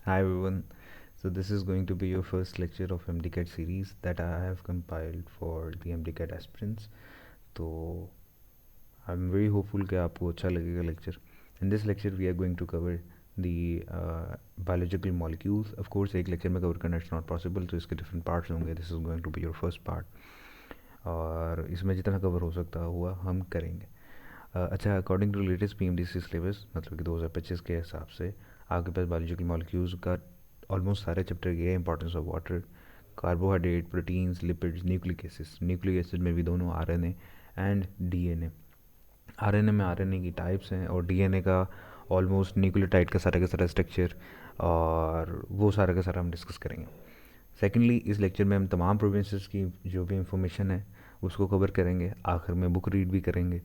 Hi everyone. So this is going to be your first lecture of MDCAT series that I have compiled for the MDCAT aspirants. So I'm very hopeful कि आपको अच्छा लगेगा lecture. In this lecture we are going to cover the biological molecules. Of course एक lecture में cover करना it's not possible, तो इसके different parts होंगे. This is going to be your first part. और इसमें जितना cover हो सकता हुआ हम करेंगे. अच्छा, according to latest PMDC syllabus मतलब कि 2025 के हिसाब से आपके पास बायोलॉजिकल मॉलिक्यूल्स का ऑलमोस्ट सारे चैप्टर ये है. Importance of water, carbohydrate, proteins, lipids, nucleic acid. Nucleic acid में भी दोनों RNA एंड DNA. RNA में RNA की टाइप्स हैं और DNA का ऑलमोस्ट न्यूक्लियोटाइड का सारा स्ट्रक्चर, और वो सारा का सारा हम डिस्कस करेंगे. सेकेंडली इस लेक्चर में हम तमाम प्रोविंसेस की जो भी इंफॉर्मेशन है उसको कवर करेंगे. आखिर में बुक रीड भी करेंगे,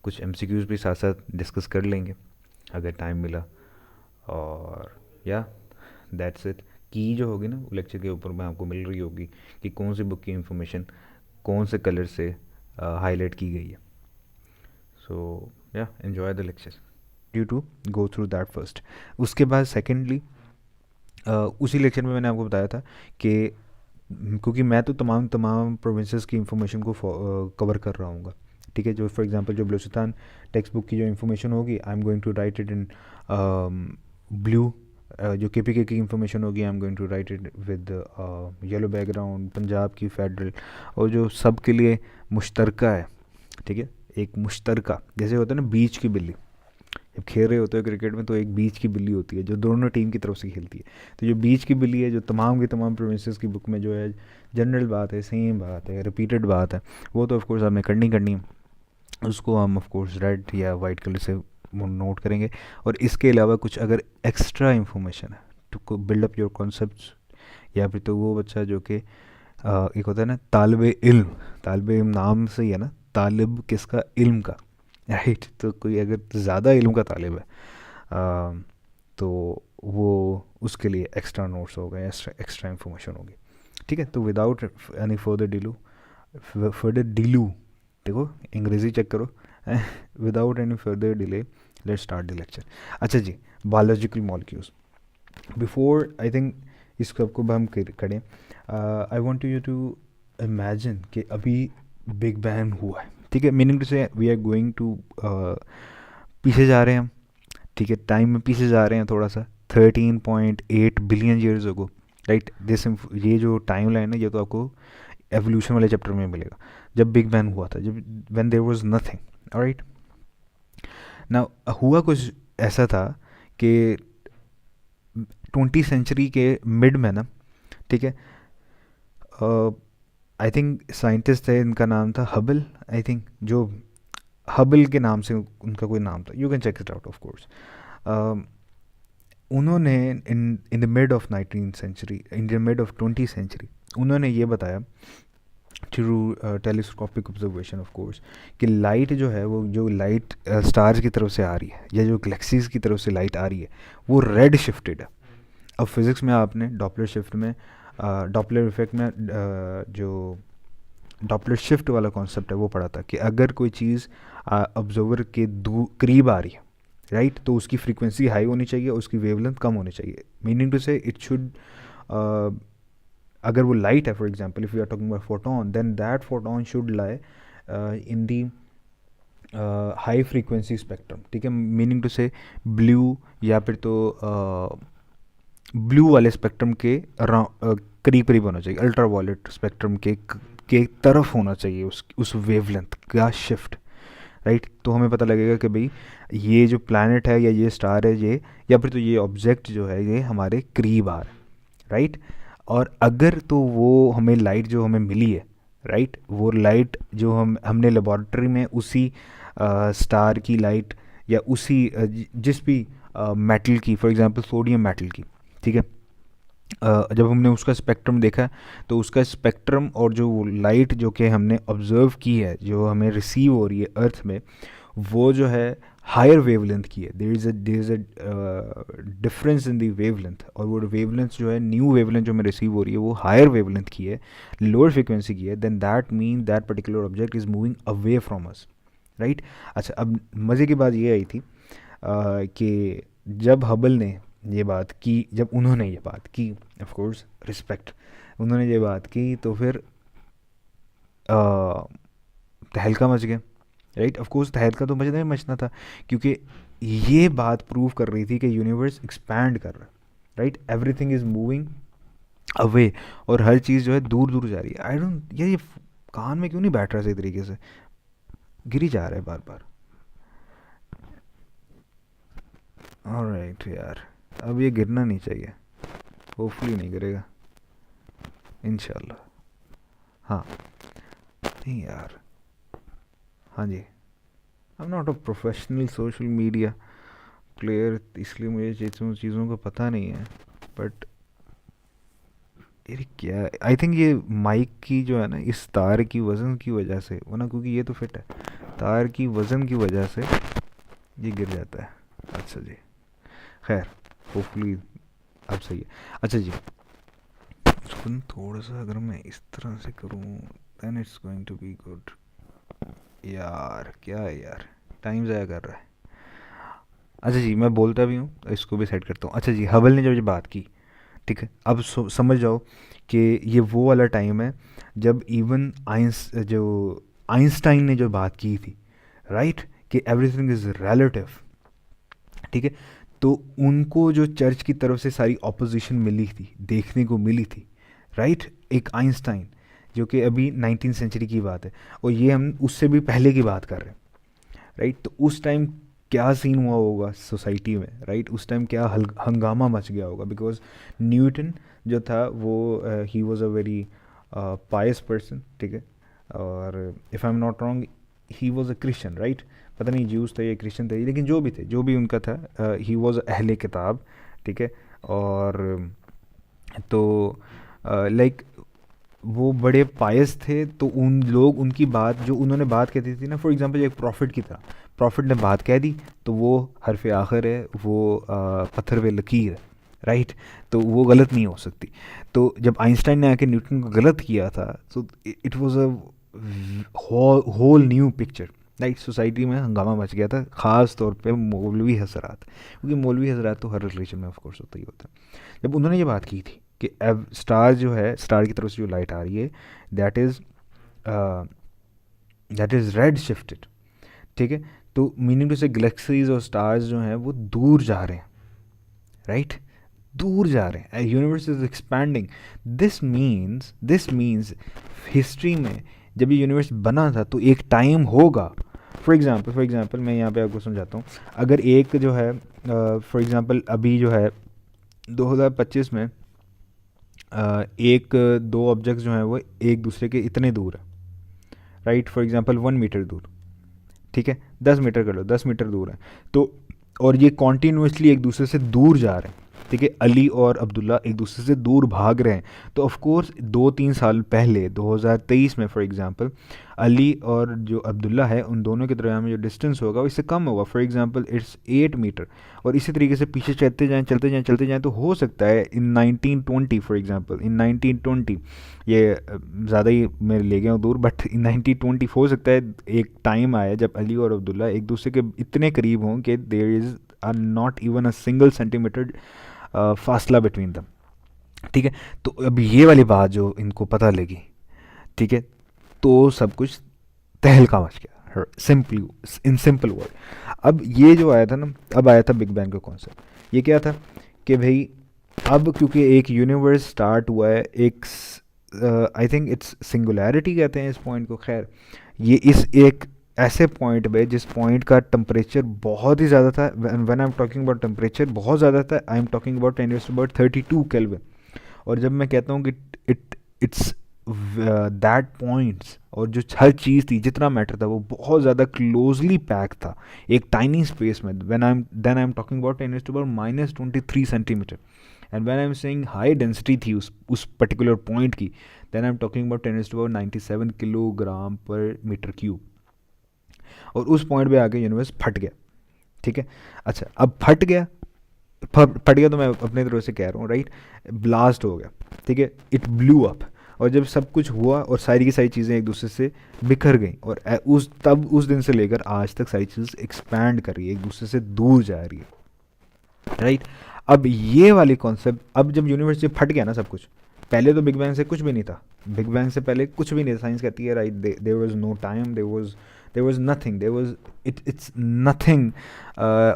कुछ MCQs भी साथ साथ डिस्कस कर लेंगे अगर टाइम मिला. और या दैट्स इट. की जो होगी ना वो लेक्चर के ऊपर में आपको मिल रही होगी कि कौन सी बुक की इंफॉर्मेशन कौन से कलर से हाईलाइट की गई है. सो या enjoy the lecture. You to go through that first. उसके बाद सेकेंडली उसी लेक्चर में मैंने आपको बताया था कि क्योंकि मैं तो तमाम प्रोविंसेस की इंफॉर्मेशन को कवर कर रहा हूँ. ठीक है, जो फॉर एग्जांपल जो बलूचिस्तान टेक्स्ट बुक की जो इन्फॉर्मेशन होगी I am going to write it in blue. जो KPK की इंफॉर्मेशन होगी I am going to write it with yellow background. Punjab की फेडरल, और जो सब के लिए मुश्तरका है. ठीक है, एक मुश्तरका जैसे होता है ना बीच की बिल्ली. जब खेल रहे होते हो क्रिकेट में तो एक बीच की बिल्ली होती है जो दोनों टीम की तरफ से खेलती है. तो जो बीच की बिल्ली है जो तमाम की तमाम प्रोविंसेस की बुक में जो है जनरल बात है, सेम बात है, रिपीटेड बात है, वो तो ऑफकोर्स आपने करनी है. उसको हम ऑफ कोर्स रेड या वाइट कलर से नोट करेंगे. और इसके अलावा कुछ अगर एक्स्ट्रा इंफॉर्मेशन है to build up your concepts, या फिर तो वो बच्चा जो कि एक होता है ना तालिब इल्म नाम से ही है ना, तालिब किसका, इल्म का, राइट. तो कोई अगर ज़्यादा इल्म का तालिब है तो वो उसके लिए एक्स्ट्रा नोट्स हो गए, एक्स्ट्रा इंफॉर्मेशन होगी. ठीक है, तो विदाउट एनी फर्दर डिलू, देखो अंग्रेज़ी चेक करो. Without any further delay let's start the lecture. अच्छा जी, biological molecules. Before I think इस सब को हम करें, I want you to imagine कि अभी बिग बैंग हुआ है. ठीक है, meaning to say we are going to पीछे जा रहे हैं हम. ठीक है, टाइम में पीछे जा रहे हैं थोड़ा सा, 13.8 billion years ago, right. This ये जो टाइम लाइन है ये तो आपको एवोल्यूशन वाले चैप्टर में मिलेगा, जब बिग बैंग हुआ था, जब when there was nothing. Alright, now हुआ कुछ ऐसा था कि 20वीं सेंचुरी के मिड में ना, ठीक है, आई थिंक साइंटिस्ट है, इनका नाम था हबल. आई थिंक जो हबल के नाम से उनका कोई नाम था, you can check it out of course. उन्होंने in the mid of 19th century, in the mid of 20th century, उन्होंने ये बताया through telescopic observation of course कि लाइट जो है वो जो लाइट स्टार्स की तरफ से आ रही है या जो गैलेक्सीज की तरफ से लाइट आ रही है वो रेड शिफ्टेड है. अब फिज़िक्स में आपने डॉपलर शिफ्ट में डॉपलर इफेक्ट में जो डॉपलर शिफ्ट वाला कॉन्सेप्ट है वो पढ़ा था कि अगर कोई चीज़ ऑब्जर्वर के करीब आ रही है, राइट, तो उसकी फ्रीक्वेंसी हाई होनी चाहिए, उसकी वेवलेंथ कम होनी चाहिए. Meaning to say it should, अगर वो लाइट है for example if you are talking about photon, then that photon should lie in the high frequency spectrum. ठीक है, मीनिंग टू से ब्लू या फिर तो ब्लू वाले स्पेक्ट्रम के करीब करीब होना चाहिए, अल्ट्रा वायलेट स्पेक्ट्रम के तरफ होना चाहिए उस वेवलेंथ का शिफ्ट, राइट. तो हमें पता लगेगा कि भाई ये जो प्लैनेट है या ये स्टार है ये, या फिर तो ये ऑब्जेक्ट जो है ये हमारे करीब आ रहा है, राइट. और अगर तो वो हमें लाइट जो हमें मिली है, राइट, वो लाइट जो हमने लेबॉरेटरी में उसी स्टार की लाइट या उसी जिस भी मेटल की, फॉर एग्जांपल सोडियम मेटल की, ठीक है, जब हमने उसका स्पेक्ट्रम देखा तो उसका स्पेक्ट्रम और जो लाइट जो कि हमने ऑब्ज़र्व की है, जो हमें रिसीव हो रही है अर्थ में, वो जो है हायर वेवलेंथ की है. There is a difference in the wavelength, और वो वेवलेंथ जो है, न्यू वेवलेंथ जो हमें रिसीव हो रही है वो हायर वेवलेंथ की है, लोअर फ्रिक्वेंसी की है. Then that mean that particular object is moving away from us, right. अच्छा, अब मज़े की बात ये आई थी कि जब हबल ने ये बात की, जब उन्होंने ये बात की, ऑफ कोर्स रिस्पेक्ट, उन्होंने ये बात की तो फिर तहलका मच गया, राइट। ऑफ कोर्स तहलका तो मचना ही मचना था, क्योंकि ये बात प्रूव कर रही थी कि यूनिवर्स एक्सपैंड कर रहा है, right. Everything is moving away, और हर चीज़ जो है दूर दूर जा रही है। आई डोंट, ये कान में क्यों नहीं बैठ रहा सही तरीके से, गिरी जा रहा है बार बार। ऑलराइट यार, अब ये गिरना नहीं चाहिए, होपफुली नहीं गिरेगा, इंशाल्लाह। हाँ, नहीं यार, हाँ जी, I am not a professional social media player, इसलिए मुझे चीज़ों का पता नहीं है। बट ये क्या, आई थिंक ये माइक की जो है ना, इस तार की वज़न की वजह से, वरना क्योंकि ये तो फिट है, तार की वज़न की वजह से ये गिर जाता है। अच्छा जी, खैर, होपफुली अब सही है। अच्छा जी, उसको ना थोड़ा सा अगर मैं इस तरह से करूँ then it's going to be good. यार क्या है यार, टाइम ज़ाया कर रहा है। अच्छा जी, मैं बोलता भी हूँ, इसको भी सेट करता हूँ। अच्छा जी, हबल ने जब ये बात की, ठीक है, अब समझ जाओ कि ये वो वाला टाइम है जब इवन जो आइंस्टाइन ने जो बात की थी, राइट, कि एवरीथिंग इज़ रिलेटिव, ठीक है, तो उनको जो चर्च की तरफ से सारी ऑपोजिशन मिली थी, देखने को मिली थी, राइट। एक आइंस्टाइन जो कि अभी 19th सेंचुरी की बात है, और ये हम उससे भी पहले की बात कर रहे हैं, राइट। तो उस टाइम क्या सीन हुआ होगा सोसाइटी में, राइट, उस टाइम क्या हंगामा मच गया होगा, बिकॉज न्यूटन जो था वो he was a very Payas person, ठीक है, और if I am not wrong he was a Christian, right. पता नहीं ज्यूज़ थे या क्रिश्चियन थे, लेकिन जो भी थे, जो भी उनका था, ही वॉज अहले किताब, ठीक है। और तो लाइक वो बड़े पायस थे, तो उन लोग उनकी बात, जो उन्होंने बात कहती थी ना, फॉर एग्जांपल एक प्रॉफिट की तरह, प्रॉफिट ने बात कह दी तो वो हरफ आखिर है, वो पत्थर पे लकीर है, राइट, तो वो गलत नहीं हो सकती। तो जब आइंस्टाइन ने आके न्यूटन को गलत किया था, तो it was a whole new picture, right. Society में हंगामा मच गया था, ख़ास तौर पे मौलवी हजरात, क्योंकि मौलवी हजरात तो हर रिलीजन में ऑफ कोर्स होता ही होता है। जब उन्होंने ये बात की थी कि अब स्टार जो है, स्टार की तरफ से जो लाइट आ रही है, that is that is red shifted, ठीक है। तो मीनिंग टू से गैलेक्सीज और स्टार्स जो हैं वो दूर जा रहे हैं, राइट, दूर जा रहे हैं, universe is expanding. This means history में जब ये यूनिवर्स बना था तो एक टाइम होगा। फॉर एग्जांपल मैं यहाँ पे आपको समझाता हूँ। अगर एक जो है, फॉर एग्जांपल अभी जो है 2025 में एक दो ऑब्जेक्ट्स जो हैं वो एक दूसरे के इतने दूर है, राइट, फॉर एग्जांपल 1 मीटर दूर, ठीक है, 10 मीटर कर लो, 10 मीटर दूर है, तो और ये कॉन्टीन्यूसली एक दूसरे से दूर जा रहे हैं, ठीक है, अली और अब्दुल्ला एक दूसरे से दूर भाग रहे हैं। तो ऑफ कोर्स 2-3 साल पहले 2023 में फॉर एग्जांपल अली और जो अब्दुल्ला है उन दोनों के दरमियान में जो डिस्टेंस होगा वो इससे कम होगा, फॉर एग्जांपल इट्स 8 मीटर। और इसी तरीके से पीछे चलते जाएं तो हो सकता है इन 1920, फॉर एग्जांपल इन 1920, ये ज़्यादा ही मैं ले गया हूँ दूर, बट इन 1920 हो सकता है एक टाइम आया जब अली और अब्दुल्ला एक दूसरे के इतने करीब हों कि there is are not even a single centimetre फासला बिटवीन दम, ठीक है। तो अब ये वाली बात जो इनको पता लगी, ठीक है, तो सब कुछ तहलका मच गया, सिंपली, इन सिंपल वर्ड। अब ये जो आया था ना, अब आया था बिग बैंग का कॉन्सेप्ट। ये क्या था कि भाई अब क्योंकि एक यूनिवर्स स्टार्ट हुआ है, एक आई थिंक इट्स सिंगुलैरिटी कहते हैं इस पॉइंट को, खैर ये इस एक ऐसे पॉइंट पे जिस पॉइंट का टेम्परेचर बहुत ही ज़्यादा था, when I am talking about temperature बहुत ज़्यादा था, आई एम टॉकिंग अबाउट 10⁻32 केल्विन। और जब मैं कहता हूँ कि इट्स दैट पॉइंट्स, और जो हर चीज़ थी, जितना मैटर था वो बहुत ज़्यादा क्लोजली पैक था एक टाइनी स्पेस में, then I am talking about 10⁻23 centimetre. And when I am saying high density थी उस पर्टिकुलर पॉइंट की, then I am talking about 10⁻97 kilogram per metre cube. और उस पॉइंट पे आके यूनिवर्स फट गया, ठीक है। अच्छा, अब फट गया तो मैं अपने तरफ से कह रहा हूँ, राइट, ब्लास्ट हो गया, ठीक है, इट ब्लू अप। और जब सब कुछ हुआ और सारी की सारी चीज़ें एक दूसरे से बिखर गई, और उस दिन से लेकर आज तक सारी चीज़ एक्सपैंड कर रही है, एक दूसरे से दूर जा रही है, राइट। अब ये वाली कॉन्सेप्ट, अब जब यूनिवर्स से फट गया ना सब कुछ, पहले तो बिग बैंग से कुछ भी नहीं था, बिग बैंग से पहले कुछ भी नहीं था, साइंस कहती है right, there was no time, there was nothing, there was it's nothing,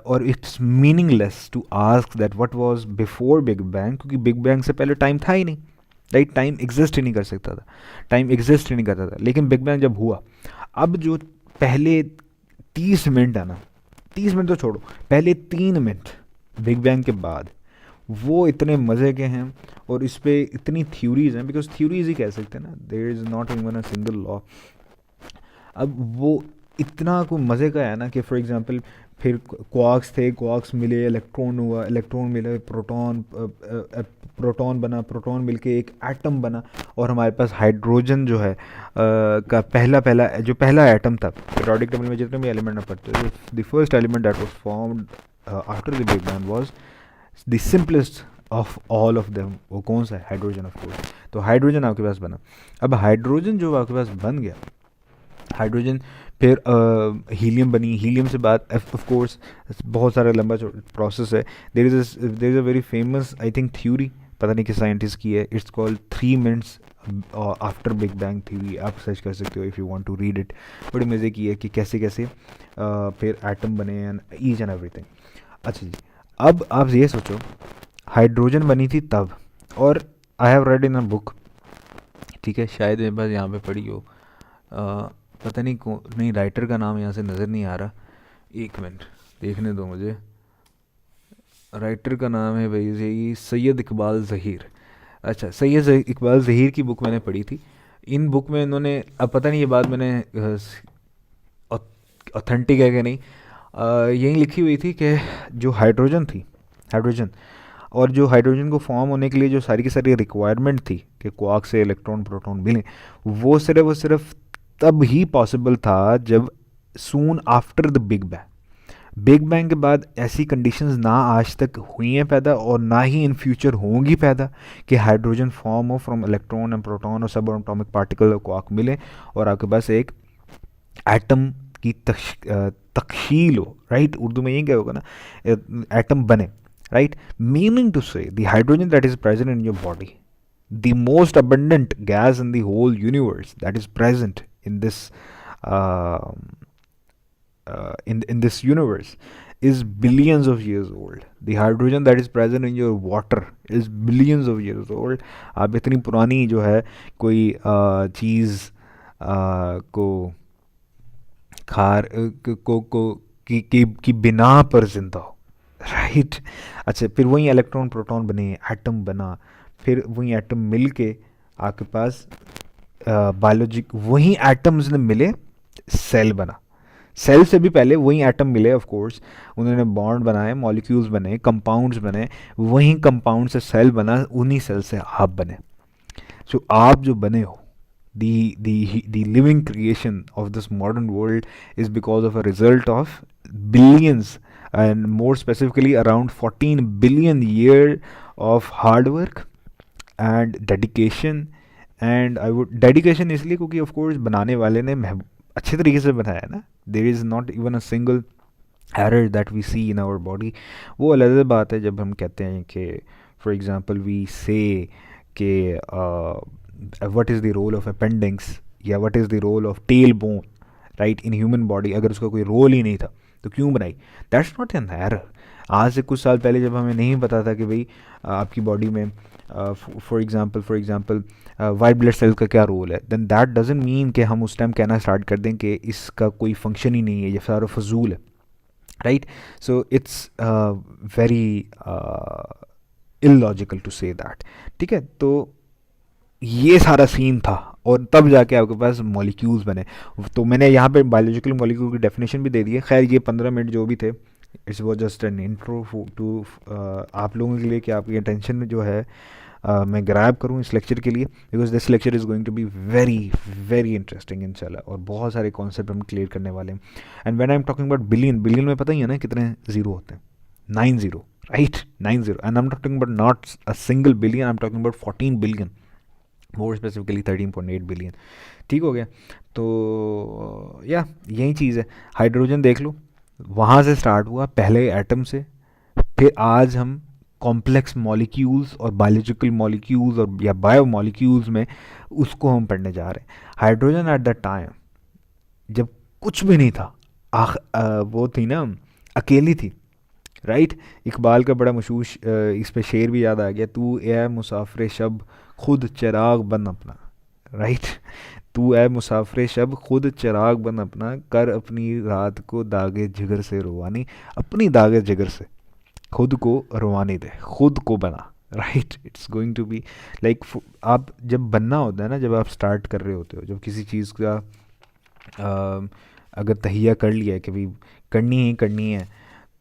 और it's meaningless to ask that what was before big bang, क्योंकि बिग बैंग से पहले टाइम था ही नहीं, राइट, टाइम एग्जिस्ट ही नहीं कर सकता था, टाइम एग्जिस्ट ही नहीं करता था। लेकिन बिग बैंग जब हुआ, अब जो पहले 30 मिनट है ना, 30 मिनट तो छोड़ो, पहले 3 मिनट बिग बैंग के बाद, वो इतने मज़े के हैं, और इस पे इतनी थ्योरीज हैं, बिकॉज थ्योरीज ही कह सकते हैं ना, there is not even a single law. अब वो इतना को मज़े का है ना कि फॉर एग्जांपल फिर क्वार्क्स थे, क्वार्क्स मिले, इलेक्ट्रॉन हुआ, इलेक्ट्रॉन मिले, प्रोटॉन, प्रोटॉन बना, प्रोटॉन मिलके एक एटम बना, और हमारे पास हाइड्रोजन जो है का पहला पहला जो पहला एटम था पीरियोडिक टेबल में, जितने भी एलिमेंट ना पड़ते थे, the first element that was formed after the big bang was the simplest of all of them. वो कौन सा है? Hydrogen of course. तो हाइड्रोजन आपके पास बना। अब हाइड्रोजन जो आपके पास बन गया, हाइड्रोजन, फिर हीलियम बनी, हीलियम से बाद ऑफ कोर्स बहुत सारा लंबा प्रोसेस है। There is a very famous I think theory, पता नहीं किस साइंटिस्ट की है, it's called 3 minutes after big bang theory. आप सर्च कर सकते हो if you want to read it. बड़ी मज़े की है कि कैसे कैसे फिर एटम बने एंड ईच एंड एवरीथिंग। अच्छा जी, अब आप ये सोचो हाइड्रोजन बनी थी तब, और I have read in a book, ठीक है, शायद मेरे पास यहाँ पे पढ़ी हो, पता नहीं कौन, नहीं राइटर का नाम यहाँ से नज़र नहीं आ रहा, एक मिनट देखने दो मुझे। राइटर का नाम है भाई यही सैयद इकबाल ज़हीर। अच्छा, सैयद इकबाल ज़हीर की बुक मैंने पढ़ी थी। इन बुक में इन्होंने, अब पता नहीं ये बात मैंने ऑथेंटिक है कि नहीं, यही लिखी हुई थी कि जो हाइड्रोजन थी, हाइड्रोजन, और जो हाइड्रोजन को फॉर्म होने के लिए जो सारी की सारी रिक्वायरमेंट थी कि क्वार्क से इलेक्ट्रॉन प्रोटॉन मिलें, वो सिर्फ तब ही पॉसिबल था जब soon after the big bang. Big bang के बाद ऐसी कंडीशंस ना आज तक हुई हैं पैदा, और ना ही इन फ्यूचर होंगी पैदा, कि हाइड्रोजन फॉर्म हो फ्रॉम इलेक्ट्रॉन एंड प्रोटॉन और सब एटॉमिक पार्टिकल और क्वार्क मिले, और आपके पास एक एटम की तकशील हो, राइट, उर्दू में ये क्या होगा ना, एटम बने, राइट, मीनिंग टू से the hydrogen that is present in your body, the most abundant gas in the whole universe that is present in this uh, in this universe is billions of years old. The hydrogen that is present in your water is billions of years old. आप इतनी पुरानी जो है कोई चीज़ को खार को की बिना पर जिंदा हो, राइट। अच्छा, फिर वही इलेक्ट्रॉन प्रोटॉन बने, एटम बना, फिर वही एटम मिल के आपके पास बायोलॉजिक, वही एटम्स ने मिले सेल बना। सेल से भी पहले वही एटम मिले, ऑफ कोर्स उन्होंने बॉन्ड बनाए, मॉलिक्यूल्स बने, कंपाउंड्स बने, वही कंपाउंड से सेल बना, उन्हीं सेल से आप बने। सो आप जो बने हो, the living creation of this modern world is because of a result of billions, and more specifically around 14 billion year of hard work and dedication. And I would dedication इसलिए क्योंकि of course बनाने वाले ने अच्छे तरीके से बनाया ना, there is not even a single error that we see in our body। वो अलग बात है जब हम कहते हैं कि for example we say कि what is the role of appendix या what is the role of tailbone, right, in human body। अगर उसका कोई रोल ही नहीं था तो क्यों बनाई? That's not an error. आज से कुछ साल पहले जब हमें नहीं पता था कि भाई आपकी बॉडी में for example white blood cell का क्या रोल है, देन दैट डजंट मीन कि हम उस टाइम कहना स्टार्ट कर दें कि इसका कोई फंक्शन ही नहीं है, ये सारा फजूल है, right. So it's very illogical to say that, ठीक है। तो ये सारा सीन था, और तब जाके आपके पास मॉलिक्यूल्स बने। तो मैंने यहाँ पे बायोलॉजिकल मॉलिक्यूल की डेफिनेशन भी दे दी है। खैर ये 15 मिनट जो भी थे, इट्स वो जस्ट एन इंट्रो टू आप लोगों के लिए कि आपकी अटेंशन जो है मैं ग्रैब करूँ इस लेक्चर के लिए, because this lecture is going to be very very interesting इंशाल्लाह, और बहुत सारे कॉन्सेप्ट हम क्लियर करने वाले हैं। And when I am talking about billion, billion में पता ही है ना कितने जीरो होते हैं? 9 zero, right, 9 zero. And I am talking about not a single billion, I am talking about 14 billion, more specifically 13.8 billion, ठीक हो गया। तो या यही चीज़ है। हाइड्रोजन देख लो, वहाँ से स्टार्ट हुआ पहले एटम से, फिर आज हम कॉम्प्लेक्स मॉलिक्यूल्स और बायोलॉजिकल मॉलिक्यूल्स और या बायो मॉलिक्यूल्स में, उसको हम पढ़ने जा रहे हैं। हाइड्रोजन एट द टाइम जब कुछ भी नहीं था, वो थी ना, अकेली थी, राइट। इकबाल का बड़ा मशहूर इस पे शेर भी याद आ गया, तू ए मुसाफिर शब खुद चिराग बन अपना, राइट। तू ए मुसाफिर शब खुद चिराग बन अपना, कर अपनी रात को दागे जिगर से रोवानी, अपनी दागे जिगर से खुद को रोवानी दे, खुद को बना, right. It's going to be like, आप जब बनना होता है ना, जब आप स्टार्ट कर रहे होते हो, जब किसी चीज़ का अगर तहिया कर लिया है कि भाई करनी है,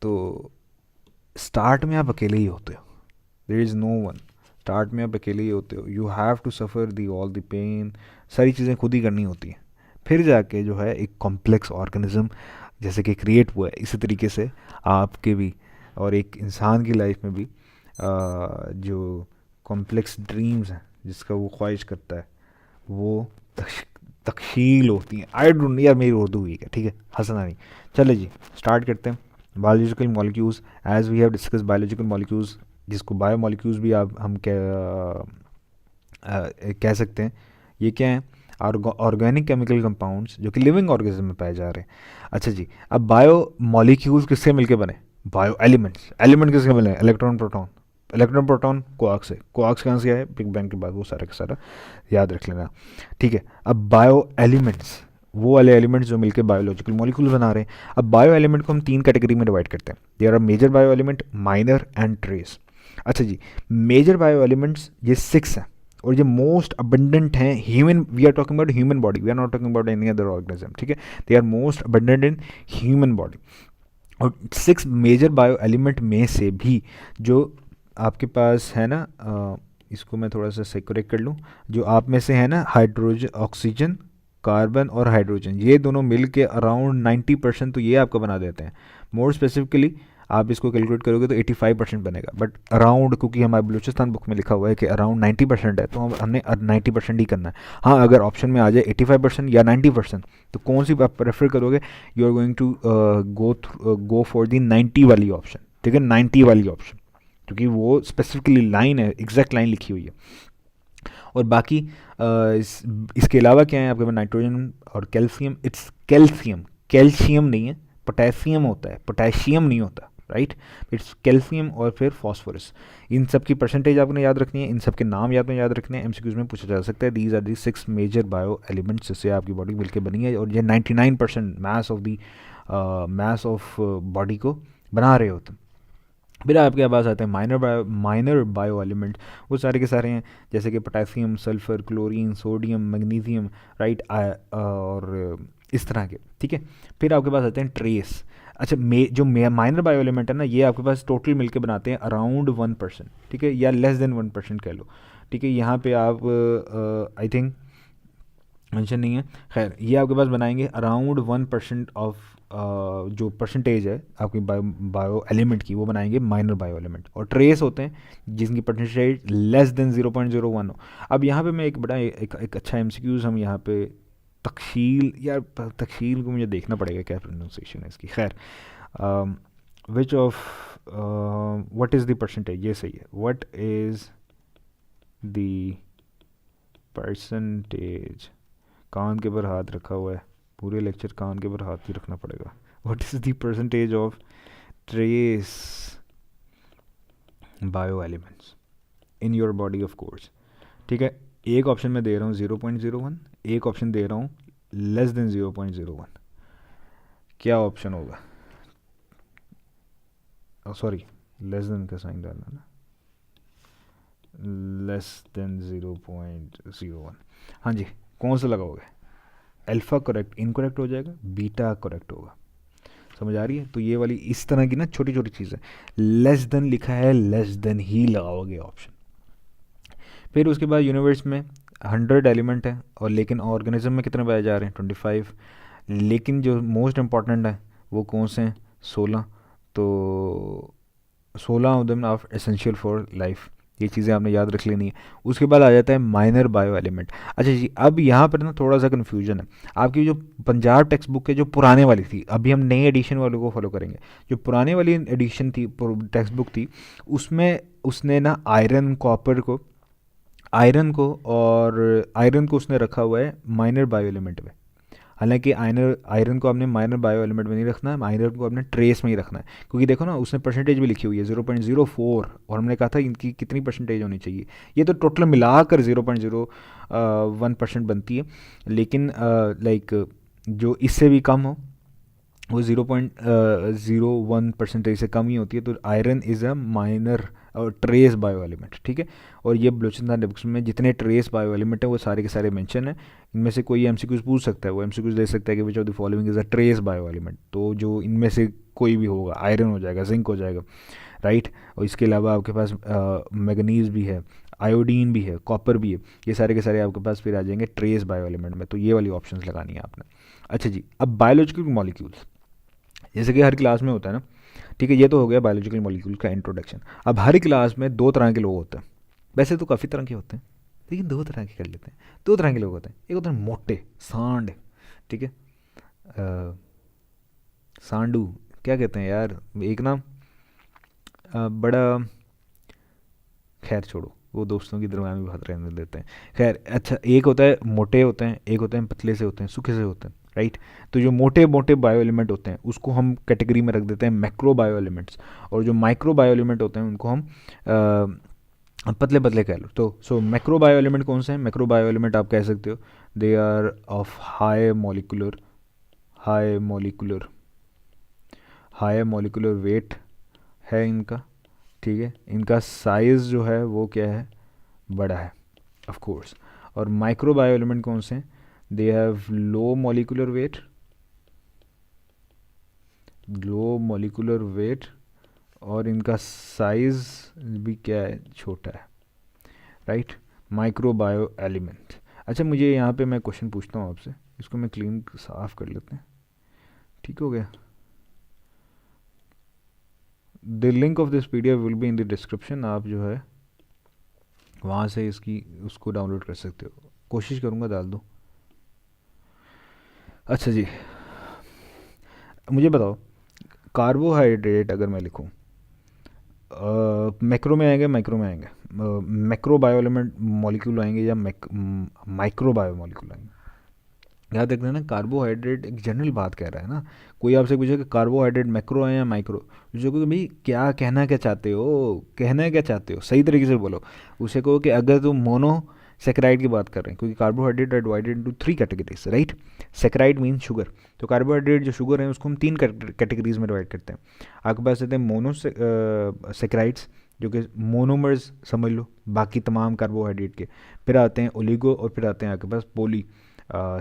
तो स्टार्ट में आप अकेले ही होते हो, there is no one. Start में आप अकेले ही होते हो, you have to suffer the all the pain, सारी चीज़ें खुद ही करनी होती हैं। फिर जाके जो है एक कॉम्प्लेक्स ऑर्गेनिज्म जैसे कि क्रिएट हुआ है, इसी तरीके से आपके भी और एक इंसान की लाइफ में भी जो कॉम्प्लेक्स ड्रीम्स हैं जिसका वो ख्वाहिश करता है, वो तकशील होती हैं। आई डोंट, यार मेरी उर्दू वीक है, ठीक है, हंसना नहीं। चले जी, स्टार्ट करते हैं। Biological molecules, as we have discuss biological molecules, जिसको बायो मॉलिक्यूल्स भी आप हम कह सकते हैं। ये क्या है? ऑर्गेनिक केमिकल कंपाउंड्स जो कि लिविंग ऑर्गेनिज्म में पाए जा रहे हैं। अच्छा जी, अब बायो मॉलिक्यूल्स किससे मिलके बने? Bio elements. एलिमेंट किसके बने? Electron proton. Electron proton quark से। क्वार्क्स कहाँ से आए? बिग बैंग के बाद। वो सारा का सारा याद रख लेना, ठीक है। अब बायो एलिमेंट्स, वो वाले एलिमेंट्स जो मिलकर बायोलॉजिकल मॉलिक्यूल बना रहे हैं। अब बायो एलिमेंट को हम 3 कैटेगरी में डिवाइड करते हैं। There are major bio element, minor and trace. अच्छा जी, मेजर बायो एलिमेंट्स ये 6 हैं और ये मोस्ट अबंडेंट हैं human, we are talking about human body, we are not talking about any other organism, ठीक है। They are most abundant in human body. और 6 मेजर बायो एलिमेंट में से भी जो आपके पास है ना, इसको मैं थोड़ा सा करेक्ट कर लूँ, जो आप में से है ना, हाइड्रोजन, ऑक्सीजन, कार्बन और हाइड्रोजन, ये दोनों मिल के अराउंड 90% तो ये आपका बना देते हैं। मोर स्पेसिफिकली आप इसको कैलकुलेट करोगे तो 85% बनेगा, बट अराउंड, क्योंकि हमारे बलूचिस्तान बुक में लिखा हुआ है कि अराउंड 90% है, तो हमने 90% ही करना है। हाँ, अगर ऑप्शन में आ जाए 85% या 90%, तो कौन सी आप प्रेफर करोगे? You are going to go for the 90 वाली ऑप्शन, ठीक है, 90 वाली ऑप्शन, क्योंकि वो स्पेसिफिकली लाइन है, एग्जैक्ट लाइन लिखी हुई है। और बाकी इसके अलावा क्या है आपके पास? नाइट्रोजन और कैल्शियम। इट्स कैल्शियम, कैल्शियम नहीं है, पोटेशियम होता है, पोटेशियम नहीं होता, राइट। इट्स कैल्शियम और फिर फॉस्फोरस। इन सब की परसेंटेज आपने याद रखनी है, इन सब के नाम याद रखने हैं, एमसीक्यूज में पूछा जा सकता है। These are the 6 major bio elements जिससे आपकी बॉडी मिलकर बनी है, और ये 99% मास ऑफ बॉडी को बना रहे होते हैं। फिर आपके पास आते हैं माइनर बायो एलिमेंट। वो सारे के सारे हैं, जैसे कि potassium, sulphur, chlorine, sodium, magnesium, right, और इस तरह के, ठीक है। फिर आपके पास आते हैं ट्रेस। अच्छा, जो माइनर बायो एलिमेंट है ना, ये आपके पास टोटल मिलके बनाते हैं अराउंड 1%, ठीक है, या लेस देन 1% कह लो, ठीक है। यहाँ पे आप आई थिंक मेंशन नहीं है, खैर ये आपके पास बनाएंगे अराउंड 1% ऑफ जो परसेंटेज है आपकी बायो एलिमेंट की, वो बनाएंगे माइनर बायो एलिमेंट। और ट्रेस होते हैं जिनकी परसेंटेज लेस देन 0.01 हो। अब यहाँ पे मैं एक अच्छा एमसीक्यूज हम यहाँ पे तकशील, यार तकशील को मुझे देखना पड़ेगा क्या प्रोनाउंसिएशन है इसकी, खैर which of what is the percentage, ये सही है, व्हाट इज़ द परसेंटेज, कान के ऊपर हाथ रखा हुआ है, पूरे लेक्चर कान के ऊपर हाथ ही रखना पड़ेगा। What is the percentage of trace bio elements in your body of course, ठीक है। एक ऑप्शन में दे रहा हूँ 0.01, एक ऑप्शन दे रहा हूँ लेस देन 0.01। क्या ऑप्शन होगा? सॉरी, लेस देन का साइन डालना ना, लेस देन 0.01। हाँ जी, कौन सा लगाओगे? अल्फ़ा करेक्ट, इनकरेक्ट हो जाएगा, बीटा करेक्ट होगा। समझ आ रही है? तो ये वाली इस तरह की ना छोटी छोटी चीज़ें, लेस देन लिखा है, लेस देन ही लगाओगे ऑप्शन। फिर उसके बाद यूनिवर्स में 100 एलिमेंट है, और लेकिन ऑर्गेनिज्म में कितने पाए जा रहे हैं? 25। लेकिन जो मोस्ट इम्पॉर्टेंट है वो कौन से हैं? 16। तो 16 of them are essential for life, ये चीज़ें आपने याद रख लेनी है। उसके बाद आ जाता है माइनर बायो एलिमेंट। अच्छा जी, अब यहाँ पर ना थोड़ा सा कन्फ्यूजन है। आपकी जो पंजाब टेक्स्ट बुक है जो पुराने वाली थी, अभी हम नए एडिशन वालों को फॉलो करेंगे। जो पुराने वाली एडिशन थी, टेक्स्ट बुक थी, उसमें उसने ना आयरन को उसने रखा हुआ है माइनर बायो एलिमेंट में। हालांकि आयरन को आपने माइनर बायो एलिमेंट में नहीं रखना है, आयरन को आपने ट्रेस में ही रखना है। क्योंकि देखो ना, उसने परसेंटेज भी लिखी हुई है 0.04, और हमने कहा था इनकी कितनी परसेंटेज होनी चाहिए। ये तो टोटल मिलाकर 0.01% बनती है, लेकिन लाइक जो इससे भी कम हो वो 0.01% से कम ही होती है। तो आयरन इज़ अ माइनर और ट्रेस बायो एलिमेंट, ठीक है। और ये बलूचिस्तान बुक्स में जितने ट्रेस बायो एलिमेंट है वो सारे के सारे मेंशन है। इनमें से कोई एमसीक्यूज पूछ सकता है, वो एमसीक्यूज दे सकता है कि which of the following is a trace bio element. तो जो इनमें से कोई भी होगा, आयरन हो जाएगा, जिंक हो जाएगा, राइट। और इसके अलावा आपके पास मैग्नीज भी है, आयोडीन भी है, कॉपर भी है। ये सारे के सारे आपके पास फिर आ जाएंगे ट्रेस बायो एलिमेंट में। तो ये वाली ऑप्शन लगानी है आपने। अच्छा जी, अब बायोलॉजिकल मॉलिक्यूल्स, जैसे कि हर क्लास में होता है ना, ठीक है। ये तो हो गया बायोलॉजिकल मॉलिक्यूल का इंट्रोडक्शन। अब हर क्लास में दो तरह के लोग होते हैं। वैसे तो काफ़ी तरह के होते हैं, लेकिन दो तरह के कर लेते हैं। दो तरह के लोग होते हैं। एक होते हैं मोटे सांड, ठीक है। सांडू क्या कहते हैं यार, एक ना बड़ा, खैर छोड़ो, वो दोस्तों की दरमियान में बात रहने देते हैं। खैर, अच्छा, एक होता है मोटे होते हैं, एक होते हैं पतले से होते हैं, सूखे से होते हैं, राइट। तो जो मोटे मोटे बायो एलिमेंट होते हैं उसको हम कैटेगरी में रख देते हैं मैक्रो बायो एलिमेंट्स, और जो माइक्रो बायो एलिमेंट होते हैं उनको हम पतले पतले कह लो। तो मैक्रो बायो एलिमेंट कौन से हैं? मैक्रो बायो एलिमेंट आप कह सकते हो they are of high molecular weight है इनका, ठीक है। इनका साइज़ जो है वो क्या है, बड़ा है, ऑफ कोर्स। और माइक्रो बायो एलिमेंट कौन से हैं? They have low molecular weight, और इनका साइज़ भी क्या है, छोटा है, राइट। Micro bio element. अच्छा, मुझे यहाँ पे मैं क्वेश्चन पूछता हूँ आपसे, इसको मैं क्लीन साफ कर लेते हैं, ठीक हो गया। The link of this PDF will be in the description. आप जो है वहाँ से उसको डाउनलोड कर सकते हो। कोशिश करूँगा डाल दूँ। अच्छा जी, मुझे बताओ, कार्बोहाइड्रेट अगर मैं लिखूँ, मैक्रो में आएंगे, माइक्रो में आएंगे, मैक्रो बायो एलिमेंट मॉलिक्यूल आएंगे, या माइक्रो बायो मॉलिक्यूल आएंगे? याद रखना ना, कार्बोहाइड्रेट एक जनरल बात कह रहा है ना। कोई आपसे पूछे कि कार्बोहाइड्रेट मैक्रो है या माइक्रो, पूछो कि भाई क्या कहना क्या चाहते हो, सही तरीके से बोलो। उसे कहो कि अगर तुम मोनो सेक्राइड की बात कर रहे हैं, क्योंकि carbohydrate are divided into 3 categories, right. Saccharide mean sugar. तो कार्बोहाइड्रेट जो शुगर है उसको हम 3 कैटेगरीज में डिवाइड करते हैं। आपके पास रहते हैं मोनो सेक्राइड्स, जो कि मोनोमर्स समझ लो बाकी तमाम कार्बोहाइड्रेट के। फिर आते हैं ओलिगो, और फिर आते हैं आपके पास पोली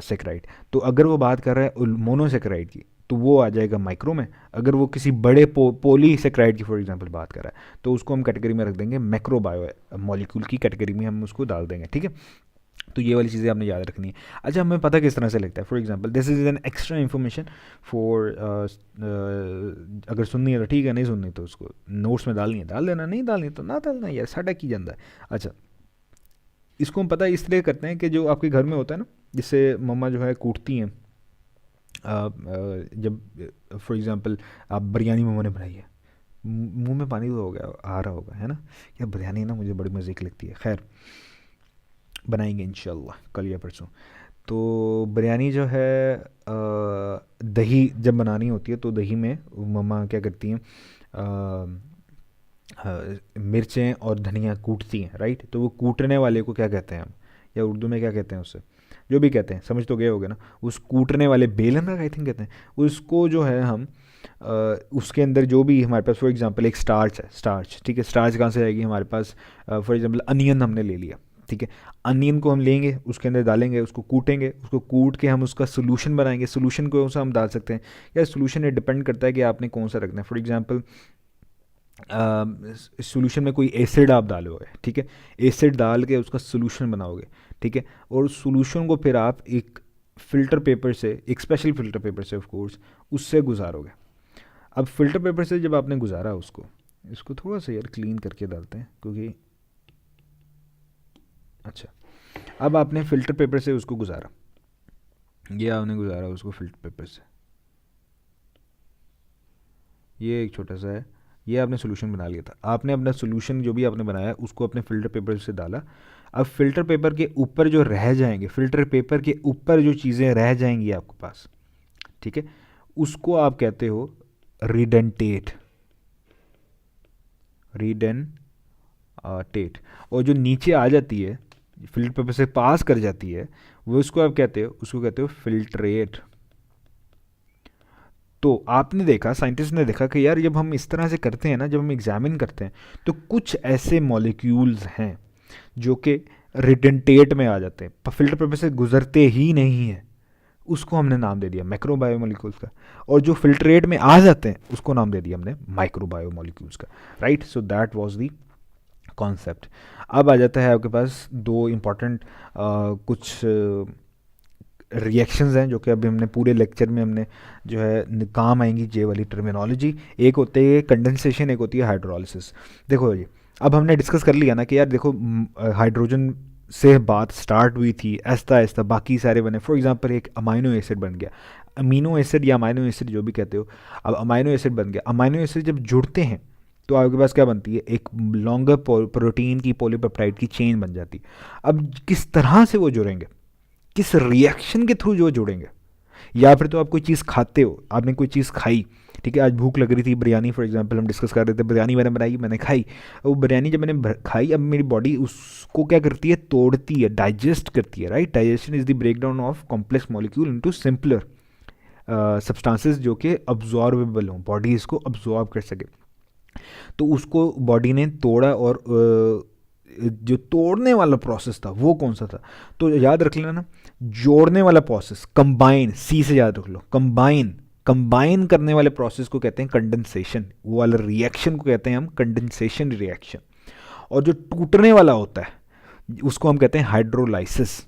सेक्राइड। तो अगर वो बात कर रहा है मोनोसेक्राइड की, तो वो आ जाएगा माइक्रो में। अगर वो किसी बड़े पोली सेक्राइड की फॉर एग्जांपल बात कर रहा है, तो उसको हम कैटेगरी में रख देंगे, मैक्रो बायो मॉलिक्यूल की कैटेगरी में हम उसको डाल देंगे, ठीक है। तो ये वाली चीज़ें आपने याद रखनी है। अच्छा, हमें पता किस तरह से लगता है, for example this is an extra information for, अगर सुननी है तो ठीक है, नहीं सुननी तो उसको नोट्स में डालनी है डाल देना, नहीं डालनी तो ना डालना, यार साडा की जाता है। अच्छा, इसको हम पता इसलिए करते हैं कि जो आपके घर में होता है ना, जिससे मम्मा जो है कूटती हैं, जब फॉर एग्जांपल आप बिरयानी मम्मा ने बनाई है, मुंह में पानी तो हो गया, आ रहा होगा, है ना। यार बिरयानी ना मुझे बड़ी मज़े की लगती है। खैर, बनाएंगे इंशाल्लाह कल या परसों। तो बिरयानी जो है, दही जब बनानी होती है तो दही में मम्मा क्या करती हैं, मिर्चें और धनिया कूटती हैं, राइट। तो वो कूटने वाले को क्या कहते हैं हम, या उर्दू में क्या कहते हैं उससे, जो भी कहते हैं, समझ तो गए होगे ना। उस कूटने वाले, बेलन आई थिंक कहते हैं उसको, जो है हम उसके अंदर जो भी हमारे पास, फॉर एग्जांपल एक स्टार्च है, स्टार्च, ठीक है। स्टार्च कहाँ से आएगी हमारे पास, फॉर एग्जांपल अनियन हमने ले लिया, ठीक है। अनियन को हम लेंगे, उसके अंदर डालेंगे, उसको कूटेंगे, उसको कूट के हम उसका सोल्यूशन बनाएंगे। सोल्यूशन को सा हम डाल सकते हैं, या सोल्यूशन ये डिपेंड करता है कि आपने कौन सा रखना है। फॉर एग्जांपल सोल्यूशन में कोई एसिड आप डालोगे, ठीक है। एसिड डाल के उसका सोल्यूशन बनाओगे, ठीक है। और सोल्यूशन को फिर आप एक फ़िल्टर पेपर से, एक स्पेशल फ़िल्टर पेपर से ऑफ कोर्स, उससे गुजारोगे। अब फ़िल्टर पेपर से जब आपने गुजारा उसको, इसको थोड़ा सा यार क्लीन करके डालते हैं, क्योंकि अच्छा, अब आपने फ़िल्टर पेपर से उसको गुजारा, ये आपने गुजारा उसको फ़िल्टर पेपर से, ये एक छोटा सा है, ये आपने सोल्यूशन बना लिया था। आपने अपना सोल्यूशन जो भी आपने बनाया उसको अपने फ़िल्टर पेपर से डाला। अब फ़िल्टर पेपर के ऊपर जो रह जाएंगे, फ़िल्टर पेपर के ऊपर जो चीज़ें रह जाएंगी आपके पास, ठीक है, उसको आप कहते हो रिडेंटेट, रिडेंटेट। और जो नीचे आ जाती है, फ़िल्टर पेपर से पास कर जाती है, वो उसको आप कहते हो, उसको कहते हो फ़िल्ट्रेट। तो आपने देखा, साइंटिस्ट ने देखा कि यार जब हम इस तरह से करते हैं ना, जब हम एग्जामिन करते हैं, तो कुछ ऐसे मॉलिक्यूल्स हैं जो कि रिडेंटेट में आ जाते हैं, फिल्टर पेपर से गुजरते ही नहीं है, उसको हमने नाम दे दिया मैक्रोबायोमोलिक्यूल्स का। और जो फिल्ट्रेट में आ जाते हैं उसको नाम दे दिया हमने माइक्रोबायोमोलिक्यूल्स का, right. So that was the concept. अब आ जाता है आपके पास दो इम्पॉर्टेंट कुछ रिएक्शंस हैं जो कि अभी हमने पूरे लेक्चर में हमने जो है काम आएंगी, जे वाली टर्मिनोलॉजी। एक होती है कंडेंसेशन, एक होती है हाइड्रोलिसिस। देखो जी, अब हमने डिस्कस कर लिया ना कि यार देखो हाइड्रोजन से बात स्टार्ट हुई थी, ऐसा ऐसा बाकी सारे बने। फॉर एग्जांपल एक अमाइनो एसिड बन गया, अमीनो एसिड या अमाइनो एसिड जो भी कहते हो। अब अमाइनो एसिड बन गया, अमाइनो एसिड जब जुड़ते हैं तो आपके पास क्या बनती है, एक लॉन्गर प्रोटीन की पॉलीपेप्टाइड की चेन बन जाती है। अब किस तरह से वो जुड़ेंगे, किस रिएक्शन के थ्रू जो जुड़ेंगे, या फिर तो आप कोई चीज़ खाते हो, आपने कोई चीज़ खाई, ठीक है, आज भूख लग रही थी, बिरयानी फॉर एग्जांपल हम डिस्कस कर रहे थे, बिरयानी मैंने बनाई, मैंने खाई। वो बिरयानी जब मैंने खाई, अब मेरी बॉडी उसको क्या करती है, तोड़ती है, डाइजेस्ट करती है, right. Digestion is the break down of complex molecule into simpler substances जो कि अब्जॉर्बेबल हों, बॉडी इसको अब्जॉर्ब कर सके। तो उसको बॉडी ने तोड़ा, और जो तोड़ने वाला प्रोसेस था वो कौन सा था, तो याद रख लेना ना, जोड़ने वाला प्रोसेस, कंबाइन, सी से याद रख लो, कंबाइन, कंबाइन करने वाले प्रोसेस को कहते हैं कंडेंसेशन, वो वाला रिएक्शन को कहते हैं हम कंडेंसेशन रिएक्शन। और जो टूटने वाला होता है उसको हम कहते हैं हाइड्रोलाइसिस।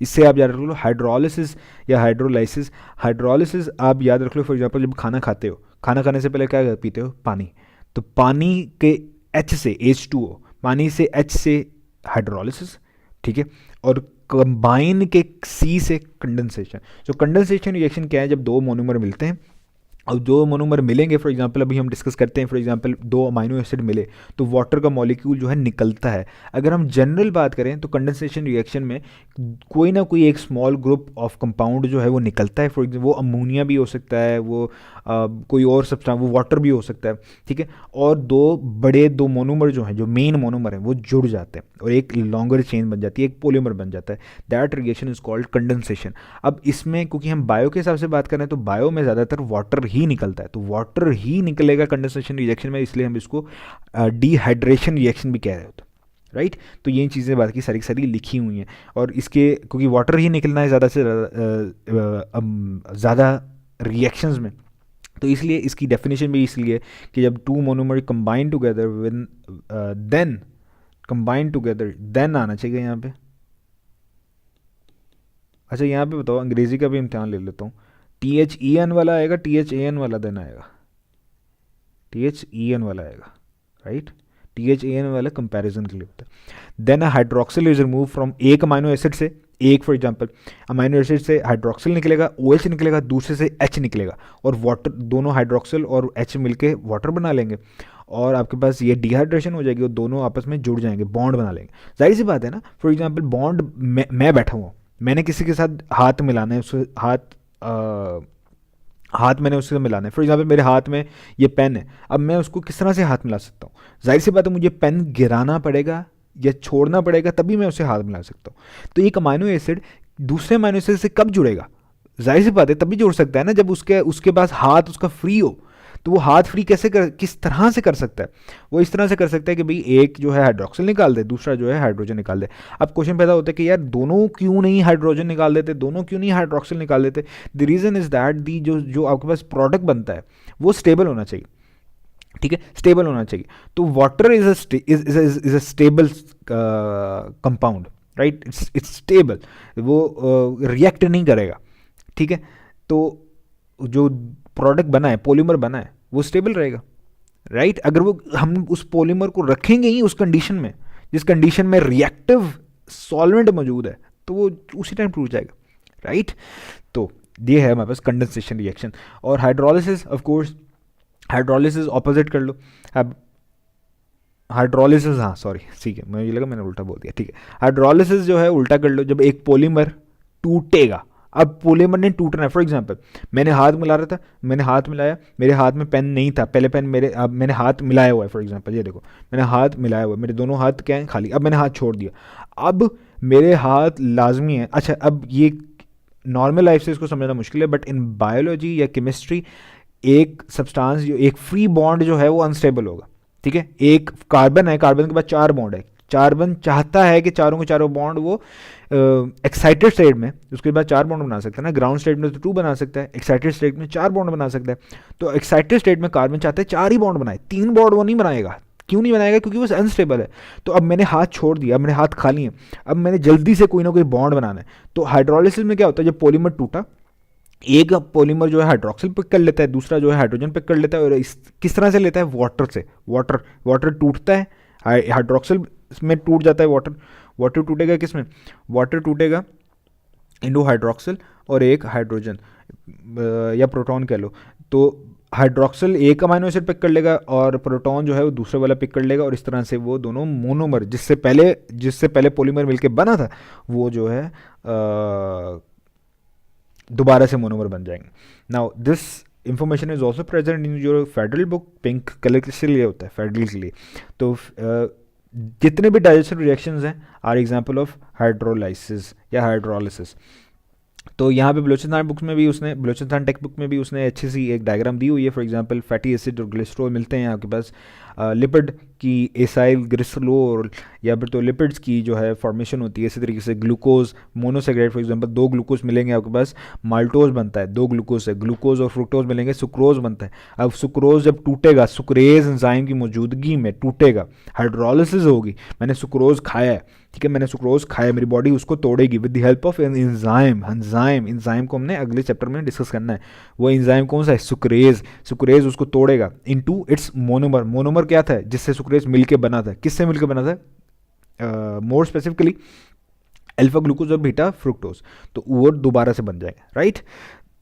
इससे आप याद रख लो, हाइड्रोलिसिस या हाइड्रोलाइसिस। हाइड्रोलिसिस आप याद रख लो, फॉर एग्जांपल जब खाना खाते हो, खाना खाने से पहले क्या पीते हो, पानी। तो पानी के H से H2O, पानी से H से हाइड्रोलिसिस, ठीक है। और कंबाइन के C से कंडेंसेशन। तो कंडेंसेशन रिएक्शन क्या है, जब दो मोनोमर मिलते हैं, अब दो मोनोमर मिलेंगे, फॉर एग्जांपल अभी हम डिस्कस करते हैं, फॉर एग्जांपल दो अमाइनो एसिड मिले तो वाटर का मॉलिक्यूल जो है निकलता है। अगर हम जनरल बात करें तो कंडेंसेशन रिएक्शन में कोई ना कोई एक स्मॉल ग्रुप ऑफ कंपाउंड जो है वो निकलता है। फॉर एग्जांपल वो अमोनिया भी हो सकता है, वो कोई और सब्सटेंस, वो वाटर भी हो सकता है, ठीक है। और दो मोनोमर जो हैं, जो मेन मोनोमर हैं, वो जुड़ जाते हैं और एक लॉन्गर चेन बन जाती है, एक पॉलीमर बन जाता है। That reaction is called condensation. अब इसमें क्योंकि हम बायो के हिसाब से बात करें तो बायो में ज़्यादातर वाटर ही निकलता है, तो वाटर ही निकलेगा कंडेंसेशन रिएक्शन में, इसलिए हम इसको डिहाइड्रेशन रिएक्शन भी कह रहे होते हैं, राइट। तो ये चीज़ें बात की सारी सारी लिखी हुई हैं। और इसके क्योंकि वाटर ही निकलना है ज़्यादा से ज़्यादा रिएक्शंस में, तो इसलिए इसकी डेफिनेशन भी इसलिए कि जब two monomer combine together when then combine together, then आना चाहिए यहाँ पे। अच्छा यहाँ पे बताओ, अंग्रेजी का भी इम्तिहान ले लेता हूँ, THEN वाला आएगा, THAN वाला देन आएगा, THEN वाला आएगा, राइट। THAN वाला कंपैरिजन के लिए होता है। Then hydroxyl is remove from, एक अमाइनो एसिड से, एक फॉर एग्जांपल अमाइनो एसिड से हाइड्रोक्सिल निकलेगा, OH निकलेगा, दूसरे से H निकलेगा, और वाटर, दोनों हाइड्रोक्सिल और H मिलके वाटर बना लेंगे, और आपके पास ये डिहाइड्रेशन हो जाएगी और दोनों आपस में जुड़ जाएंगे, बॉन्ड बना लेंगे। जाहिर सी बात है ना, फॉर एग्जांपल बॉन्ड, मैं बैठा हुआ, मैंने किसी के साथ हाथ मिलाना है, उससे हाथ मैंने उससे मिलाना है। फॉर एग्जांपल मेरे हाथ में ये पेन है, अब मैं उसको किस तरह से हाथ मिला सकता हूँ, जाहिर सी बात है मुझे पेन गिराना पड़ेगा या छोड़ना पड़ेगा, तभी मैं उससे हाथ मिला सकता हूँ। तो एक अमाइनो एसिड दूसरे अमाइनो एसिड से कब जुड़ेगा, जाहिर सी बात है तभी जुड़ सकता है ना जब उसके पास हाथ उसका फ्री हो। तो वो हाथ फ्री किस तरह से कर सकता है, वो इस तरह से कर सकता है कि भाई एक जो है हाइड्रोक्सिल निकाल दे, दूसरा जो है हाइड्रोजन निकाल दे। अब क्वेश्चन पैदा होता है कि यार दोनों क्यों नहीं हाइड्रोजन निकाल देते, दोनों क्यों नहीं हाइड्रोक्सिल निकाल देते। The reason is that the जो आपके पास प्रोडक्ट बनता है वो स्टेबल होना चाहिए, ठीक है, स्टेबल होना चाहिए। तो water is a stable compound, right, it's stable, वो रिएक्ट नहीं करेगा, ठीक है। तो जो प्रोडक्ट बना है, पॉलीमर बना है, वो स्टेबल रहेगा, राइट। अगर वो हम उस पॉलीमर को रखेंगे ही उस कंडीशन में जिस कंडीशन में रिएक्टिव सॉल्वेंट मौजूद है तो वो उसी टाइम टूट जाएगा, राइट। तो ये है हमारे पास कंडेंसेशन रिएक्शन। और hydrolysis, of course hydrolysis opposite कर लो। अब हाइड्रोलिसिस, हाँ सॉरी, ठीक है, मुझे लगा मैंने उल्टा बोल दिया, ठीक है। हाइड्रोलिसिस जो है उल्टा कर लो, जब एक पॉलीमर टूटेगा, अब पॉलीमर ने टूटना है। फॉर एग्जांपल मैंने हाथ मिला रहा था, मैंने हाथ मिलाया, मेरे हाथ में पेन नहीं था, पहले पेन मेरे, अब मैंने हाथ मिलाया हुआ है। फॉर एग्जांपल ये देखो, मैंने हाथ मिलाया हुआ है, मेरे दोनों हाथ क्या हैं, खाली। अब मैंने हाथ छोड़ दिया, अब मेरे हाथ लाजमी है। अच्छा, अब ये नॉर्मल लाइफ से इसको समझना मुश्किल है, बट इन बायोलॉजी या केमिस्ट्री एक सब्सटेंस जो एक फ्री बॉन्ड जो है वो अनस्टेबल होगा, ठीक है। एक कार्बन है, कार्बन के बाद 4 बॉन्ड है, कार्बन चाहता है कि चारों के चारों बॉन्ड वो एक्साइटेड स्टेट में उसके बाद 4 बॉन्ड बना सकता है ना, ग्राउंड स्टेट में तो 2 बना सकता है, एक्साइटेड स्टेट में 4 बॉन्ड बना सकता है। तो एक्साइटेड स्टेट में कार्बन चाहता है 4 ही बॉन्ड बनाए, 3 बॉन्ड वो नहीं बनाएगा। क्यों नहीं बनाएगा? क्योंकि वो अनस्टेबल है। तो अब मैंने हाथ छोड़ दिया, अब मेरे हाथ खाली हैं, अब मैंने जल्दी से कोई ना कोई बॉन्ड बनाना है। तो हाइड्रोलिसिस में क्या होता है, जब पॉलीमर टूटा, एक पॉलीमर जो है हाइड्रोक्सिल पिक कर लेता है, दूसरा जो है हाइड्रोजन पिक कर लेता है, और किस तरह से लेता है, वाटर से। वाटर टूटता है, हाइड्रोक्सिल में टूट जाता है वाटर। वाटर टूटेगा किस में, वाटर टूटेगा इंडो हाइड्रोक्सिल और एक हाइड्रोजन या प्रोटॉन कह लो। तो हाइड्रोक्सिल एक अमाइनो एसिड पिक कर लेगा और प्रोटॉन जो है वो दूसरे वाला पिक कर लेगा, और इस तरह से वो दोनों मोनोमर जिससे पहले पॉलीमर मिलके बना था वो जो है दोबारा से मोनोमर बन जाएंगे। Now this information is also present in your federal book, pink colour किसके लिए होता है, फेडरल के लिए। तो जितने भी डाइजेशन रिएक्शंस हैं आर एग्जांपल ऑफ हाइड्रोलाइसिस या हाइड्रोलिसिस। तो यहाँ पे बलोचिस्तान बुक्स में भी उसने, बलोचिस्तान टेक्स्ट बुक में भी उसने अच्छी सी एक डायग्राम दी हुई है। फॉर एग्जांपल फैटी एसिड और ग्लिसरॉल मिलते हैं आपके पास, लिपिड की एसाइल ग्लिसरॉल या फिर तो लिपिड्स की जो है फॉर्मेशन होती है। इसी तरीके से glucose monosaccharide, for example 2 glucose मिलेंगे आपके पास, माल्टोज बनता है, 2 ग्लूकोज से, ग्लूकोज और फ्रुक्टोज मिलेंगे, सुक्रोज बनता है। अब सुक्रोज जब टूटेगा, सुक्रेज एंजाइम की मौजूदगी में टूटेगा, हाइड्रोलिसिस होगी, मैंने सुक्रोज खाया है, ठीक है, मैंने सुक्रोज खाया, मेरी बॉडी उसको तोड़ेगी with the help of an enzyme. Enzyme को हमने अगले चैप्टर में डिस्कस करना है। वो एंजाइम कौन सा है, सुक्रेज उसको तोड़ेगा इनटू इट्स मोनोमर। मोनोमर क्या था, जिससे सुक्रेज मिलके बना था, किससे मिलके बना था, मोर स्पेसिफिकली अल्फा ग्लूकोज और बीटा फ्रुक्टोज। तो वो दोबारा से बन जाएगा, राइट।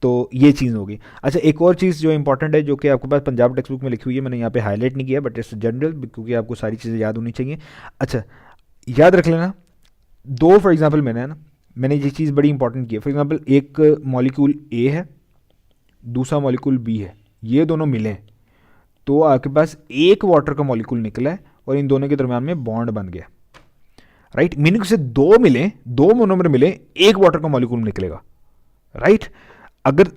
तो ये चीज़ होगी। अच्छा, एक और चीज़ जो इंपॉर्टेंट है जो कि आपके पास पंजाब टेक्स्ट बुक में लिखी हुई है, मैंने यहाँ पे हाईलाइट नहीं किया, बट इट्स जनरल, क्योंकि आपको सारी चीज़ें याद होनी चाहिए। अच्छा, याद रख लेना 2, फॉर एग्जांपल मैंने ये चीज़ बड़ी इंपॉर्टेंट की है। फॉर एग्जांपल एक मॉलिक्यूल ए है, दूसरा मॉलिक्यूल बी है, ये दोनों मिले तो आपके पास एक वाटर का मॉलिक्यूल निकला है और इन दोनों के दरमियान में बॉन्ड बन गया, राइट। मीनिंग से 2 मिले, 2 मोनोमर मिले, एक वाटर का मॉलिक्यूल निकलेगा, राइट। अगर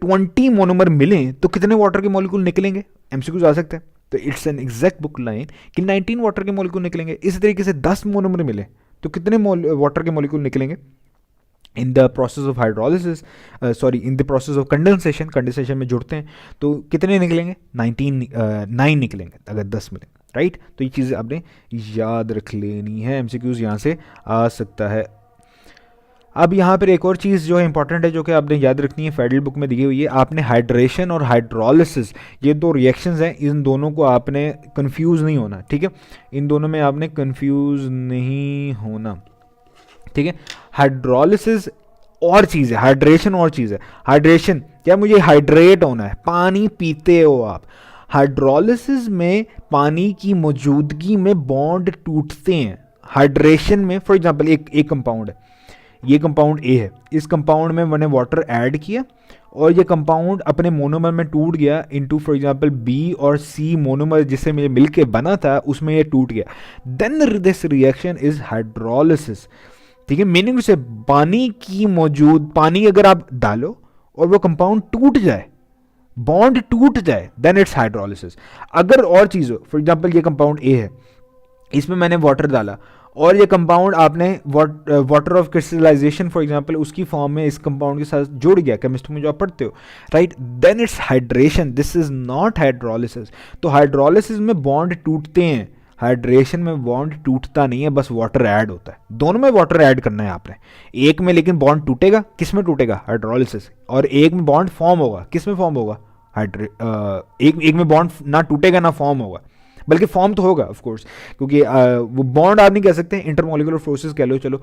20 मोनोमर मिले तो कितने वाटर के मॉलिक्यूल निकलेंगे, एमसीक्यूज आ सकता है। तो it's an exact book line कि 19 वाटर के मॉलिक्यूल निकलेंगे। इस तरीके से 10 मोनोमर मिले तो कितने वाटर के मॉलिक्यूल निकलेंगे। In the process of hydrolysis, in the process of condensation में जुड़ते हैं तो कितने निकलेंगे, 9 निकलेंगे अगर 10 मिलेंगे, राइट। तो ये चीज़ें आपने याद रख लेनी है, एमसीक्यूज यहाँ से आ सकता है। अब यहाँ पर एक और चीज़ जो है इंपॉर्टेंट है जो कि आपने याद रखनी है, फेडरल बुक में दी हुई है। आपने हाइड्रेशन और हाइड्रोलिसिस, ये 2 रिएक्शंस हैं, इन दोनों को आपने कंफ्यूज नहीं होना, ठीक है। इन दोनों में आपने कंफ्यूज नहीं होना, ठीक है। हाइड्रोलिसिस और चीज़ है, हाइड्रेशन और चीज़ है। हाइड्रेशन क्या, मुझे हाइड्रेट होना है, पानी पीते हो आप। हाइड्रोलिसिस में पानी की मौजूदगी में बॉन्ड टूटते हैं। हाइड्रेशन में फॉर एग्जांपल एक कंपाउंड है, ये कंपाउंड ए है, इस कंपाउंड में मैंने वाटर ऐड किया और ये कंपाउंड अपने मोनोमर में टूट गया इनटू फॉर एग्जांपल बी और सी मोनोमर जिससे मुझे मिलके बना था, उसमें ये टूट गया। Then this reaction is hydrolysis, ठीक है। मीनिंग से पानी अगर आप डालो और वो कंपाउंड टूट जाए, बॉन्ड टूट जाए, देन इट्स हाइड्रोलिसिस। अगर और चीज़ हो, फॉर एग्जांपल ये कंपाउंड ए है, इसमें मैंने वाटर डाला और ये कंपाउंड आपने water of crystallisation for example उसकी फॉर्म में इस कंपाउंड के साथ जुड़ गया, केमिस्ट्री में जो आप पढ़ते हो, right, then it's hydration, this is not hydrolysis. तो हाइड्रोलिसिस में बॉन्ड टूटते हैं, हाइड्रेशन में बॉन्ड टूटता नहीं है, बस वाटर ऐड होता है। दोनों में वाटर ऐड करना है आपने, एक में लेकिन बॉन्ड टूटेगा, किस में टूटेगा, हाइड्रोलिसिस, और एक में बॉन्ड फॉर्म होगा, किस में फॉर्म होगा, एक में बॉन्ड ना टूटेगा ना फॉर्म होगा, बल्कि फॉर्म तो होगा ऑफ कोर्स, क्योंकि वो बॉन्ड आप नहीं कह सकते, इंटरमोलिकुलर फोर्सेस कह लो चलो।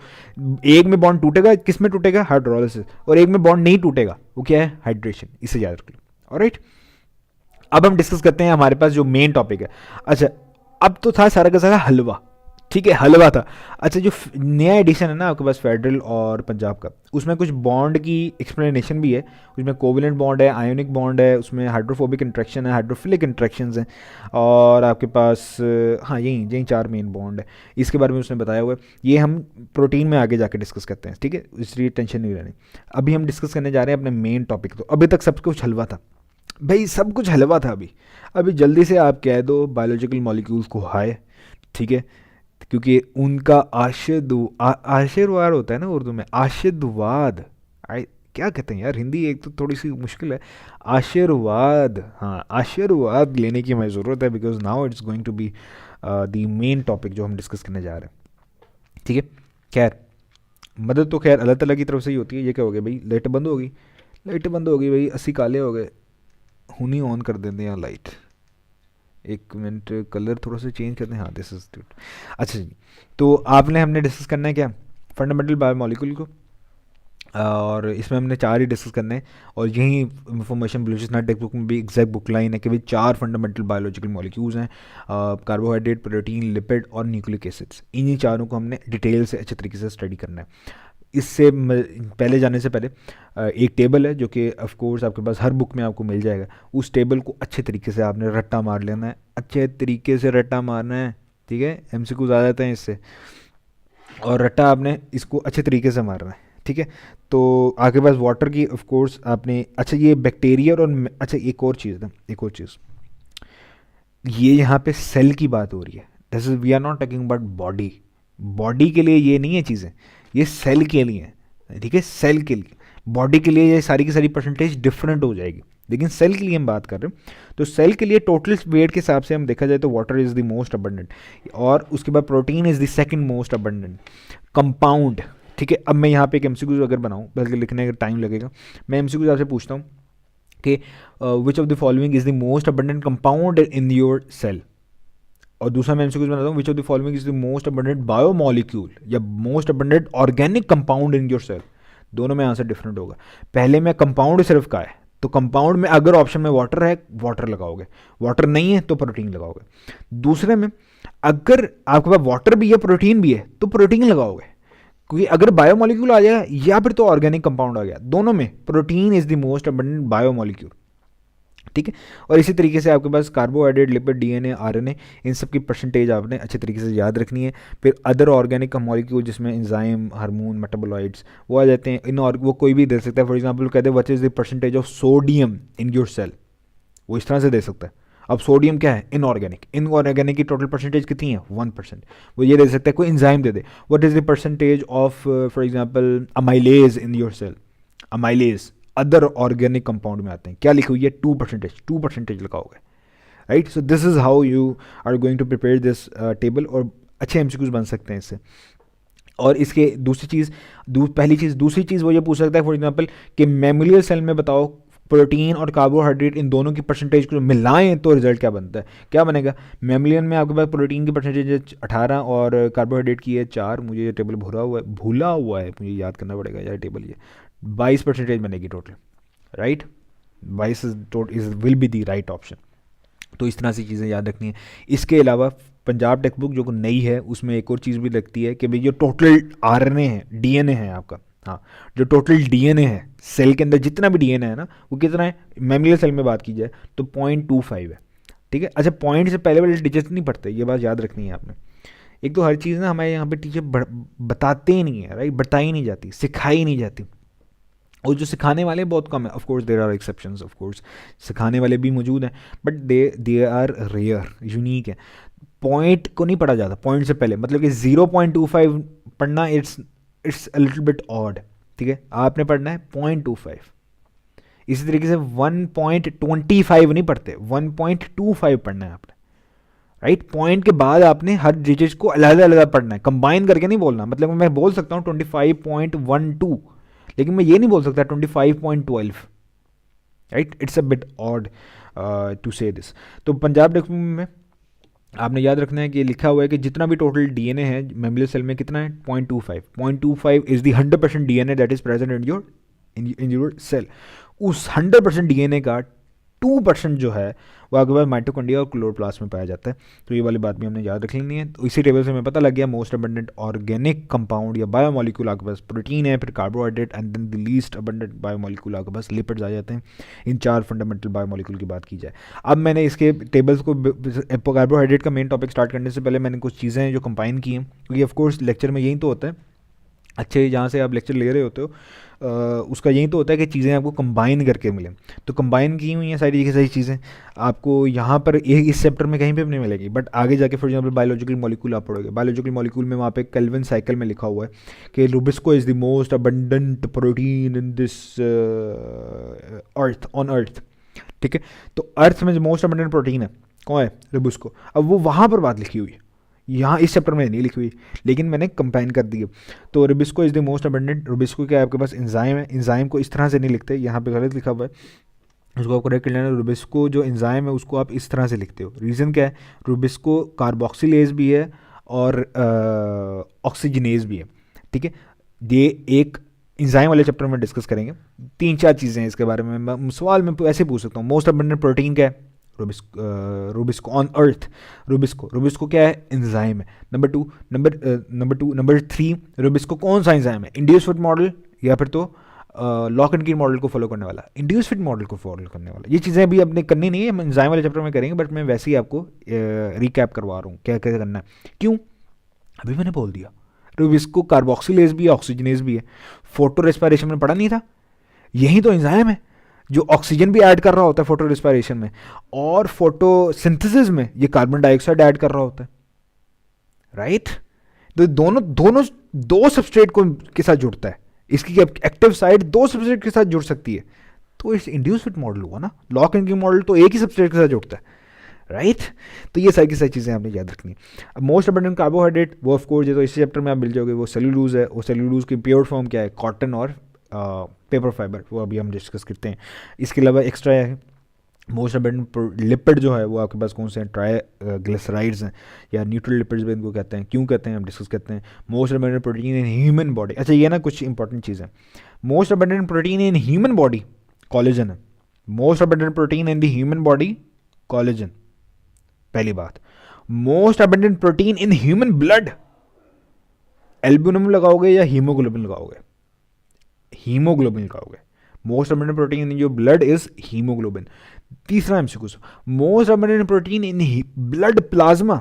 एक में बॉन्ड टूटेगा, किस में टूटेगा, हाइड्रोलिसिस, और एक में बॉन्ड नहीं टूटेगा, वो क्या है, हाइड्रेशन, इसे याद रख लो। ऑलराइट, अब हम डिस्कस करते हैं हमारे पास जो मेन टॉपिक है। अच्छा, अब तो था सारा का सारा हलवा, ठीक है, हलवा था। अच्छा, जो नया एडिशन है ना आपके पास फेडरल और पंजाब का, उसमें कुछ बॉन्ड की एक्सप्लेनेशन भी है। उसमें कोवेलेंट बॉन्ड है, आयोनिक बॉन्ड है, उसमें हाइड्रोफोबिक इंट्रैक्शन है, हाइड्रोफिलिक इंट्रैक्शंस हैं, और आपके पास हाँ यही यही 4 मेन बॉन्ड है, इसके बारे में उसने बताया हुआ है। ये हम प्रोटीन में आगे जाके डिस्कस करते हैं, ठीक है, इसलिए टेंशन नहीं रहनी। अभी हम डिस्कस करने जा रहे हैं अपने मेन टॉपिक। तो अभी तक सब कुछ हलवा था भाई, सब कुछ हलवा था। अभी अभी जल्दी से आप कह दो बायोलॉजिकल मॉलिक्यूल्स को हाय, ठीक है, क्योंकि उनका आशीर्वाद होता है ना उर्दू में, आशीर्वाद, क्या कहते हैं यार, हिंदी एक तो थोड़ी सी मुश्किल है, आशीर्वाद, हाँ आशीर्वाद लेने की हमें ज़रूरत है, because now it's going to be the main topic जो हम डिस्कस करने जा रहे हैं, ठीक है। खैर, मदद तो खैर अल्लाह ताला की तरफ से ही होती है। ये क्या हो गया भाई, लाइट बंद हो गई, लाइट बंद हो गई भाई, 80 काले हो गए, हुनी ऑन कर देते हैं लाइट, एक मिनट, कलर थोड़ा सा चेंज करते हैं, हाँ दिस इज गुड। अच्छा जी, तो आपने हमने डिस्कस करना है क्या, फंडामेंटल बायोमोलिक्यूल को, और इसमें हमने 4 ही डिस्कस करने हैं, और यही इंफॉर्मेशन बलूचिस्तान टेक्स्ट बुक में भी एग्जैक्ट बुक लाइन है कि भाई 4 फंडामेंटल बायोलॉजिकल मॉलिक्यूल्स हैं, कार्बोहाइड्रेट, प्रोटीन, लिपिड और न्यूक्लिक एसिड्स। इन्हीं चारों को हमने डिटेल से अच्छे तरीके से स्टडी करना है। इससे पहले जाने से पहले एक टेबल है जो कि ऑफ कोर्स आपके पास हर बुक में आपको मिल जाएगा। उस टेबल को अच्छे तरीके से आपने रट्टा मार लेना है, अच्छे तरीके से रट्टा मारना है, ठीक है, MCQ आ जाते हैं इससे, और रट्टा आपने इसको अच्छे तरीके से मारना है, ठीक है। तो आपके पास वाटर की ऑफ कोर्स आपने, अच्छा ये बैक्टीरिया और अच्छा एक और चीज़ ना, एक और चीज़, ये यहाँ पे सेल की बात हो रही है, this is we are not talking about body, body के लिए ये नहीं है चीज़ें, ये सेल के लिए है, ठीक है, सेल के लिए। बॉडी के लिए ये सारी की सारी परसेंटेज डिफरेंट हो जाएगी, लेकिन सेल के लिए हम बात कर रहे हैं। तो सेल के लिए टोटल वेट के हिसाब से हम देखा जाए तो water is the most abundant, और उसके बाद protein is the second most abundant compound, ठीक है। अब मैं यहाँ पे एक MCQ अगर बनाऊँ, बल्कि लिखने का टाइम लगेगा, मैं MCQ आपसे पूछता हूँ कि which of the following is the most abundant compound in your cell, और दूसरा मैं MCQ बनाता हूँ, which of the following is the most abundant biomolecule या most abundant organic compound in your cell. दोनों में आंसर डिफरेंट होगा। पहले में कंपाउंड सिर्फ का है, तो कंपाउंड में अगर ऑप्शन में वाटर है, वाटर लगाओगे, वाटर नहीं है तो प्रोटीन लगाओगे। दूसरे में अगर आपके पास वाटर भी है, प्रोटीन भी है, तो प्रोटीन लगाओगे, क्योंकि अगर बायोमोलिक्यूल आ जाएगा या फिर तो ऑर्गेनिक कंपाउंड आ गया, दोनों में protein is the most abundant biomolecule, ठीक है। और इसी तरीके से आपके पास कार्बोहाइड्रेट, लिपिड, DNA, RNA, इन सब की परसेंटेज आपने अच्छे तरीके से याद रखनी है। फिर अदर ऑर्गेनिक मॉलिक्यूल जिसमें एंजाइम, हार्मोन, मेटाबोलाइट्स वो आ जाते हैं। इन और वो कोई भी दे सकता है, फॉर एग्जांपल कहते हैं what is the percentage of sodium in your cell, वो इस तरह से दे सकता है। अब सोडियम क्या है, इनऑर्गेनिक, इनऑर्गेनिक की टोटल परसेंटेज कितनी है, 1%। वो ये दे सकता है, कोई एंजाइम दे दे, what is the percentage of for example amylase in your cell, amylase other organic compound में आते हैं, क्या लिखी हुई है, 2% लगाओगे, right. So this is how you are going to prepare this table, और अच्छे MCQs बन सकते हैं इससे। और इसके दूसरी चीज़, पहली चीज़, दूसरी चीज़ वो ये पूछ सकता है फॉर एग्जांपल कि मेमोलियल सेल में बताओ प्रोटीन और कार्बोहाइड्रेट इन दोनों की परसेंटेज को मिलाएं तो रिजल्ट क्या बनता है, क्या बनेगा। मेमोलियन में आपके पास प्रोटीन की परसेंटेज 18 और कार्बोहाइड्रेट की है 4, मुझे ये टेबल भूला हुआ है, मुझे याद करना पड़ेगा यार टेबल, ये 22% बनेगी total, right, 22 is will be the right option. तो इस तरह से चीज़ें याद रखनी है। इसके अलावा पंजाब टेक्स्ट बुक जो नई है उसमें एक और चीज़ भी लगती है कि भाई जो टोटल RNA है, DNA है आपका, हाँ जो टोटल DNA है सेल के अंदर, जितना भी DNA है ना, वो कितना है, मेमोरियल सेल में बात की जाए तो 0.25 है, ठीक है। अच्छा, पॉइंट से पहले वाले डिजिट नहीं पढ़ते, ये बात याद रखनी है आपने। एक तो हर चीज़ ना हमारे यहाँ पे टीचर बताते ही नहीं है, राइट, बताई नहीं जाती, सिखाई नहीं जाती, और जो सिखाने वाले बहुत कम है। Of course there are exceptions, of course सिखाने वाले भी मौजूद हैं, but they are rare, unique है। पॉइंट को नहीं पढ़ा जाता पॉइंट से पहले, मतलब कि 0.25 पढ़ना it's a little bit odd, ठीक है। आपने पढ़ना है 0.25। इसी तरीके से 1.25 नहीं पढ़ते, 1.25 पढ़ना है आपने, राइट। पॉइंट के बाद आपने हर डिजिट को अलग अलग पढ़ना है, कंबाइन करके नहीं बोलना। मतलब मैं बोल सकता हूँ 25.12, लेकिन मैं ये नहीं बोल सकता 25.12, right. It's a bit odd to say this. तो पंजाब टेक्स्ट में आपने याद रखना है कि लिखा हुआ है कि जितना भी टोटल डीएनए है मेमोरियल सेल में कितना है 0.25 is the 100% DNA that is present in your cell. उस 100% डीएनए का 2% जो है वो आपके पास माइटोकॉन्ड्रिया और क्लोरोप्लास्ट में पाया जाता है। तो ये वाली बात भी हमने याद रख लेनी है। तो इसी टेबल से हमें पता लग गया मोस्ट अबंडेंट ऑर्गेनिक कंपाउंड या बायोमोलिक्यूल आपके पास प्रोटीन है, फिर carbohydrate, and then the least abundant biomolecule आपके पास लिपिड्स आ जाते हैं। इन 4 फंडामेंटल बायोमोलिक्यूल की बात की जाए, अब मैंने इसके टेबल्स को कार्बोहाइड्रेट का मेन टॉपिक स्टार्ट करने से पहले मैंने कुछ चीज़ें हैं जो कंबाइन की हैं, क्योंकि ऑफकोर्स लेक्चर में यही तो होता है, अच्छे जहाँ से आप लेक्चर ले रहे होते हो उसका यही तो होता है कि चीज़ें आपको कंबाइन करके मिलें। तो कंबाइन की हुई हैं सारी की सारी चीज़ें आपको यहाँ पर इस चैप्टर में कहीं पे भी नहीं मिलेगी, बट आगे जाके फॉर एग्जांपल बायोलॉजिकल मॉलिक्यूल आप पढ़ोगे। बायोलॉजिकल मॉलिक्यूल में वहाँ पे केल्विन साइकिल में लिखा हुआ है कि Rubisco is the most abundant protein in this earth on earth. ठीक है, तो अर्थ में जो मोस्ट अबंडेंट प्रोटीन है कौन है? रुबिस्को। अब वो वहाँ पर बात लिखी हुई है, यहाँ इस चैप्टर में नहीं लिखी हुई, लेकिन मैंने कंबाइन कर दी है। तो Rubisco is the most abundant, Rubisco क्या है आपके पास एंजाइम है, एंजाइम को इस तरह से नहीं लिखते, यहाँ पे गलत लिखा हुआ है, उसको आप करेक्ट कर लेना। रुबिस्को जो एंजाइम है उसको आप इस तरह से लिखते हो। रीज़न क्या है? रुबिस्को कार्बोक्सिलेज भी है और ऑक्सीजनेज भी है। ठीक है, ये एक एंजाइम वाले चैप्टर में डिस्कस करेंगे। 3-4 चीज़ें हैं इसके बारे में, मैं सवाल में ऐसे पूछ सकता हूँ। मोस्ट अबंडेंट प्रोटीन क्या है? Rubisco on earth. रुबिस्को क्या है? एंजाइम है। नंबर 3 रुबिस्को कौन सा एंजाइम है? इंड्यूस फिट मॉडल या फिर तो लॉक एंड की मॉडल को फॉलो करने वाला, इंड्यूस फिट मॉडल को फॉलो करने वाला। ये चीज़ें अभी अपने करनी नहीं है, हम एंजाइम वाले चैप्टर में करेंगे, बट मैं वैसे ही आपको रिकैप करवा रहा हूँ क्या क्या करना है। क्यों? अभी मैंने बोल दिया रुबिस्को कार्बोक्सिलेज भी है, ऑक्सीजनेज भी है। फोटो रेस्पिरेशन में पढ़ा नहीं था? यही तो एंजाइम है जो ऑक्सीजन भी ऐड कर रहा होता है फोटो रेस्पिरेशन में, और फोटोसिंथेसिस में ये कार्बन डाइऑक्साइड ऐड कर रहा होता है, राइट? तो दोनों दोनों दो सबस्ट्रेट को के साथ जुड़ता है, इसकी एक्टिव साइड 2 सबस्ट्रेट के साथ जुड़ सकती है, तो इस इंड्यूस फिट मॉडल हुआ ना। लॉक एंड की मॉडल तो एक ही सबस्ट्रेट के साथ जुड़ता है, राइट? तो ये सारी की सारी चीज़ें आपने याद रखनी है। अब मोस्ट अबंडेंट कार्बोहाइड्रेट वो ऑफकोर्स ये तो इसी चैप्टर में आप मिल जाओगे, वो सेल्यूलोज है। वो सेल्यूलोज की प्योर फॉर्म क्या है? कॉटन और पेपर फाइबर, वो अभी हम डिस्कस करते हैं। इसके अलावा एक्स्ट्रा है मोस्ट अबंडेंट लिपिड जो है वो आपके पास कौन से हैं? ट्राइग्लिसराइड्स हैं या न्यूट्रल लिपिड्स भी इनको कहते हैं। क्यों कहते हैं हम डिस्कस करते हैं। Most abundant protein in human body, अच्छा ये ना कुछ इंपॉर्टेंट चीज़ है। Most abundant protein in human body collagen है। Most abundant protein in the human body collagen, पहली बात। Most abundant protein in human blood, albumin लगाओगे या हीमोग्लोबिन लगाओगे? हीमोग्लोबिन लगाओगे। Most abundant protein in your blood is haemoglobin. तीसरा MCQ, most abundant protein in blood plasma,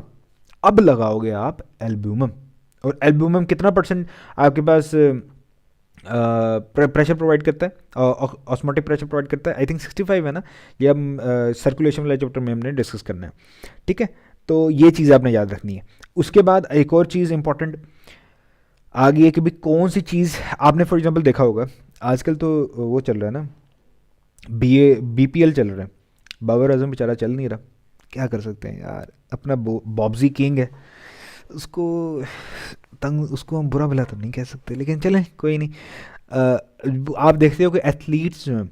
अब लगाओगे आप एल्ब्यूमिन। और एल्ब्यूमिन कितना परसेंट आपके पास प्रेशर प्रोवाइड करता है? ऑस्मोटिक प्रेशर प्रोवाइड करता है, आई थिंक 65 है ना। ये हम सर्कुलेशन वाले चैप्टर में हमने डिस्कस करना है। ठीक है, तो ये चीज़ आपने याद रखनी है। उसके बाद एक और चीज़ इंपॉर्टेंट आ गई है कि भाई कौन सी चीज़ आपने फॉर एग्जांपल देखा होगा आजकल तो वो चल रहा है ना, बीपीएल चल रहा है। बाबर आजम बेचारा चल नहीं रहा, क्या कर सकते हैं यार, अपना बॉब्जी किंग है, उसको उसको हम बुरा भला तो नहीं कह सकते, लेकिन चलें कोई नहीं। आप देखते हो कि एथलीट्स जो हैं,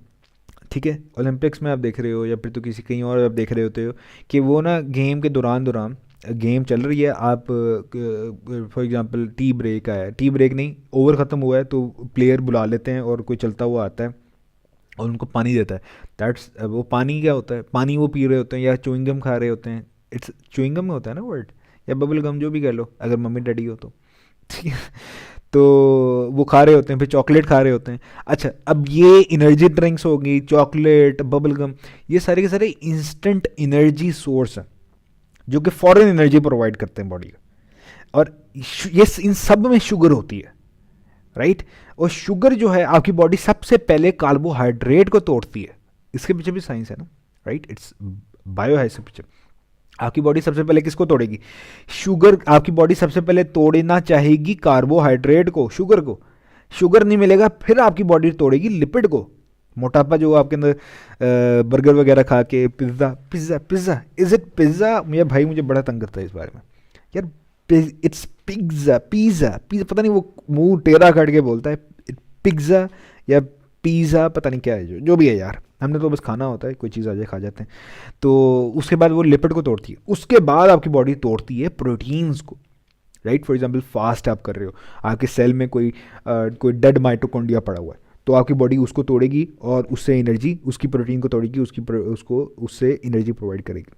ठीक है, ओलंपिक्स में आप देख रहे हो या फिर तो किसी कहीं और आप देख रहे होते हो कि वो ना गेम के दौरान गेम चल रही है, आप फॉर एग्जांपल टी ब्रेक आया, टी ब्रेक नहीं, ओवर ख़त्म हुआ है तो प्लेयर बुला लेते हैं और कोई चलता हुआ आता है और उनको पानी देता है। दैट्स वो पानी क्या होता है? पानी वो पी रहे होते हैं या च्युइंगम खा रहे होते हैं। इट्स च्युइंगम में होता है ना वर्ड, या बबल गम, जो भी कह लो अगर मम्मी डैडी हो तो, ठीक है। तो वो खा रहे होते हैं, फिर चॉकलेट खा रहे होते हैं। अच्छा, अब ये एनर्जी ड्रिंक्स होगी, चॉकलेट, बबल गम, ये सारे के सारे इंस्टेंट एनर्जी सोर्स हैं जो कि फॉरेन एनर्जी प्रोवाइड करते हैं बॉडी का, और ये इन सब में शुगर होती है, राइट? और शुगर जो है आपकी बॉडी सबसे पहले कार्बोहाइड्रेट को तोड़ती है, इसके पीछे भी साइंस है ना, राइट? इट्स बायो है इसके पीछे। आपकी बॉडी सबसे पहले किसको तोड़ेगी? शुगर। आपकी बॉडी सबसे पहले तोड़ना चाहेगी कार्बोहाइड्रेट को, शुगर को। शुगर नहीं मिलेगा फिर आपकी बॉडी तोड़ेगी लिपिड को। मोटापा जो आपके अंदर बर्गर वगैरह खा के, pizza pizza pizza, is it pizza? मेरा भाई मुझे बड़ा तंग करता है इस बारे में यार, इट्स पिज्ज़ा पिज़्ज़ा पिज़्ज़ा, पता नहीं वो मुंह टेढ़ा करके बोलता है पिज्ज़ा या पिज़्ज़ा, पता नहीं क्या है, जो भी है यार, हमने तो बस खाना होता है, कोई चीज़ आ जाए खा जाते हैं। तो उसके बाद वो लिपिड को तोड़ती है, उसके बाद आपकी बॉडी तोड़ती है प्रोटीन्स को, राइट। फॉर एग्जाम्पल फास्ट आप कर रहे हो, आपके सेल में कोई डेड माइटोकॉन्ड्रिया पड़ा हुआ है, तो आपकी बॉडी उसको तोड़ेगी और उससे एनर्जी, उसकी प्रोटीन को तोड़ेगी, उसको उससे एनर्जी प्रोवाइड करेगी।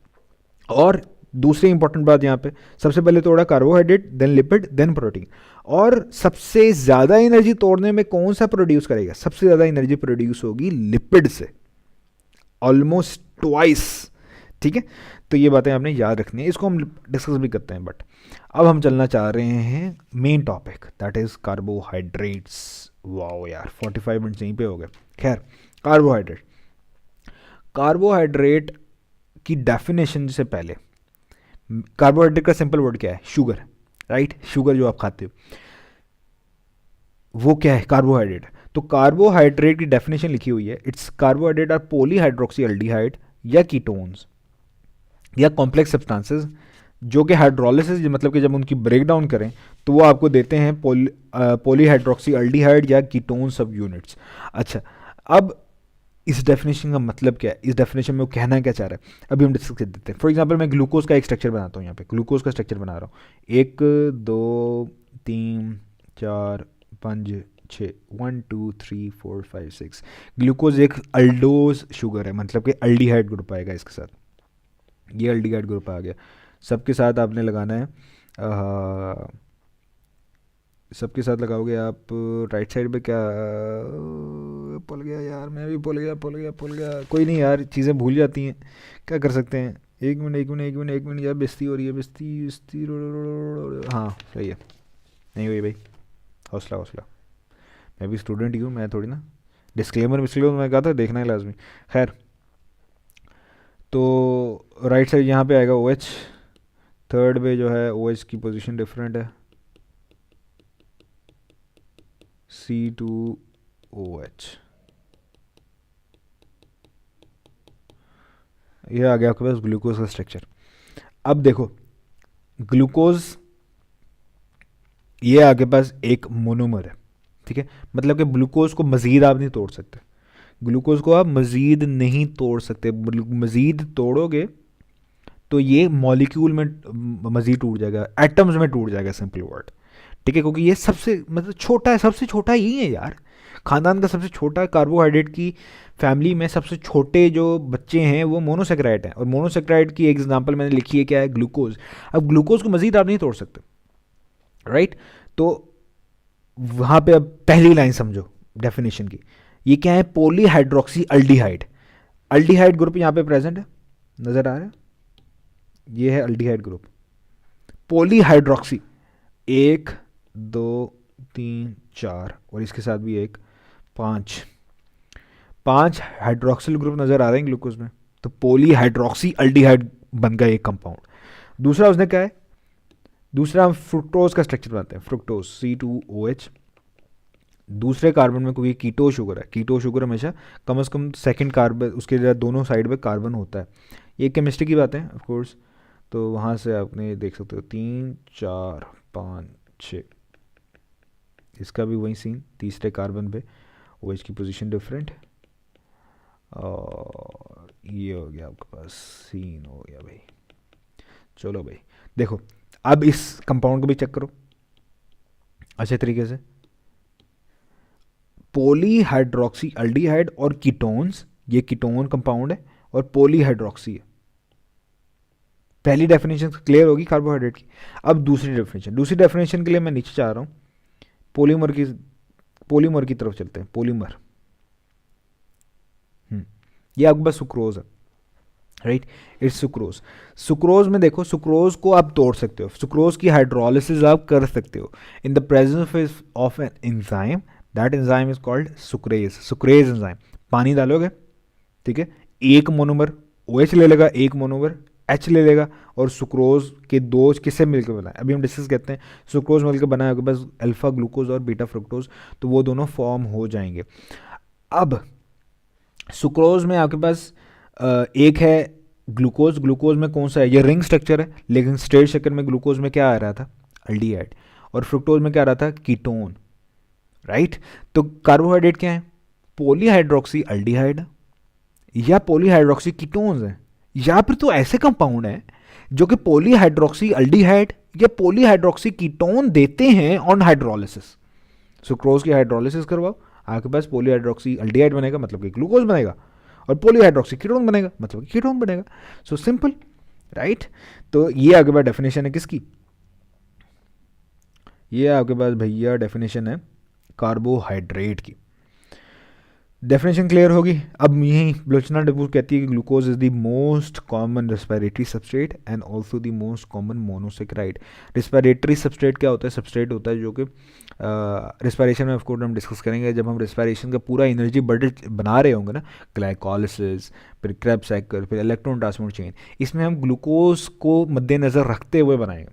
और दूसरी इंपॉर्टेंट बात यहाँ पे, सबसे पहले तोड़ा carbohydrate, then lipid, then protein. और सबसे ज़्यादा एनर्जी तोड़ने में कौन सा प्रोड्यूस करेगा? सबसे ज़्यादा एनर्जी प्रोड्यूस होगी लिपिड से, ऑलमोस्ट ट्वाइस। ठीक है, तो ये बातें आपने याद रखनी है, इसको हम डिस्कस भी करते हैं। बट अब हम चलना चाह रहे हैं main topic, that is carbohydrates. Wow यार, 45 मिनट्स यहीं पे हो गए। खैर, कार्बोहाइड्रेट, कार्बोहाइड्रेट की डेफिनेशन से पहले, कार्बोहाइड्रेट का सिंपल वर्ड क्या है? Sugar, right. शुगर जो आप खाते हो वो क्या है? कार्बोहाइड्रेट। तो कार्बोहाइड्रेट की डेफिनेशन लिखी हुई है, it's carbohydrate are polyhydroxy aldehyde या कीटोन्स या कॉम्प्लेक्स सब्सटेंसेस जो कि हाइड्रोलिसिस, मतलब कि जब उनकी ब्रेक डाउन करें तो वो आपको देते हैं पॉलीहाइड्रोक्सी एल्डिहाइड या कीटोन सब यूनिट्स। अच्छा, अब इस डेफिनेशन का मतलब क्या है? इस डेफिनेशन में वो कहना क्या चाह रहा है, अभी हम डिस्कस कर देते हैं। फॉर एग्जांपल मैं ग्लूकोज का एक स्ट्रक्चर बनाता हूँ, यहाँ पे ग्लूकोज का स्ट्रक्चर बना रहा हूँ, 1 2 3 4 5 6, 1 2 3 4 5 6। ग्लूकोज एक अल्डोज शुगर है, मतलब कि अल्डिहाइड ग्रुप आएगा इसके साथ, ये अल्डिहाइड ग्रुप आ गया। सबके साथ आपने लगाना है, सबके साथ लगाओगे आप। राइट साइड पे क्या, भूल गया यार, मैं भी भूल गया। कोई नहीं यार, चीज़ें भूल जाती हैं, क्या कर सकते हैं। एक मिनट यार, बेइज्जती हो रही है, बेइज्जती। हाँ सही है, नहीं हुई भाई, हौसला। मैं भी स्टूडेंट ही हूँ, मैं थोड़ी ना डिस्क्लेमर मैं कहा था देखना है लाजमी। खैर, तो राइट साइड यहाँ पे आएगा ओ एच, थर्ड पे जो है ओ एच की पोजीशन डिफरेंट है, C2OH। ये आ गया आपके पास ग्लूकोज का स्ट्रक्चर। अब देखो, ग्लूकोज ये आपके पास एक मोनोमर है, ठीक है। मतलब कि ग्लूकोज को मज़ीद आप नहीं तोड़ सकते, ग्लूकोज को आप मज़ीद नहीं तोड़ सकते। मज़ीद तोड़ोगे तो ये मॉलिक्यूल में मज़ीद टूट जाएगा, एटम्स में टूट जाएगा, सिंपल वर्ड। ठीक है, क्योंकि ये सबसे मतलब छोटा है, सबसे छोटा यही है यार, खानदान का सबसे छोटा कार्बोहाइड्रेट की फैमिली में सबसे छोटे जो बच्चे हैं वो मोनोसेक्राइड हैं, और मोनोसेक्राइड की एग्जांपल मैंने लिखी है क्या है? ग्लूकोज। अब ग्लूकोज को मजीद आप नहीं तोड़ सकते, राइट। तो वहाँ पे अब पहली लाइन समझो डेफिनेशन की, ये क्या है? Polyhydroxy aldehyde. अल्डिहाइड ग्रुप यहाँ पे प्रेजेंट है, नजर आ रहा है, ये है अल्डिहाइड ग्रुप। पॉलीहाइड्रोक्सी 1 2 3 4 और इसके साथ भी एक 5 हाइड्रोक्सिल ग्रुप नजर आ रहे हैं ग्लूकोज में, तो पॉलीहाइड्रोक्सी अल्डिहाइड बन गया एक कंपाउंड। दूसरा उसने क्या है? दूसरा हम फ्रुक्टोज का स्ट्रक्चर बनाते हैं, फ्रुक्टोज C2OH। दूसरे कार्बन में कोई कीटो शुगर है, कीटो शुगर हमेशा कम से कम सेकंड कार्बन, उसके दोनों साइड पे कार्बन होता है। ये केमिस्ट्री की बात है ऑफ कोर्स, तो वहाँ से आपने देख सकते हो 3 4 5 6, इसका भी वही सीन, तीसरे कार्बन पे OH की पोजीशन डिफरेंट, और ये हो गया आपके पास सीन हो गया भाई। चलो भाई देखो, अब इस कंपाउंड को भी चेक करो अच्छे तरीके से। पॉलीहाइड्रोक्सी अल्डिहाइड और कीटोन्स, ये कीटोन कंपाउंड है और पॉलीहाइड्रोक्सी है। पहली डेफिनेशन क्लियर होगी कार्बोहाइड्रेट की। अब दूसरी डेफिनेशन के लिए मैं नीचे चाह रहा हूँ, पॉलीमर की तरफ चलते हैं। पॉलीमर, ये आपके पास सुक्रोज है, राइट, इट्स सुक्रोज। सुक्रोज में देखो, सुक्रोज को आप तोड़ सकते हो, सुक्रोज की हाइड्रोलिसिस आप कर सकते हो in the presence of an enzyme, that enzyme is called sucrase enzyme. पानी डालोगे, ठीक है, एक मोनोमर OH ले लेगा, एक मोनोमर H ले लेगा, और सुक्रोज के दो किससे मिलकर बना है, अभी हम डिस्कस करते हैं। सुक्रोज मिलकर बना है बस अल्फा ग्लूकोज और बीटा फ्रुक्टोज, तो वो दोनों फॉर्म हो जाएंगे। अब सुक्रोज में आपके पास एक है ग्लूकोज में कौन सा है? ये रिंग स्ट्रक्चर है, लेकिन स्ट्रेट स्ट्रक्चर में ग्लूकोज में क्या आ रहा था? अल्डिहाइड। और फ्रुक्टोज में क्या आ रहा था? Ketone, right. तो कार्बोहाइड्रेट क्या है? पॉलीहाइड्रोक्सी अल्डिहाइड, या पॉलीहाइड्रोक्सी कीटोन्स हैं, या फिर तो ऐसे कंपाउंड हैं जो कि पॉलीहाइड्रोक्सी अल्डिहाइड या पॉलीहाइड्रोक्सी कीटोन देते हैं ऑन हाइड्रोलिसिस। सुक्रोज की हाइड्रोलिसिस करवाओ, आपके पास पॉलीहाइड्रोक्सी अल्डिहाइड बनेगा, मतलब कि ग्लूकोज बनेगा, और पॉलीहाइड्रोक्सी कीटोन बनेगा, मतलब कि कीटोन बनेगा। So simple, right. तो ये आपके पास डेफिनेशन है किसकी, ये आपके पास भैया डेफिनेशन है कार्बोहाइड्रेट की। डेफिनेशन क्लियर होगी। अब यही लोचना डबू कहती है कि glucose is the most common respiratory substrate and also the most common monosaccharide. Respiratory substrate क्या होता है, सबस्ट्रेट होता है जो कि रेस्पिरेशन में ऑफकोर्स हम डिस्कस करेंगे जब हम रेस्पिरेशन का पूरा एनर्जी बजट बना रहे होंगे ना, ग्लाइकोलिसिस, फिर क्रेब्स साइकिल, फिर इलेक्ट्रॉन ट्रांसपोर्ट चेन, इसमें हम ग्लूकोज को मद्देनज़र रखते हुए बनाएंगे।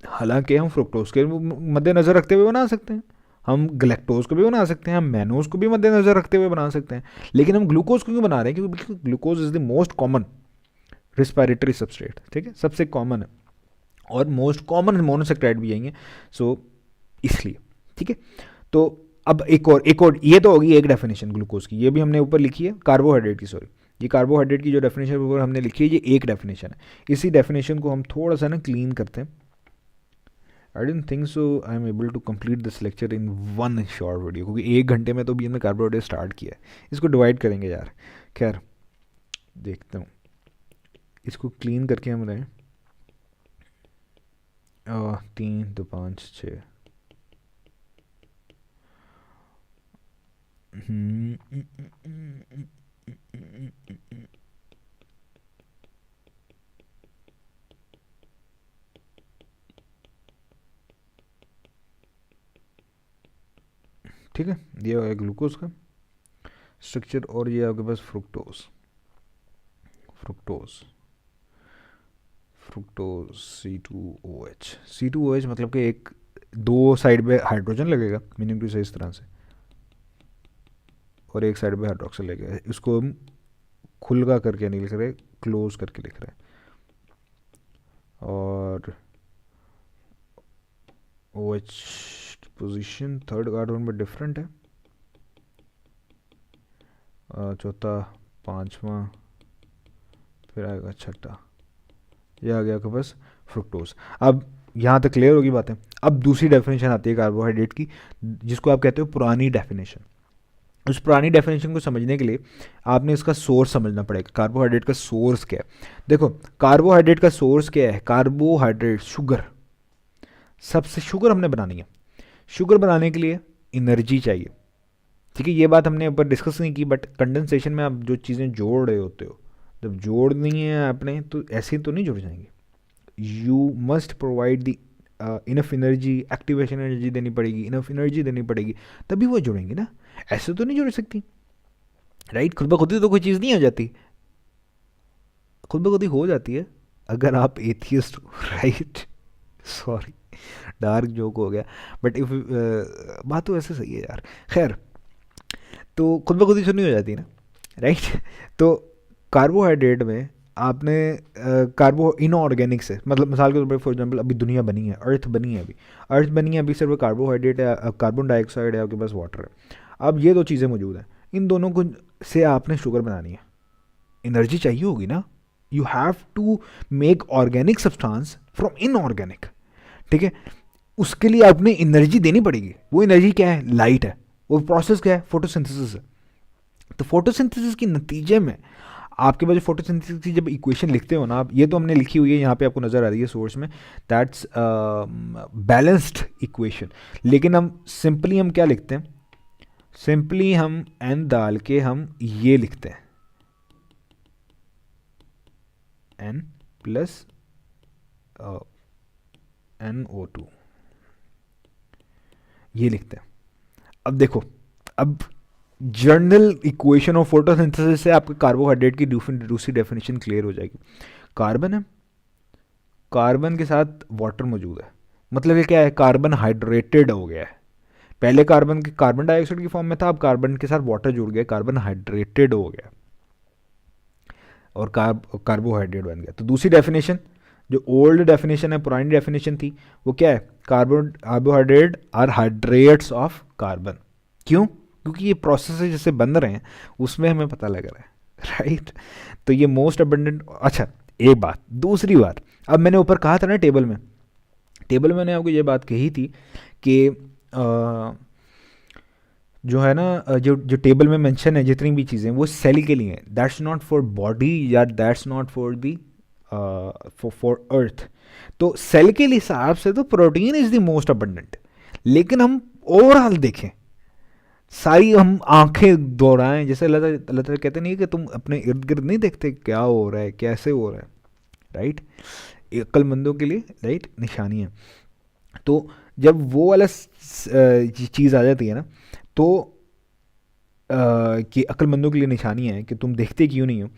हालांकि हम फ्रुक्टोज के मद्देनज़र रखते हुए बना सकते हैं, हम ग्लैक्टोज को भी बना सकते हैं, हम मैनोज को भी मद्देनजर रखते हुए बना सकते हैं, लेकिन हम ग्लूकोज को क्यों बना रहे हैं, क्योंकि glucose is the most common respiratory substrate, ठीक है, सबसे कॉमन है, और मोस्ट कॉमन मोनोसेक्राइड भी आएंगे, सो इसलिए, ठीक है। तो अब एक और ये तो होगी एक डेफिनेशन ग्लूकोज की, ये भी हमने ऊपर लिखी है, कार्बोहाइड्रेट की, सॉरी, ये कार्बोहाइड्रेट की जो डेफिनेशन ऊपर हमने लिखी है, ये एक डेफिनेशन है। इसी डेफिनेशन को हम थोड़ा सा ना क्लीन करते हैं। I don't think so I am able to complete this lecture in one short video, क्योंकि 1 घंटे में तो भी हमने कार्बोहाइड्रेट स्टार्ट किया है, इसको डिवाइड करेंगे यार। खैर देखते हूँ, इसको क्लीन करके हम रहें। 3 2 5 6 ठीक है, ये हो गया ग्लूकोज का स्ट्रक्चर, और ये आपके पास fructose fructose fructose C2OH। C2OH मतलब कि एक दो साइड पे हाइड्रोजन लगेगा, मीनिंग टू से इस तरह से, और एक साइड पे हाइड्रोक्सिल लगेगा। इसको हम खुलगा करके नहीं लिख रहे, क्लोज करके लिख रहे हैं। और OH पोजीशन थर्ड कार्बन में डिफरेंट है, चौथा, पांचवा, फिर आएगा छठा, ये आ गया आपके पास फ्रुक्टोज। अब यहाँ तक क्लियर होगी बातें। अब दूसरी डेफिनेशन आती है कार्बोहाइड्रेट की, जिसको आप कहते हो पुरानी डेफिनेशन। उस पुरानी डेफिनेशन को समझने के लिए आपने इसका सोर्स समझना पड़ेगा, कार्बोहाइड्रेट का सोर्स क्या है। देखो कार्बोहाइड्रेट का सोर्स क्या है, कार्बोहाइड्रेट शुगर, सबसे शुगर हमने बनानी है, शुगर बनाने के लिए एनर्जी चाहिए, ठीक है। ये बात हमने ऊपर डिस्कस नहीं की, बट कंडेंसेशन में आप जो चीज़ें जोड़ रहे होते हो, जब जोड़नी है आपने तो ऐसे तो नहीं जुड़ जाएंगे, you must provide the enough energy, activation energy देनी पड़ेगी, इनफ एनर्जी देनी पड़ेगी, तभी वो जुड़ेंगी ना, ऐसे तो नहीं जुड़ सकती, राइट। खुद ब खुद ही तो कोई चीज़ नहीं हो जाती, खुद ब खुद ही हो जाती है अगर आप एथियस्ट हो, राइट। सॉरी डार्क जोक हो गया, बट इफ बात तो ऐसे सही है यार। खैर, तो खुद ब खुद ही सुनी हो जाती है ना, राइट। तो कार्बोहाइड्रेट में आपने कार्बो इनऑर्गेनिक से, मतलब मिसाल के तौर पर फॉर एग्जांपल अभी दुनिया बनी है, अर्थ बनी है, अर्थ बनी है, अभी सिर्फ कार्बोहाइड्रेट है, कार्बन डाइऑक्साइड है, आपके पास वाटर है। अब ये दो चीज़ें मौजूद हैं, इन दोनों को से आपने शुगर बनानी है, एनर्जी चाहिए होगी ना, you have to make organic substance from inorganic, ठीक है। उसके लिए आपने एनर्जी देनी पड़ेगी, वो एनर्जी क्या है, लाइट है, वो प्रोसेस क्या है, फोटोसिंथेसिस है। तो फोटोसिंथेसिस के नतीजे में आपके पास जो फोटोसिंथेसिस की जब इक्वेशन लिखते हो ना आप, ये तो हमने लिखी हुई है यहाँ पे आपको नज़र आ रही है सोर्स में, दैट्स बैलेंस्ड इक्वेशन, लेकिन हम सिंपली हम क्या लिखते हैं, सिंपली हम n डाल के हम ये लिखते हैं, n प्लस NO2, ये लिखते हैं। अब देखो, अब जर्नल इक्वेशन ऑफ फोटोसिंथेसिस से आपके कार्बोहाइड्रेट की दूसरी डेफिनेशन क्लियर हो जाएगी। कार्बन है, कार्बन के साथ वाटर मौजूद है, मतलब ये क्या है, कार्बन हाइड्रेटेड हो गया है। पहले कार्बन के कार्बन डाइऑक्साइड की फॉर्म में था, अब कार्बन के साथ वाटर जुड़ गया, कार्बन हाइड्रेटेड हो गया और कार्बोहाइड्रेट बन गया। तो दूसरी डेफिनेशन जो ओल्ड डेफिनेशन है, पुरानी डेफिनेशन थी, वो क्या है, carbohydrate are hydrates of carbon. क्यों, क्योंकि ये प्रोसेस जैसे बन रहे हैं उसमें हमें पता लग रहा है, राइट। तो ये मोस्ट अबंडेंट। अच्छा, एक बात, दूसरी बात, अब मैंने ऊपर कहा था ना टेबल में, टेबल में मैंने आपको ये बात कही थी कि जो है ना जो जो टेबल में मेंशन है जितनी भी चीज़ें वो सेल के लिए हैं, दैट्स नॉट फॉर बॉडी या that's not for the for earth. तो सेल के हिसाब से तो protein is the most abundant, लेकिन हम ओवरऑल देखें, सारी हम आंखें दौड़ाएं, जैसे अल्लाह ताला कहते नहीं है कि तुम अपने इर्द गिर्द नहीं देखते क्या हो रहा है कैसे हो रहा है, राइट। अक्लमंदों के लिए राइट निशानी है। तो जब वो वाला चीज़ आ जाती है ना, तो कि अक्लमंदों के लिए निशानी है कि तुम देखते क्यों नहीं हो,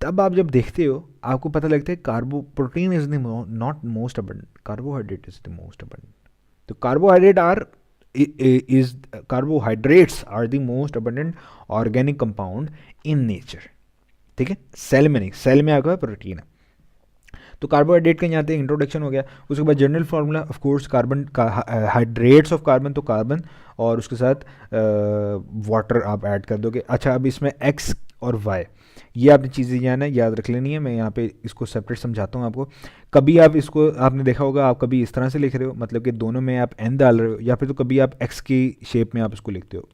तब आप जब देखते हो आपको पता लगता है carbo protein is the not most abundant, carbohydrate is the most abundant. तो carbohydrates are the most abundant organic compound in nature, ठीक है। सेल में नहीं, सेल में आपका प्रोटीन है। तो कार्बोहाइड्रेट का यहाँ पे इंट्रोडक्शन हो गया। उसके बाद general formula of course carbon का, हाइड्रेट्स ऑफ कार्बन तो कार्बन और उसके साथ वाटर आप ऐड कर दोगे। अच्छा, अब इसमें एक्स और वाई ये आपने चीज़ें जो है ना याद रख लेनी है। मैं यहाँ पे इसको सेपरेट समझाता हूँ आपको। कभी आप इसको आपने देखा होगा, आप कभी इस तरह से लिख रहे हो, मतलब कि दोनों में आप एन डाल रहे हो, या फिर तो कभी आप एक्स की शेप में आप इसको लिखते हो।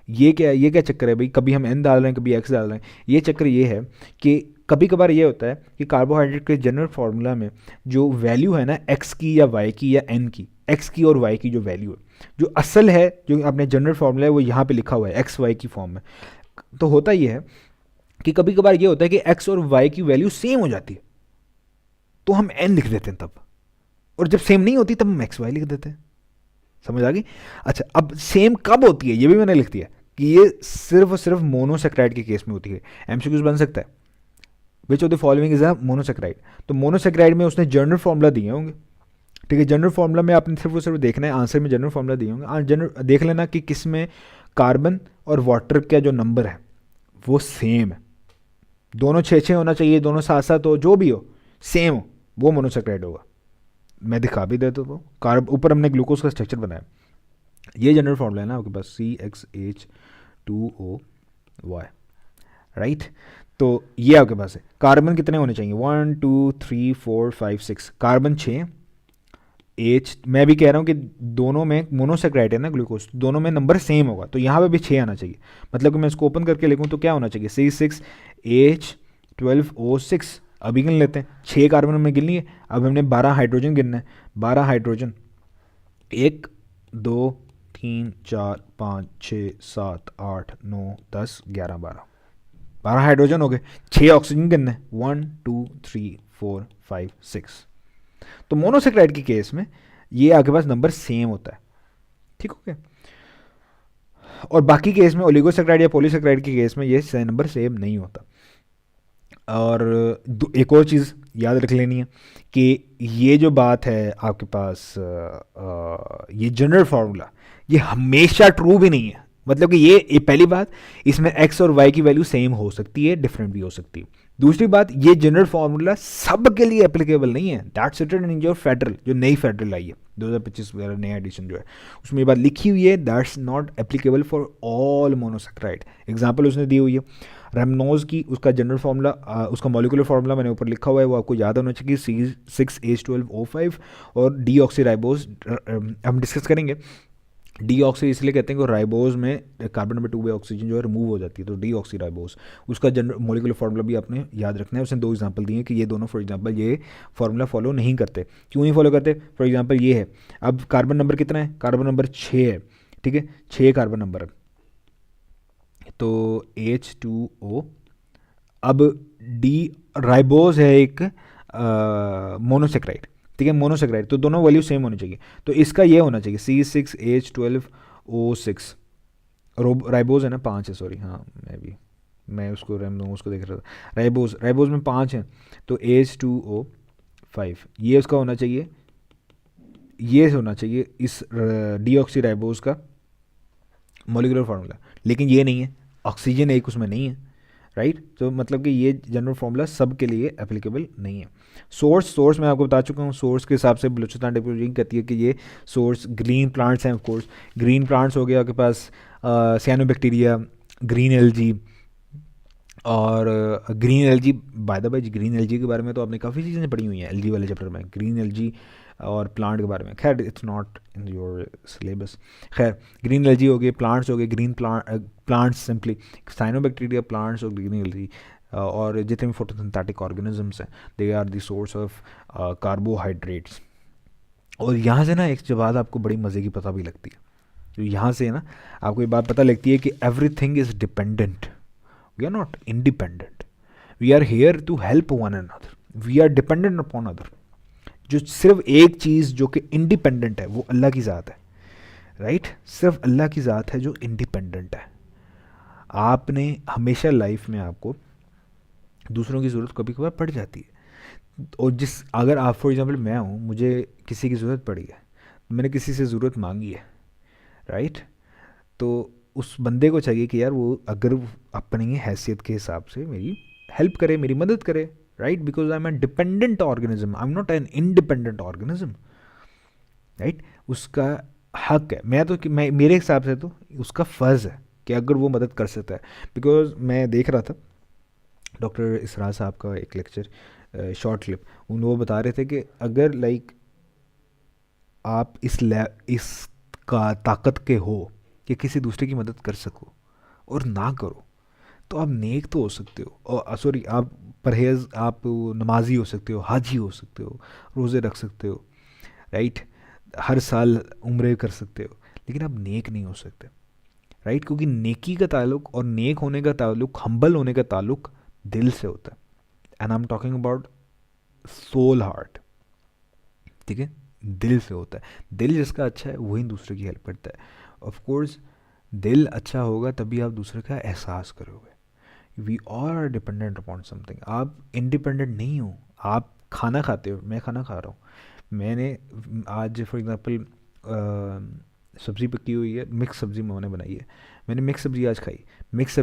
ये क्या चक्कर है भाई, कभी हम एन डाल रहे हैं कभी एक्स डाल रहे हैं। ये चक्कर ये है कि कभी कभार ये होता है कि कार्बोहाइड्रेट के जनरल फार्मूला में जो वैल्यू है ना एक्स की या वाई की या एन की, एक्स की और वाई की जो वैल्यू है, जो असल है जो आपने जनरल फार्मूला है वो यहाँ पे लिखा हुआ है एक्स वाई की फॉर्म में। तो होता ये है कि कभी कभार ये होता है कि एक्स और वाई की वैल्यू सेम हो जाती है, तो हम एन लिख देते हैं तब, और जब सेम नहीं होती तब हम एक्स वाई लिख देते हैं। समझ आ गई। अच्छा, अब सेम कब होती है ये भी मैंने लिख दिया कि ये सिर्फ और सिर्फ मोनोसेक्राइड के केस में होती है। एमसीक्यूज बन सकता है, विच of the following is a monosaccharide. तो मोनोसेक्राइड में उसने जनरल फॉर्मूला दिए होंगे, ठीक है। जनरल फॉर्मूला में आपने सिर्फ और सिर्फ देखना है, आंसर में जनरल फॉर्मूला दिए होंगे, जनरल देख लेना कि किस में कार्बन और वाटर का जो नंबर है वो सेम है, दोनों 6-6 होना चाहिए, दोनों 7-7 हो, जो भी हो सेम हो, वो मोनोसेक्राइड होगा। मैं दिखा भी देता हूँ, कार्ब ऊपर हमने ग्लूकोज का स्ट्रक्चर बनाया, ये जनरल फॉर्मूला है ना आपके पास, CxH2O, राइट। तो ये आपके पास है। कार्बन कितने होने चाहिए, 1 2 3 4 5 6, कार्बन 6, एच मैं भी कह रहा हूँ कि दोनों में मोनोसेक्राइड है ना ग्लूकोज, दोनों में नंबर सेम होगा, तो यहाँ पे भी 6 आना चाहिए। मतलब कि मैं इसको ओपन करके लिखूँ तो क्या होना चाहिए, C6H12O6। अभी गिन लेते हैं, 6 कार्बन हमने गिन लिए, अब हमने 12 हाइड्रोजन गिनना है। 12 हाइड्रोजन, 1 2 3 4 5 6 7 8 9 10 11 12 हाइड्रोजन हो गए। 6 ऑक्सीजन गिनना है, 1 2 3 4 5 6। तो मोनोसेक्राइड के केस में ये आपके पास नंबर सेम होता है, ठीक हो गया। और बाकी केस में ओलिगोसेक्राइड या पॉलीसेक्राइड के केस में ये नंबर सेम नहीं होता। और एक और चीज़ याद रख लेनी है कि ये जो बात है आपके पास ये जनरल फार्मूला ये हमेशा ट्रू भी नहीं है। मतलब कि ये पहली बात, इसमें एक्स और वाई की वैल्यू सेम हो सकती है, डिफरेंट भी हो सकती है। दूसरी बात, ये जनरल फार्मूला सब के लिए एप्लीकेबल नहीं है। That's written in your federal, जो नई फेडरल आई है 2025 वगैरह नया एडिशन जो है, उसमें ये बात लिखी हुई है, that's not applicable for all monosaccharide. Example उसने दी हुई है रेमनोज की, उसका जनरल फार्मूला, उसका मॉलिकुलर फार्मूला मैंने ऊपर लिखा हुआ है, वो आपको याद होना चाहिए, C6H12O5। और डीऑक्सीराइबोज हम डिस्कस करेंगे। डीऑक्सी इसलिए कहते हैं कि राइबोज में कार्बन नंबर 2 पे ऑक्सीजन जो है रिमूव हो जाती है, तो डीऑक्सीराइबोज उसका जनरल मॉलिकुलर फार्मूला भी आपने याद रखना है। उसने 2 एग्जांपल दिए कि ये दोनों फॉर एग्जांपल ये फार्मूला फॉलो नहीं करते। क्यों नहीं फॉलो करते, फॉर एग्जांपल ये है, अब कार्बन नंबर कितना है, कार्बन नंबर 6 है, ठीक है, 6 कार्बन नंबर है, तो H2O। अब डी राइबोज है एक मोनोसेक्राइड, ठीक है, मोनोसेक्राइड, तो दोनों वैल्यू सेम होनी चाहिए। तो इसका ये होना चाहिए C6H12O6, राइबोज है ना 5 है, सॉरी, हाँ मैं उसको उसको देख रहा था, राइबोज में 5 है, तो H2O5 ये उसका होना चाहिए, ये होना चाहिए इस डीऑक्सी राइबोज का मॉलिकुलर फार्मूला। लेकिन ये नहीं है, ऑक्सीजन एक उसमें नहीं है, राइट। तो मतलब कि ये जनरल फार्मूला सब के लिए एप्लीकेबल नहीं है। सोर्स मैं आपको बता चुका हूँ, सोर्स के हिसाब से बलूचिस्तान डिपोजिंग कहती है कि ये सोर्स ग्रीन प्लांट्स हैं। ऑफ कोर्स ग्रीन प्लांट्स हो गया आपके पास सियानोबैक्टीरिया, ग्रीन एल्गी, और green LG, by the by green LG के बारे में तो आपने काफ़ी चीज़ें पढ़ी हुई हैं एलजी वाले चैप्टर में, ग्रीन एलजी और प्लांट के बारे में। खैर it's not in your syllabus. खैर ग्रीन एलजी हो गए, प्लांट्स हो गए, green plants simply cyanobacteria plants और ग्रीन एलजी, और जितने भी फोटोसिंथेटिक ऑर्गेनिजम्स हैं they are the source of carbohydrates. और यहाँ से ना एक जो बात आपको बड़ी मज़े की पता भी लगती है, जो यहाँ से ना आपको ये बात पता लगती है कि everything is dependent, we are not independent, we are here to help one another, we are dependent upon other. जो सिर्फ एक चीज़ जो कि इंडिपेंडेंट है वो अल्लाह की ज़ात है, राइट? सिर्फ अल्लाह की ज़ात है जो इंडिपेंडेंट है। आपने हमेशा लाइफ में आपको दूसरों की ज़रूरत कभी कभार पड़ जाती है, और अगर आप फॉर एग्जांपल मैं हूँ, मुझे किसी की ज़रूरत पड़ी है, मैंने किसी से ज़रूरत मांगी है, राइट? तो उस बंदे को चाहिए कि यार वो अगर अपनी हैसियत के हिसाब से मेरी हेल्प करे, मेरी मदद करे, right? Because I am an dependent organism, I am not an independent organism, right? उसका हक है, मैं मेरे हिसाब से तो उसका फ़र्ज़ है कि अगर वो मदद कर सकता है। बिकॉज मैं देख रहा था डॉक्टर इसरा साहब का एक लेक्चर, शॉर्ट क्लिप, वो बता रहे थे कि अगर लाइक आप इस का ताकत के हो कि किसी दूसरे की मदद कर सको और ना करो, तो आप नेक तो हो सकते हो, और सॉरी आप परहेज, आप नमाजी हो सकते हो, हाजी हो सकते हो, रोज़े रख सकते हो, राइट? हर साल उम्रे कर सकते हो, लेकिन आप नेक नहीं हो सकते, राइट? क्योंकि नेकी का ताल्लुक और नेक होने का ताल्लुक, हम्बल होने का ताल्लुक दिल से होता है, and I am talking about soul heart, ठीक है? दिल से होता है। दिल जिसका अच्छा है वही दूसरे की हेल्प करता है। ऑफ कोर्स दिल अच्छा होगा तभी आप दूसरे का एहसास करोगे। We all are dependent upon something. आप इंडिपेंडेंट नहीं हो। आप खाना खाते हो, मैं खाना खा रहा हूँ, मैंने आज फॉर एग्ज़ाम्पल सब्ज़ी पकी हुई है, मिक्स सब्ज़ी मैंने बनाई है, मैंने मिक्स सब्ज़ी आज खाई। मिक्स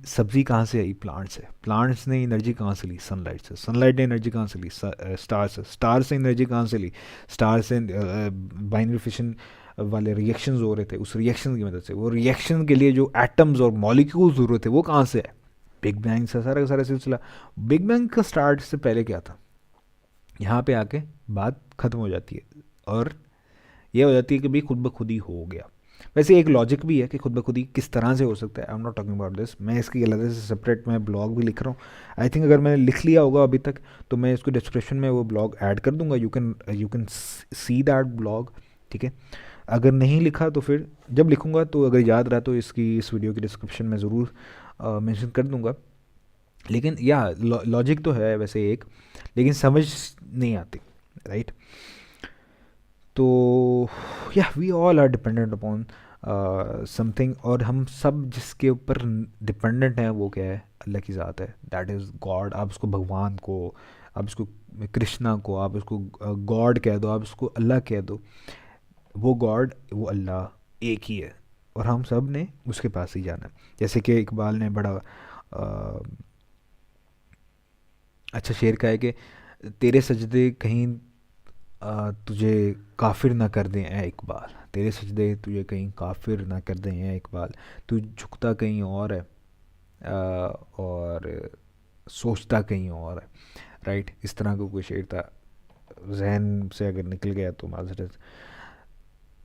सब्ज़ी कहाँ से आई? प्लांट से। प्लांट्स ने एनर्जी कहाँ से ली? सनलाइट से। सनलाइट ने एनर्जी कहाँ से ली? स्टार से। स्टार से एनर्जी कहाँ से ली? स्टार से बाइनरी फिशन वाले रिएक्शंस हो रहे थे, उस रिएक्शन की मदद से। वो रिएक्शन के लिए जो एटम्स और मॉलिक्यूल्स ज़रूरत थे वो कहाँ से है? बिग बैंग से सारा का सारा सिलसिला। बिग बैंग का स्टार्ट से पहले क्या था? यहाँ पे आके बात ख़त्म हो जाती है, और ये हो जाती है कि भाई खुद ब खुद ही हो गया। वैसे एक लॉजिक भी है कि खुद ब खुद ही किस तरह से हो सकता है। आई am not talking about this, मैं इसकी अलग से सेपरेट मैं ब्लॉग भी लिख रहा हूँ। आई थिंक अगर मैंने लिख लिया होगा अभी तक तो मैं इसको डिस्क्रिप्शन में वो ब्लॉग ऐड कर दूंगा, you can see that blog, ठीक है? अगर नहीं लिखा तो फिर जब लिखूंगा तो अगर याद रहा तो इस वीडियो की डिस्क्रिप्शन में ज़रूर मेंशन कर दूंगा। लेकिन या लॉजिक तो है वैसे एक, लेकिन समझ नहीं आती, राइट? तो या we all are dependent upon something, और हम सब जिसके ऊपर डिपेंडेंट हैं वो क्या है? अल्लाह की ज़ात है, दैट इज़ गॉड। आप उसको भगवान को, आप उसको कृष्णा को, आप उसको गॉड कह दो, आप उसको अल्लाह कह दो। वो गॉड, वो अल्लाह एक ही है, और हम सब ने उसके पास ही जाना है। जैसे कि इकबाल ने बड़ा अच्छा शेर कहा है कि तेरे सजदे कहीं तुझे काफिर ना कर दें ए इकबाल, तेरे सजदे तुझे कहीं काफिर ना कर दें ए इकबाल, तू झुकता कहीं और है और सोचता कहीं और है, राइट? इस तरह का कोई शेर था, जहन से अगर निकल गया तो माजरत।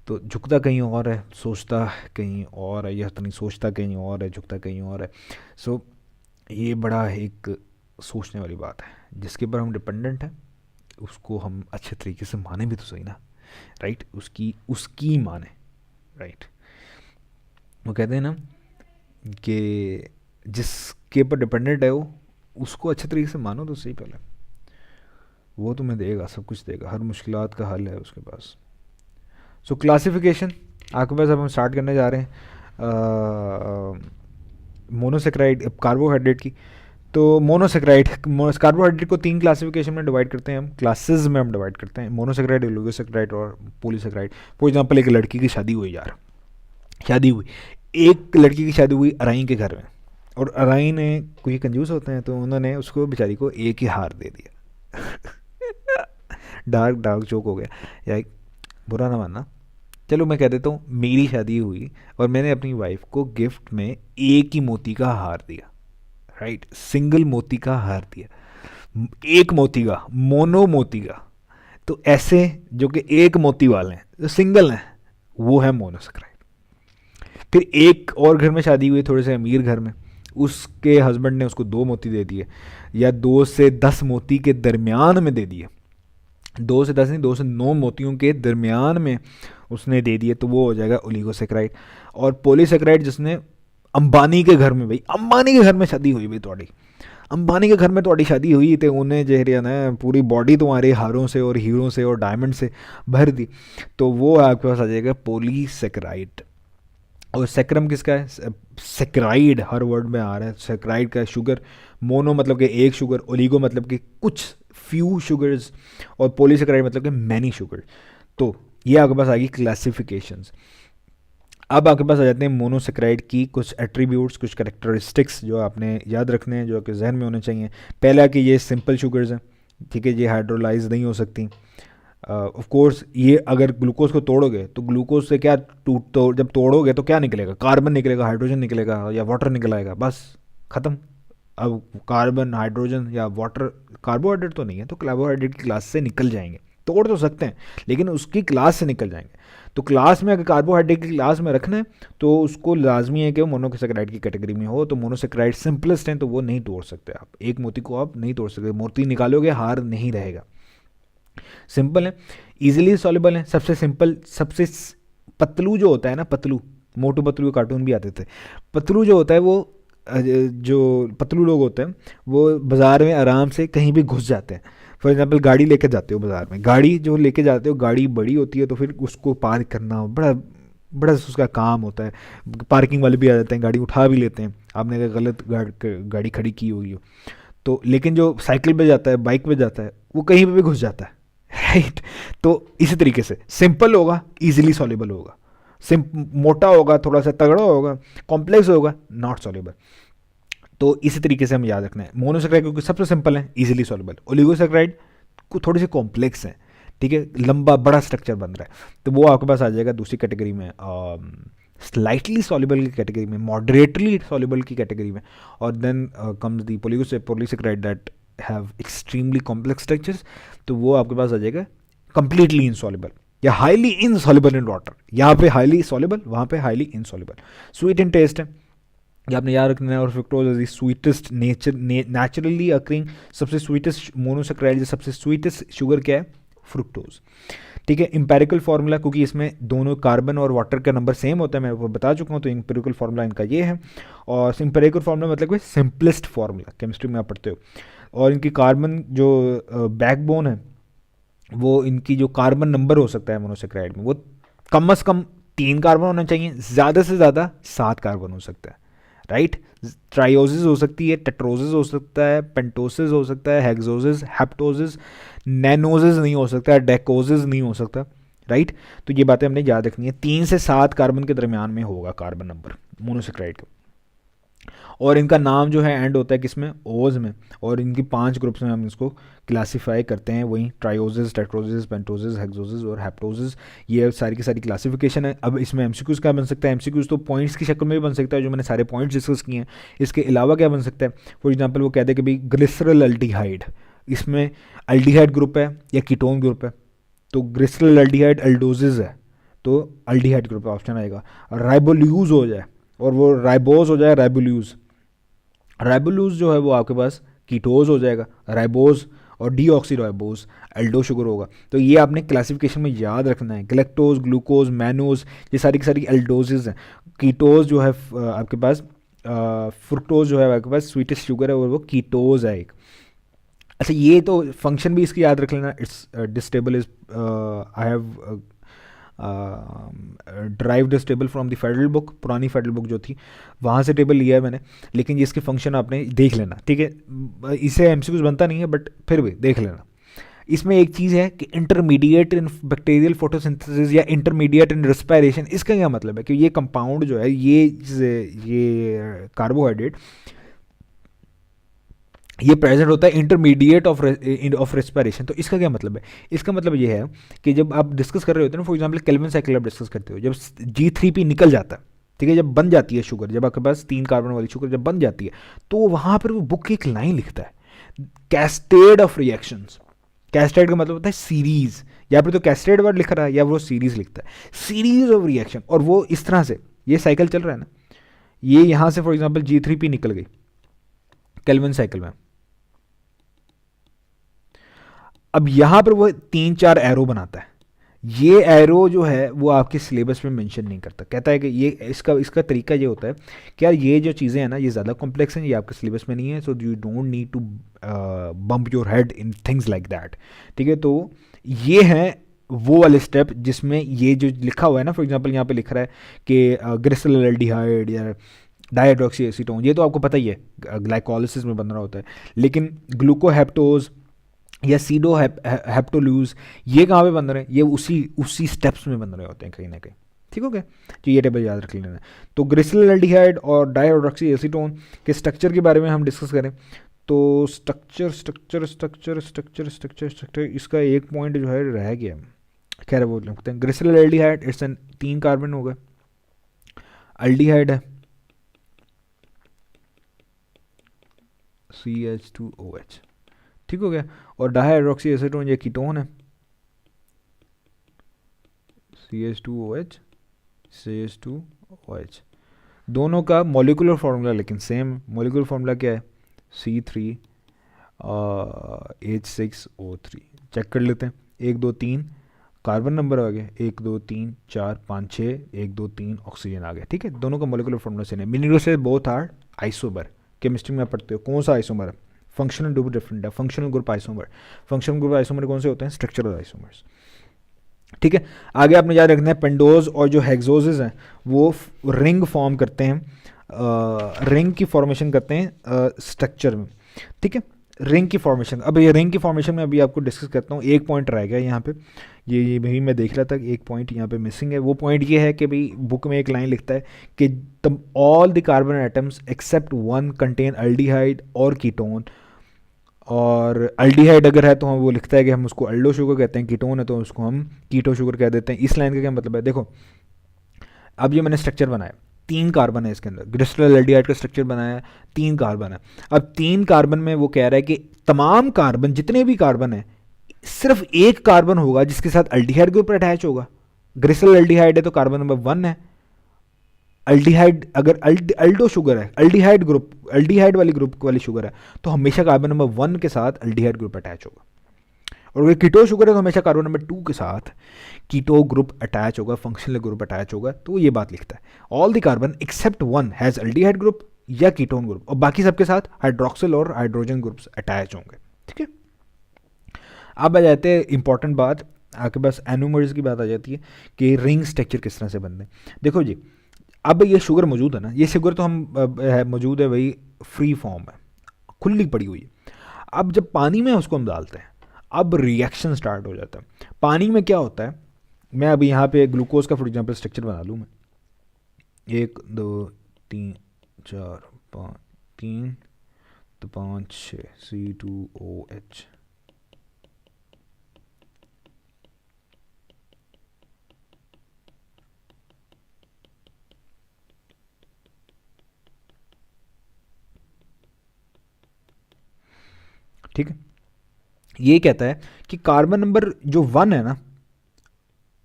तो झुकता कहीं और है, सोचता कहीं और है, यह तो नहीं, सोचता कहीं और है, झुकता कहीं और है। सो ये बड़ा एक सोचने वाली बात है। जिसके ऊपर हम डिपेंडेंट हैं उसको हम अच्छे तरीके से माने भी तो सही ना, राइट? उसकी उसकी माने, राइट? वो कहते हैं ना कि जिसके ऊपर डिपेंडेंट है वो, उसको अच्छे तरीके से मानो तो सही पहले, वो तुम्हें देगा, सब कुछ देगा, हर मुश्किलात का हल है उसके पास। सो क्लासिफिकेशन आपके पास अब हम स्टार्ट करने जा रहे हैं मोनोसेक्राइड कार्बोहाइड्रेट की। तो मोनोसेक्राइड कार्बोहाइड्रेट को 3 क्लासिफिकेशन में डिवाइड करते हैं हम, क्लासेस में हम डिवाइड करते हैं, मोनोसेक्राइड, ओलिगोसेक्राइड और पॉलीसेक्राइड। फॉर एग्जांपल एक लड़की की शादी हुई यार, शादी हुई, एक लड़की की शादी हुई अराई के घर में, और अराई ने कोई कंजूस होते हैं तो उन्होंने उसको बेचारी को एक ही हार दे दिया। डार्क डार्क जोक हो गया यार, बुरा ना मानना। चलो मैं कह देता हूँ मेरी शादी हुई और मैंने अपनी वाइफ को गिफ्ट में एक ही मोती का हार दिया, राइट, सिंगल मोती का हार दिया, एक मोती का, मोनो मोती का। तो ऐसे जो कि एक मोती वाले हैं, जो सिंगल हैं, वो है मोनोसेक्राइड। फिर एक और घर में शादी हुई, थोड़े से अमीर घर में, उसके हस्बैंड ने उसको 2 मोती दे दिए, या 2 से 10 मोती के दरमियान में दे दिए, 2 से 10 नहीं, 2 से 9 मोतियों के दरमियान में उसने दे दिए, तो वो हो जाएगा ओलिगोसेक्राइड। और पॉलीसेक्राइड जिसने अंबानी के घर में, भाई अंबानी के घर में शादी हुई भाई थोड़ी, अंबानी के घर में थोड़ी शादी हुई तो उन्हें जो ना पूरी बॉडी तुम्हारे हारों से और हीरों से और डायमंड से भर दी, तो वो आपके पास आ जाएगा पॉलीसेक्राइड। और सेक्रम किसका है? सेक्राइड हर वर्ड में आ रहा है, सेक्राइड का शुगर, मोनो मतलब कि एक शुगर, ओलिगो मतलब कि कुछ फ्यू शुगर्स, और पॉलीसेक्राइड मतलब कि मैनी शुगर। तो ये आपके पास आ गई क्लासिफिकेशंस। अब आपके पास आ जाते हैं मोनोसेक्राइड की कुछ एट्रीब्यूट्स, कुछ करेक्टरिस्टिक्स जो आपने याद रखने हैं, जो आपके जहन में होने चाहिए। पहला कि ये सिंपल शुगर्स हैं, ठीक है, ये हाइड्रोलाइज नहीं हो सकती। ऑफ कोर्स ये अगर ग्लूकोज को तोड़ोगे तो ग्लूकोज से क्या जब तोड़ोगे तो क्या निकलेगा? कार्बन निकलेगा, हाइड्रोजन निकलेगा, या वाटर निकल आएगा, बस ख़त्म। अब कार्बन, हाइड्रोजन या वाटर कार्बोहाइड्रेट तो नहीं है, तो कार्बोहाइड्रेट की क्लास से निकल जाएंगे। तोड़ तो सकते हैं लेकिन उसकी क्लास से निकल जाएंगे। तो क्लास में अगर कार्बोहाइड्रेट की क्लास में रखना है तो उसको लाजमी है कि वो मोनोसेक्राइड की कैटेगरी में हो। तो मोनोसेक्राइड सिंपलेस्ट हैं, तो वो नहीं तोड़ सकते आप, एक मोती को आप नहीं तोड़ सकते, मोती निकालोगे हार नहीं रहेगा। सिंपल है, इजीली सॉल्युबल है, सबसे सिंपल, सबसे पतलू जो होता है ना, पतलू, मोटू पतलू कार्टून भी आते थे, पतलू जो होता है वो जो पतलू लोग होते हैं वो बाज़ार में आराम से कहीं भी घुस जाते हैं। फॉर एग्जांपल गाड़ी लेके जाते हो बाज़ार में, गाड़ी जो लेके जाते हो, गाड़ी बड़ी होती है तो फिर उसको पार्क करना बड़ा बड़ा उसका काम होता है। पार्किंग वाले भी आ जाते हैं, गाड़ी उठा भी लेते हैं, आपने अगर गलत गाड़ी खड़ी की होगी हो तो। लेकिन जो साइकिल पे जाता है, बाइक पे जाता है, वो कहीं पे भी घुस जाता है, राइट। तो इसी तरीके से सिंपल होगा, इजीली सॉल्युबल होगा, मोटा होगा, थोड़ा सा तगड़ा होगा, कॉम्प्लेक्स होगा, नॉट सॉल्युबल। तो इसी तरीके से हम याद रखना है। मोनोसेक्राइड क्योंकि सबसे सिंपल है, इजीली सॉल्युबल। ओलिगोसेक्राइड को थोड़े से कॉम्प्लेक्स हैं, ठीक है, लंबा बड़ा स्ट्रक्चर बन रहा है, तो वो आपके पास आ जाएगा दूसरी कैटेगरी में, स्लाइटली सॉल्युबल की कैटेगरी में, मॉडरेटली सॉल्युबल की कैटेगरी में। और then comes the polysaccharide that have extremely complex structures, तो वो आपके पास आ जाएगा कंप्लीटली इनसॉल्युबल या हाईली इनसॉल्युबल इन वाटर। यहाँ पे हाईली सॉल्युबल, वहाँ पे highly insoluble. Sweet in taste है, ये आपने याद रखना है। और fructose is the sweetest naturally occurring, सबसे स्वीटेस्ट मोनोसेक्राइड, सबसे स्वीटेस्ट शुगर क्या है? फ्रुक्टोज, ठीक है। इंपेरिकल फार्मूला, क्योंकि इसमें दोनों कार्बन और वाटर का नंबर सेम होता है, मैं आपको बता चुका हूँ, तो इंपेरिकल फार्मूला इनका ये है। और इंपेरिकल फार्मूला मतलब कि सिंपलेस्ट फार्मूला, केमिस्ट्री में आप पढ़ते हो। और इनकी कार्बन जो बैकबोन है, वो इनकी जो कार्बन नंबर हो सकता है मोनोसेक्राइड में, वो कम से कम 3 कार्बन होना चाहिए, ज़्यादा से ज़्यादा 7 कार्बन हो सकता है, राइट। ट्राइओसिस हो सकती है, टेट्रोसिस हो सकता है, पेंटोसिस हो सकता है, हेक्सोसिस, हेप्टोसिस, नैनोसिस नहीं हो सकता, डेकोसिस नहीं हो सकता, राइट। तो ये बातें हमने याद रखनी है। 3 से 7 कार्बन के दरमियान में होगा कार्बन नंबर मोनोसेक्राइड का। और इनका नाम जो है एंड होता है किसमें? ओज में। और इनकी 5 ग्रुप्स में हम इसको क्लासीफाई करते हैं, वही ट्राइओसिस, टेट्रोसिस, पेंटोसिस, हेक्सोसिस और हेप्टोसिस। ये सारी की सारी क्लासिफिकेशन है। अब इसमें एमसीक्यूज क्या बन सकता है? एमसीक्यूज तो पॉइंट्स की शक्ल में भी बन सकता है, जो मैंने सारे पॉइंट्स डिस्कस किए हैं। इसके अलावा क्या बन सकता है? फॉर एग्जाम्पल वो कहते हैं कि भाई ग्लिसरल अल्डिहाइड, इसमें अल्डिहाइड ग्रुप है या कीटोन ग्रुप है, तो ग्लिसरल अल्डिहाइड अल्डोजिस है, तो अल्डिहाइड ग्रुप ऑप्शन आएगा। राइबोल्यूज हो जाए और वो राइबोज हो जाए, राइबोल्यूज, राइबोल्यूज जो है वो आपके पास कीटोज हो जाएगा, राइबोज और डीऑक्सीराइबोज एल्डो शुगर होगा। तो ये आपने क्लासिफिकेशन में याद रखना है। गलेक्टोज, ग्लूकोज, मैनोज, ये सारी की सारी एल्डोजेज हैं। कीटोज जो है आपके पास, फ्रुक्टोज जो है आपके पास स्वीटेस्ट शुगर है और वो कीटोज है एक। अच्छा, ये तो फंक्शन भी इसकी याद रख लेना। It's this table is I have drive this table from the federal book, पुरानी फेडरल बुक जो थी वहाँ से टेबल लिया है मैंने, लेकिन इसके फंक्शन आपने देख लेना, ठीक है। इसे एमसीक्यूज बनता नहीं है बट फिर भी देख लेना। इसमें एक चीज़ है कि इंटरमीडिएट इन बैक्टीरियल फोटोसिंथेसिस या इंटरमीडिएट इन रेस्पिरेशन। इसका क्या मतलब है? कि ये कंपाउंड जो है, ये कार्बोहाइड्रेट, ये प्रेजेंट होता है इंटरमीडिएट ऑफ रेस्पिरेशन। तो इसका क्या मतलब है? इसका मतलब ये है कि जब आप डिस्कस कर रहे होते हैं ना, फॉर एग्जांपल केल्विन साइकिल आप डिस्कस करते हो, जब G3P निकल जाता है, ठीक है, जब बन जाती है शुगर, जब आपके पास 3 कार्बन वाली शुगर जब बन जाती है, तो वहाँ पर वो बुक एक लाइन लिखता है, कैस्केड ऑफ रिएक्शंस। कैस्केड का मतलब होता है सीरीज, या फिर तो कैस्केड वर्ड लिख रहा है या वो सीरीज लिखता है, सीरीज ऑफ रिएक्शन। और वो इस तरह से ये साइकिल चल रहा है ना, ये यहाँ से फॉर एग्जाम्पल G3P निकल गई केल्विन साइकिल में, अब यहाँ पर वो 3-4 एरो बनाता है। ये एरो जो है वो आपके सिलेबस में मेंशन नहीं करता, कहता है कि ये इसका तरीका ये होता है कि यार ये जो चीज़ें हैं ना ये ज़्यादा कॉम्प्लेक्स हैं, ये आपके सिलेबस में नहीं है, so you don't need to bump your head in things like that. ठीक है, तो ये है वो वाले स्टेप जिसमें ये जो लिखा हुआ है ना, फॉर एग्जांपल यहाँ पे लिख रहा है कि ग्लिसरॉल्डिहाइड या डाइहाइड्रोक्सी एसीटोन, ये तो आपको पता ही है ग्लाइकोलिसिस में बन रहा होता है, लेकिन ग्लूकोहेप्टोज या सीडो हेप्टोल्यूज ये कहाँ पे बन रहे हैं, ये उसी स्टेप्स में बन रहे होते हैं कहीं ना कहीं। ठीक हो गया, तो ये टेबल याद रख लेना। तो ग्लिसरॉल्डिहाइड और डाइहाइड्रोक्सी एसीटोन के स्ट्रक्चर के बारे में हम डिस्कस करें तो स्ट्रक्चर इसका एक पॉइंट जो है रह गया, खैर वो लिखते हैं। ग्लिसरॉल्डिहाइड इट्स एन 3 कार्बन हो गए, अल्डिहाइड है CH2OH, ठीक हो गया, और डाइहाइड्रोक्सी एसीटोन ये कीटोन है CH2OH CH2OH। दोनों का मॉलिक्यूलर फार्मूला लेकिन सेम, मॉलिक्यूलर फार्मूला क्या है C3H6O3। चेक कर लेते हैं, 1 2 3 कार्बन नंबर आ गए, 1 2 3 4 5 6, 1 2 3 ऑक्सीजन आ गया। ठीक है, दोनों का मॉलिक्यूलर फार्मूला सेम है। मिनरल से बोथ आर आइसोमर, केमिस्ट्री में आप पढ़ते हो कौन सा आइसोमर है, फंक्शनल ग्रुप डिफरेंट है, functional group isomer. Functional group isomer कौन से होते हैं, स्ट्रक्चरल आइसोमर्स। ठीक है, आगे आपने याद रखना है पेंडोज और जो हेक्सोजेस हैं वो रिंग फॉर्म करते हैं, रिंग की फॉर्मेशन करते हैं स्ट्रक्चर में। ठीक है, रिंग की फॉर्मेशन, अब ये रिंग की फॉर्मेशन में अभी आपको डिस्कस करता हूँ। एक पॉइंट रह गया यहाँ पे, ये भी मैं देख रहा था कि एक पॉइंट यहाँ पे मिसिंग है। वो पॉइंट ये है कि भाई बुक में एक लाइन लिखता है कि all the carbon atoms except one contain aldehyde और कीटोन, और अल्डिहाइड अगर है तो हम वो लिखता है कि हम उसको अल्डो शुगर कहते हैं, कीटोन है तो उसको हम कीटो शुगर कह देते हैं। इस लाइन का क्या मतलब है, देखो अब ये मैंने स्ट्रक्चर बनाया, 3 कार्बन है इसके अंदर, ग्लिसरॉल्डिहाइड का स्ट्रक्चर बनाया, 3 कार्बन है। अब 3 कार्बन में वो कह रहा है कि तमाम कार्बन जितने भी कार्बन है सिर्फ एक कार्बन होगा जिसके साथ अल्डिहाइड ग्रुप अटैच होगा। ग्लिसरॉल्डिहाइड है तो कार्बन नंबर 1 है, अल्डिहाइड अगर अल्डो शुगर है, अल्डिहाइड ग्रुप, अल्डिहाइड वाली ग्रुप वाली शुगर है तो हमेशा कार्बन नंबर 1 के साथ अल्डिहाइड ग्रुप अटैच होगा, और अगर कीटो शुगर है तो हमेशा कार्बन नंबर 2 के साथ कीटो ग्रुप अटैच होगा, फंक्शनल ग्रुप अटैच होगा। तो ये बात लिखता है all the carbon except 1 has aldehyde group या कीटोन ग्रुप, और बाकी सबके साथ हाइड्रोक्सिल और हाइड्रोजन ग्रुप्स अटैच होंगे। ठीक है, अब आ जाते हैं इंपॉर्टेंट बात, आपके पास एनोमर्स की बात आ जाती है कि रिंग स्ट्रक्चर किस तरह से बनते हैं। देखो जी, अब ये शुगर मौजूद है ना, ये शुगर तो हम मौजूद है भाई, फ्री फॉर्म है, खुली पड़ी हुई है। अब जब पानी में उसको हम डालते हैं, अब रिएक्शन स्टार्ट हो जाता है। पानी में क्या होता है, मैं अभी यहाँ पे ग्लूकोज का फॉर एग्जांपल स्ट्रक्चर बना लूँ मैं, 1 2 3 4 5 3 तो 5 6 C2OH। ठीक है, ये कहता है कि कार्बन नंबर जो 1 है ना,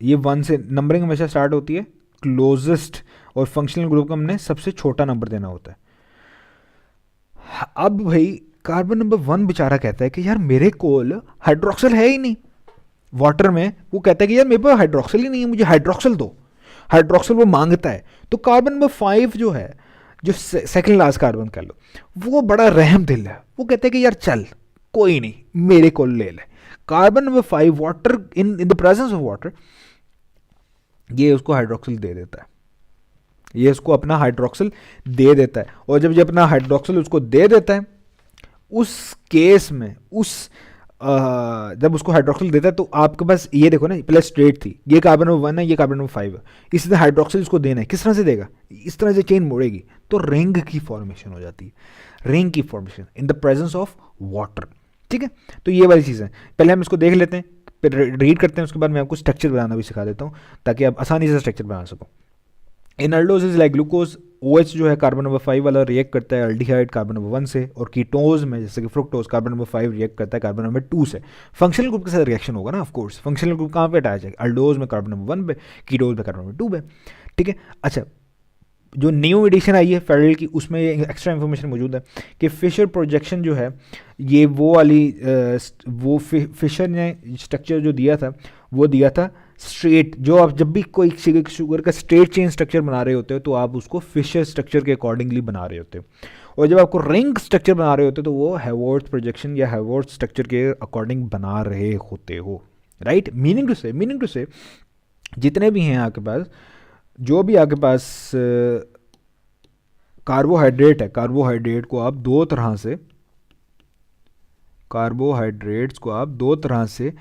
ये 1 से नंबरिंग हमेशा स्टार्ट होती है क्लोजेस्ट, और फंक्शनल ग्रुप का हमने सबसे छोटा नंबर देना होता है। अब भाई कार्बन नंबर 1 बेचारा कहता है कि यार मेरे कोल हाइड्रोक्सिल है ही नहीं वाटर में, वो कहता है कि यार मेरे पास हाइड्रोक्सिल ही नहीं है, मुझे हाइड्रोक्सिल दो, हाइड्रोक्सिल वो मांगता है। तो कार्बन नंबर 5 जो है, जो सेकंड लास्ट कार्बन कह लो, वो बड़ा रहम दिल है, वो कहता है कि यार चल कोई नहीं मेरे को ले ले। Carbon number 5 water in the presence of water, ये उसको हाइड्रोक्सिल दे देता है, ये उसको अपना हाइड्रोक्सिल दे देता है। और जब ये अपना हाइड्रोक्सिल उसको दे देता है, उस केस में जब उसको हाइड्रोक्सिल देता है तो आपके पास ये देखो ना, पहले स्ट्रेट थी, ये कार्बन नंबर 1 है, ये कार्बन नंबर 5 है, इसी तरह हाइड्रोक्सिल उसको देना है, किस तरह से देगा, इस तरह से चेन मोड़ेगी तो रिंग की फॉर्मेशन हो जाती है, रिंग की formation in the presence of water. ठीक है, तो ये वाली चीज़ है, पहले हम इसको देख लेते हैं, फिर रीड करते हैं, उसके बाद मैं आपको स्ट्रक्चर बनाना भी सिखा देता हूँ ताकि आप आसानी से स्ट्रक्चर बना सको। इन अल्डोज इज लाइक ग्लूकोज, OH जो है कार्बन नंबर 5 वाला रिएक्ट करता है अल्डिहाइड कार्बन नंबर 1 से, और कीटोज में जैसे कि फ्रुक्टोज कार्बन नंबर 5 रिएक्ट करता है कार्बन नंबर 2 से। फंक्शनल ग्रुप के साथ रिएक्शन होगा ना, ऑफ कोर्स। फंक्शनल ग्रुप कहाँ पे अटैच है? अल्डोज में कार्बन नंबर 1 पे, कीटोज में कार्बन नंबर 2 पे, ठीक है। अच्छा, जो न्यू एडिशन आई है फेडरल की, उसमें ये एक्स्ट्रा इन्फॉर्मेशन मौजूद है कि फिशर प्रोजेक्शन जो है, ये वो वाली वो फिशर ने स्ट्रक्चर जो दिया था वो दिया था स्ट्रेट। जो आप जब भी कोई शुगर का स्ट्रेट चेन स्ट्रक्चर बना रहे होते हो तो आप उसको फिशर स्ट्रक्चर के अकॉर्डिंगली बना रहे होते हो, और जब आपको रिंग स्ट्रक्चर बना रहे होते हो तो वो हैवर्थ प्रोजेक्शन या हैवर्थ स्ट्रक्चर के अकॉर्डिंग बना रहे होते हो, राइट। मीनिंग टू से जितने भी हैं आपके पास, जो भी आपके पास कार्बोहाइड्रेट है, कार्बोहाइड्रेट्स को आप दो तरह से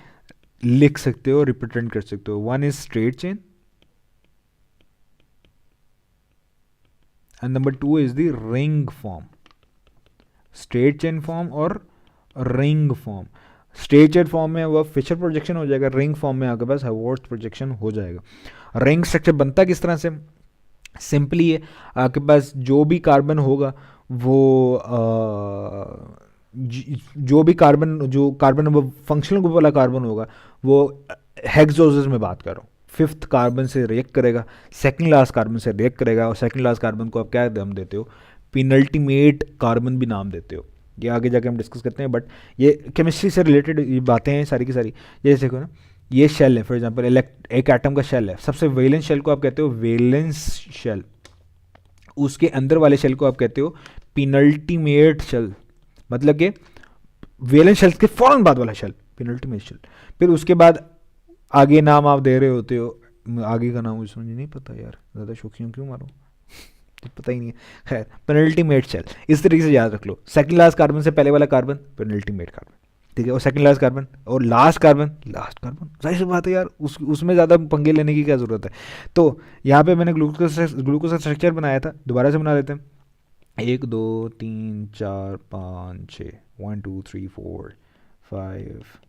लिख सकते हो, रिप्रेजेंट कर सकते हो। One is straight chain and number 2 is the ring form. Straight chain form और ring form. Straight chain form में वह फिशर प्रोजेक्शन हो जाएगा, रिंग फॉर्म में आपके पास हैवर्थ प्रोजेक्शन हो जाएगा। रिंग स्ट्रक्चर बनता किस तरह से? सिंपली है, आपके पास जो भी कार्बन होगा वो जो कार्बन नंबर फंक्शनल ग्रुप वाला कार्बन होगा वो हेक्सोजेस में बात कर रहा हूँ, 5th कार्बन से रिएक्ट करेगा, सेकंड लास्ट कार्बन से रिएक्ट करेगा, और सेकंड लास्ट कार्बन को आप क्या नाम देते हो? पिनल्टीमेट कार्बन भी नाम देते हो। ये आगे जाके हम डिस्कस करते हैं, बट ये केमिस्ट्री से रिलेटेड ये बातें हैं सारी की सारी। जैसे देखो ना, ये शेल है फॉर एग्जांपल, एक एटम का शेल है, सबसे वेलेंस शेल को आप कहते हो वेलेंस शेल, उसके अंदर वाले शेल को आप कहते हो पिनल्टीमेट शेल, मतलब कि वेलेंस शेल के फौरन बाद वाला शेल पिनल्टीमेट शेल। फिर उसके बाद आगे नाम आप दे रहे होते हो, आगे का नाम मुझे नहीं पता यार, ज़्यादा शौकियों क्यों मारो पता ही नहीं है, खैर पेनल्टीमेट शेल इस तरीके से याद रख लो। सेकंड लास्ट कार्बन से पहले वाला कार्बन पेनल्टीमेट कार्बन, ठीक है, और सेकंड लास्ट कार्बन और लास्ट कार्बन, जाहिर सी बात है यार, उसमें ज़्यादा पंगे लेने की क्या ज़रूरत है। तो यहाँ पे मैंने ग्लूकोज का स्ट्रक्चर बनाया था, दोबारा से बना लेते हैं। 1 2 3 4 5 6 1 2 3 4 5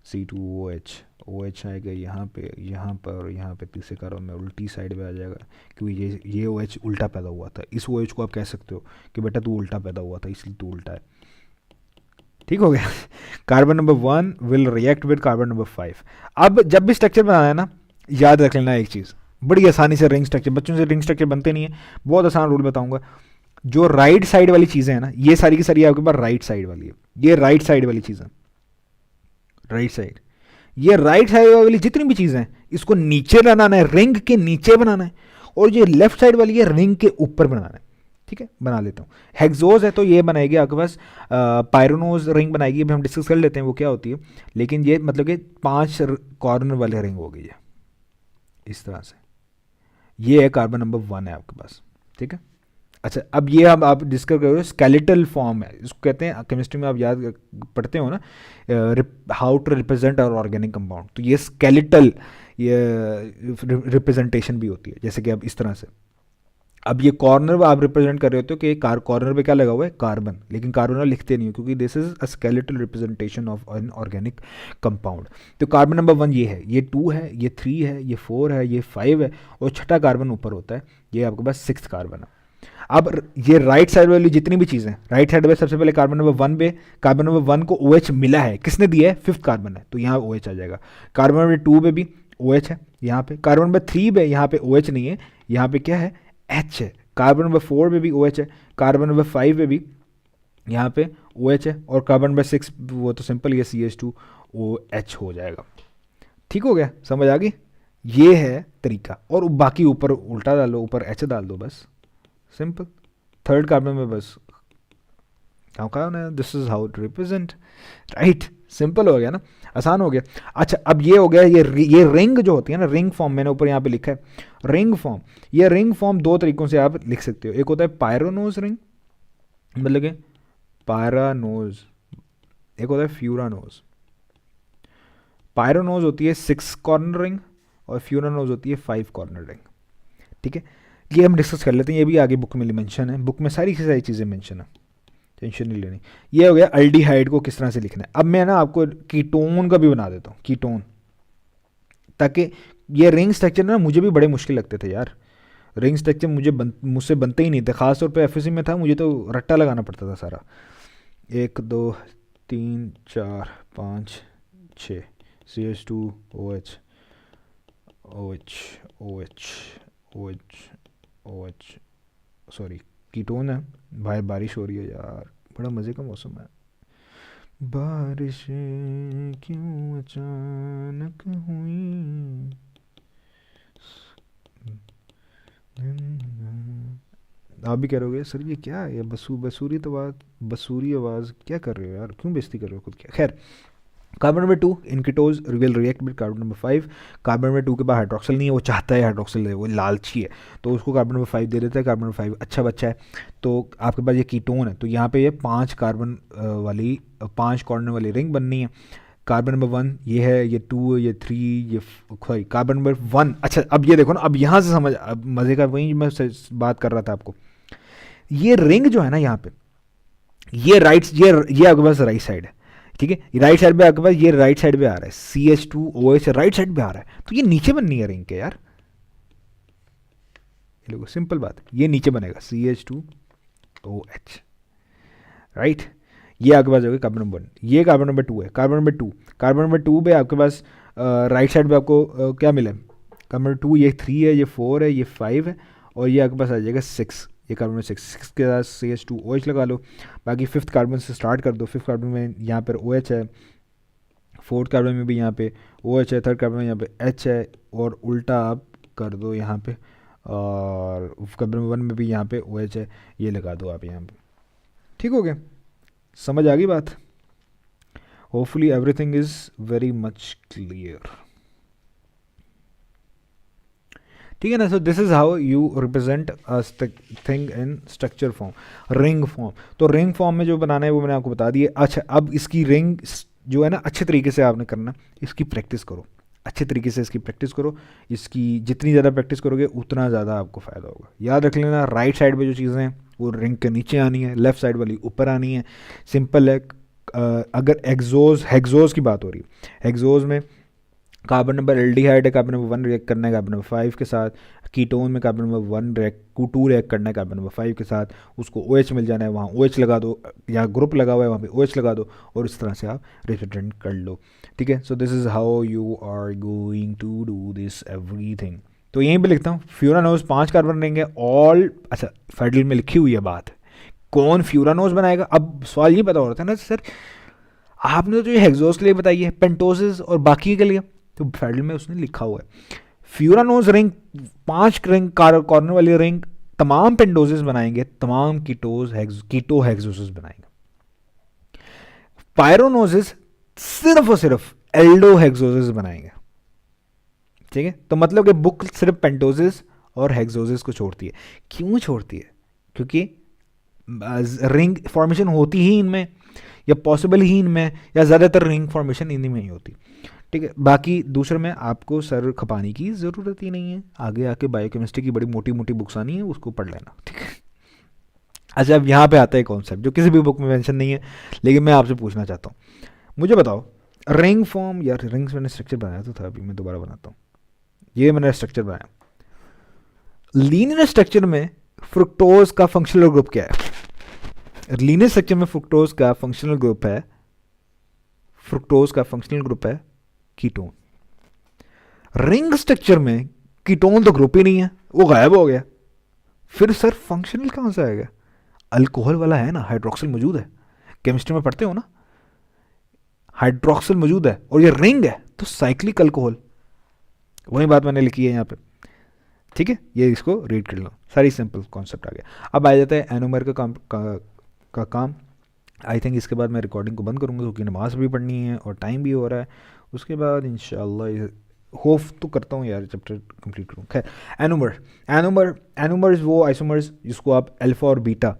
C2OH, OH आएगा यहाँ पर और यहाँ पे तीसरे कार्बन में उल्टी साइड पे आ जाएगा, क्योंकि ये OH उल्टा पैदा हुआ था। इस OH को आप कह सकते हो कि बेटा तू उल्टा पैदा हुआ था इसलिए तू उल्टा है, ठीक हो गया। Carbon number 1 will react with carbon number 5। अब जब भी स्ट्रक्चर बनाना है ना, याद रख लेना एक चीज़, बड़ी आसानी से रिंग स्ट्रक्चर, बच्चों से रिंग स्ट्रक्चर बनते नहीं है, बहुत आसान रूल बताऊंगा। जो राइट साइड वाली चीज़ें हैं ना, ये सारी की सारी आपके पास राइट साइड वाली है, ये राइट साइड वाली चीज़ें, राइट साइड, ये राइट साइड वाली जितनी भी चीज़ें हैं इसको नीचे बनाना है, रिंग के नीचे बनाना है, और ये लेफ्ट साइड वाली है रिंग के ऊपर बनाना है, ठीक है। बना लेता हूँ। हेक्सोज है तो ये बनाएगी आपके पास पायरोनोज रिंग बनाएगी, अभी हम डिस्कस कर लेते हैं वो क्या होती है, लेकिन ये मतलब कि 5 कॉर्नर वाले रिंग हो गई है इस तरह से। ये है कार्बन नंबर 1 है आपके पास, ठीक है। अच्छा, अब ये अब आप डिस्कस करो, स्केलेटल फॉर्म है इसको कहते हैं, केमिस्ट्री में आप याद पढ़ते हो ना, how to represent our organic compound, तो ये स्केलेटल ये रिप्रेजेंटेशन भी होती है, जैसे कि अब इस तरह से। अब ये कॉर्नर आप रिप्रेजेंट कर रहे होते हो कि कॉर्नर पे क्या लगा हुआ है? कार्बन, लेकिन कार्बन लिखते नहीं हो क्योंकि this is a skeletal representation of an organic compound. तो कार्बन नंबर 1 ये है, ये 2 है, ये 3 है, ये 4 है, ये 5 है, और छठा कार्बन ऊपर होता है, ये आपके पास 6th कार्बन है। अब ये राइट साइड वाली जितनी भी चीज़ें, राइट साइड में सबसे पहले कार्बन नंबर 1 पे, कार्बन नंबर 1 को OH मिला है, किसने दिया है? 5th कार्बन है, तो यहाँ OH आ जाएगा। कार्बन नंबर 2 पे भी OH है यहाँ पे, कार्बन नंबर 3 पे यहाँ पे OH नहीं है, यहाँ पे क्या है? H है। कार्बन नंबर 4 पे भी OH है, कार्बन नंबर 5 पे भी यहाँ पे OH है, और कार्बन नंबर 6 वो तो सिंपल ये CH2OH हो जाएगा। ठीक हो गया, समझ आ गई? ये है तरीका, और बाकी ऊपर उल्टा डालो, ऊपर H डाल दो, बस सिंपल। 3rd कार्बन में बस this is how to represent, right, simple हो गया ना, आसान हो गया। अच्छा, अब ये हो गया, ये रिंग जो होती है ना, रिंग फॉर्म मैंने ऊपर यहाँ पे लिखा है रिंग फॉर्म। ये रिंग फॉर्म 2 तरीकों से आप लिख सकते हो, एक होता है पायरोनोज रिंग, मतलब कि पायरानोज, एक होता है फ्यूरानोज। पायरोनोज होती है 6 कॉर्नर रिंग और फ्यूरानोज होती है 5 कॉर्नर रिंग, ठीक है। ये हम डिस्कस कर लेते हैं, ये भी आगे बुक में मेंशन है, बुक में सारी की सारी चीज़ें मेंशन है, टेंशन नहीं लेनी। ये हो गया अल्डिहाइड को किस तरह से लिखना है। अब मैं ना आपको कीटोन का भी बना देता हूँ, कीटोन, ताकि ये रिंग स्ट्रक्चर ना मुझे भी बड़े मुश्किल लगते थे यार, रिंग स्ट्रक्चर मुझसे बनते ही नहीं थे, ख़ासतौर पे एफएससी में था, मुझे तो रट्टा लगाना पड़ता था सारा। 1 2 3 4 5 6 CH2 OH OH OH OH OH, sorry ketone है। भाई बारिश हो रही है यार, बड़ा मज़े का मौसम है। बारिशें क्यों अचानक हुई, आप भी कह रहे होगे सर ये क्या है, ये बसूरी आवाज़ क्या कर रहे हो यार, क्यों बेइज्जती कर रहे हो खुद की। खैर, carbon number 2 in कीटोज will react with carbon number 5। Carbon number 2 के पास हाइड्रोक्सिल नहीं है, वो चाहता है हाइड्रोक्सिल दे, वो लालची है, तो उसको कार्बन नंबर 5 दे देता है। कार्बन नंबर 5 अच्छा बच्चा है, तो आपके पास ये कीटोन है, तो यहाँ पे ये 5 कार्बन वाली 5 कॉर्नर वाली रिंग बननी है। कार्बन नंबर 1 ये है, ये 2, ये 3, ये सॉरी कार्बन नंबर 1। अच्छा अब ये देखो ना, अब यहाँ से समझ, अब मज़े का वही मैं बात कर रहा था आपको। ये रिंग जो है ना यहाँ पे, ये आपके पास राइट साइड है, ठीक है, राइट साइड पे आपके पास ये राइट साइड पे आ रहा है, CH2OH राइट साइड पे आ रहा है, तो ये नीचे बननी है रिंग के यार। ये लोगों सिंपल बात, ये नीचे बनेगा CH2OH, राइट। ये आपके पास हो गया कार्बन नंबर 1, ये कार्बन नंबर 2 है। कार्बन नंबर 2 पे आपके पास राइट साइड पे आपको क्या मिले, कार्बन नंबर 2, ये 3 है, ये 4 है, ये 5 है, और ये आपके पास आ जाएगा 6, ये कार्बन में 6 के साथ CH2OH लगा लो। बाकी 5th कार्बन से स्टार्ट कर दो, 5th कार्बन में यहाँ पर OH है, 4th कार्बन में भी यहाँ पे OH है, 3rd कार्बन में यहाँ पे H है, और उल्टा आप कर दो यहाँ पे, और कार्बन 1 में भी यहाँ पे OH है, ये लगा दो आप यहाँ पे। ठीक हो गया, समझ आ गई बात। Hopefully everything is very much clear, ठीक है ना। सो this is how you represent a thing in structure form, ring form. तो रिंग फॉर्म में जो बनाना है वो मैंने आपको बता दिया। अच्छा अब इसकी रिंग जो है ना, अच्छे तरीके से आपने करना, इसकी प्रैक्टिस करो, अच्छे तरीके से इसकी प्रैक्टिस करो। इसकी जितनी ज़्यादा प्रैक्टिस करोगे उतना ज़्यादा आपको फ़ायदा होगा। याद रख लेना, राइट साइड पे जो चीज़ें हैं वो रिंग के नीचे आनी है, लेफ़्ट साइड वाली ऊपर आनी है। सिंपल है। अगर हेक्सोज की बात हो रही है, हेक्सोज में कार्बन नंबर एल्डिहाइड है, कार्बन नंबर 1 रिएक्ट करना है कार्बन नंबर 5 के साथ। कीटोन में कार्बन नंबर 2 रिएक्ट करना है कार्बन नंबर 5 के साथ, उसको OH मिल जाना है, वहाँ OH लगा दो, या ग्रुप लगा हुआ है वहाँ पे OH लगा दो, और इस तरह से आप रिप्रेजेंट कर लो। ठीक है, so this is how you are going to do this everything. तो यहीं पे लिखता हूँ, फ्यूरानोज 5 कार्बन रहेंगे ऑल। अच्छा फेडरल में लिखी हुई है बात, कौन फ्यूरानोज बनाएगा। अब सवाल ये पता हो रहा था ना सर, आपने तो ये हेक्सोज के लिए बताई है, पेंटोसिस और बाकी के लिए, तो फेडरल में उसने लिखा हुआ है फ्यूरानोज रिंग, 5 रिंग कॉर्नर वाली रिंग तमाम पेंटोसिस बनाएंगे, तमाम कीटो हेक्सोसिस बनाएंगे। पायरोनोसिस सिर्फ और सिर्फ एल्डो हेक्सोसिस बनाएंगे। ठीक है, तो मतलब कि बुक सिर्फ पेंटोसिस और हेक्सोसिस को छोड़ती है। क्यों छोड़ती है? क्योंकि रिंग फॉर्मेशन होती ही इनमें, या पॉसिबल ही इनमें, या ज़्यादातर रिंग फॉर्मेशन इन्हीं में ही होती। ठीक है, बाकी दूसरे में आपको सर खपाने की ज़रूरत ही नहीं है, आगे आके बायोकेमिस्ट्री की बड़ी मोटी मोटी बुक्स आनी है, उसको पढ़ लेना। ठीक है। अच्छा अब यहाँ पे आता है कॉन्सेप्ट जो किसी भी बुक में मेंशन नहीं है, लेकिन मैं आपसे पूछना चाहता हूँ, मुझे बताओ रिंग फॉर्म, या रिंग्स मैंने स्ट्रक्चर बनाया तो था, अभी मैं दोबारा बनाता हूँ। ये मैंने स्ट्रक्चर बनाया, लीनियर स्ट्रक्चर में फ्रुक्टोज का फंक्शनल ग्रुप क्या है? लीनियर स्ट्रक्चर में फ्रुक्टोज का फंक्शनल ग्रुप है कीटोन। रिंग स्ट्रक्चर में कीटोन तो ग्रुप ही नहीं है, वो गायब हो गया, फिर सर फंक्शनल कहां से आएगा? अल्कोहल वाला है ना, हाइड्रोक्सिल मौजूद है, केमिस्ट्री में पढ़ते हो ना, हाइड्रोक्सिल मौजूद है, और ये रिंग है तो साइक्लिक अल्कोहल, वही बात मैंने लिखी है यहाँ पे। ठीक है, ये इसको रीड कर लो, सारी सिंपल कॉन्सेप्ट आ गया। अब आ जाता है एनोमर का काम। आई थिंक इसके बाद मैं रिकॉर्डिंग को बंद करूँगा, क्योंकि नमाज भी पढ़नी है और टाइम भी हो रहा है। उसके बाद इंशाल्लाह होप तो करता हूँ यार चैप्टर कंप्लीट करूँ। खैर, एनोमर्स वो आइसोमर्स जिसको आप अल्फ़ा और बीटा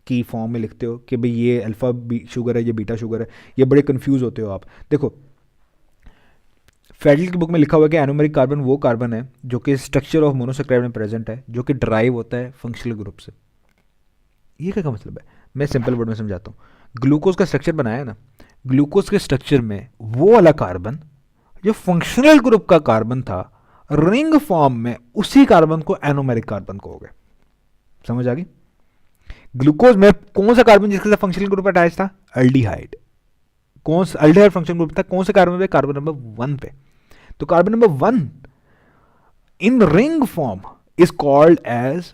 की फॉर्म में लिखते हो कि भाई ये अल्फ़ा शुगर है, ये बीटा शुगर है, ये बड़े कंफ्यूज होते हो आप। देखो फेडरल की बुक में लिखा हुआ है कि एनोमेरिक कार्बन वो कार्बन है जो कि स्ट्रक्चर ऑफ मोनोसैकराइड में प्रेजेंट है, जो कि ड्राइव होता है फंक्शनल ग्रुप से। ये क्या मतलब है? मैं सिंपल वर्ड में समझाता हूँ। ग्लूकोज का स्ट्रक्चर बनाया ना, ग्लूकोज के स्ट्रक्चर में वो वाला कार्बन जो फंक्शनल ग्रुप का कार्बन था, रिंग फॉर्म में उसी कार्बन को एनोमेरिक कार्बन कहोगे। समझ आ गई? ग्लूकोज में कौन सा कार्बन जिसके साथ फंक्शनल ग्रुप अटैच था? एल्डिहाइड। कौन सा एल्डिहाइड फंक्शनल ग्रुप था? कौन से कार्बन पे? कार्बन नंबर 1 पे। तो carbon number 1 in ring form is called as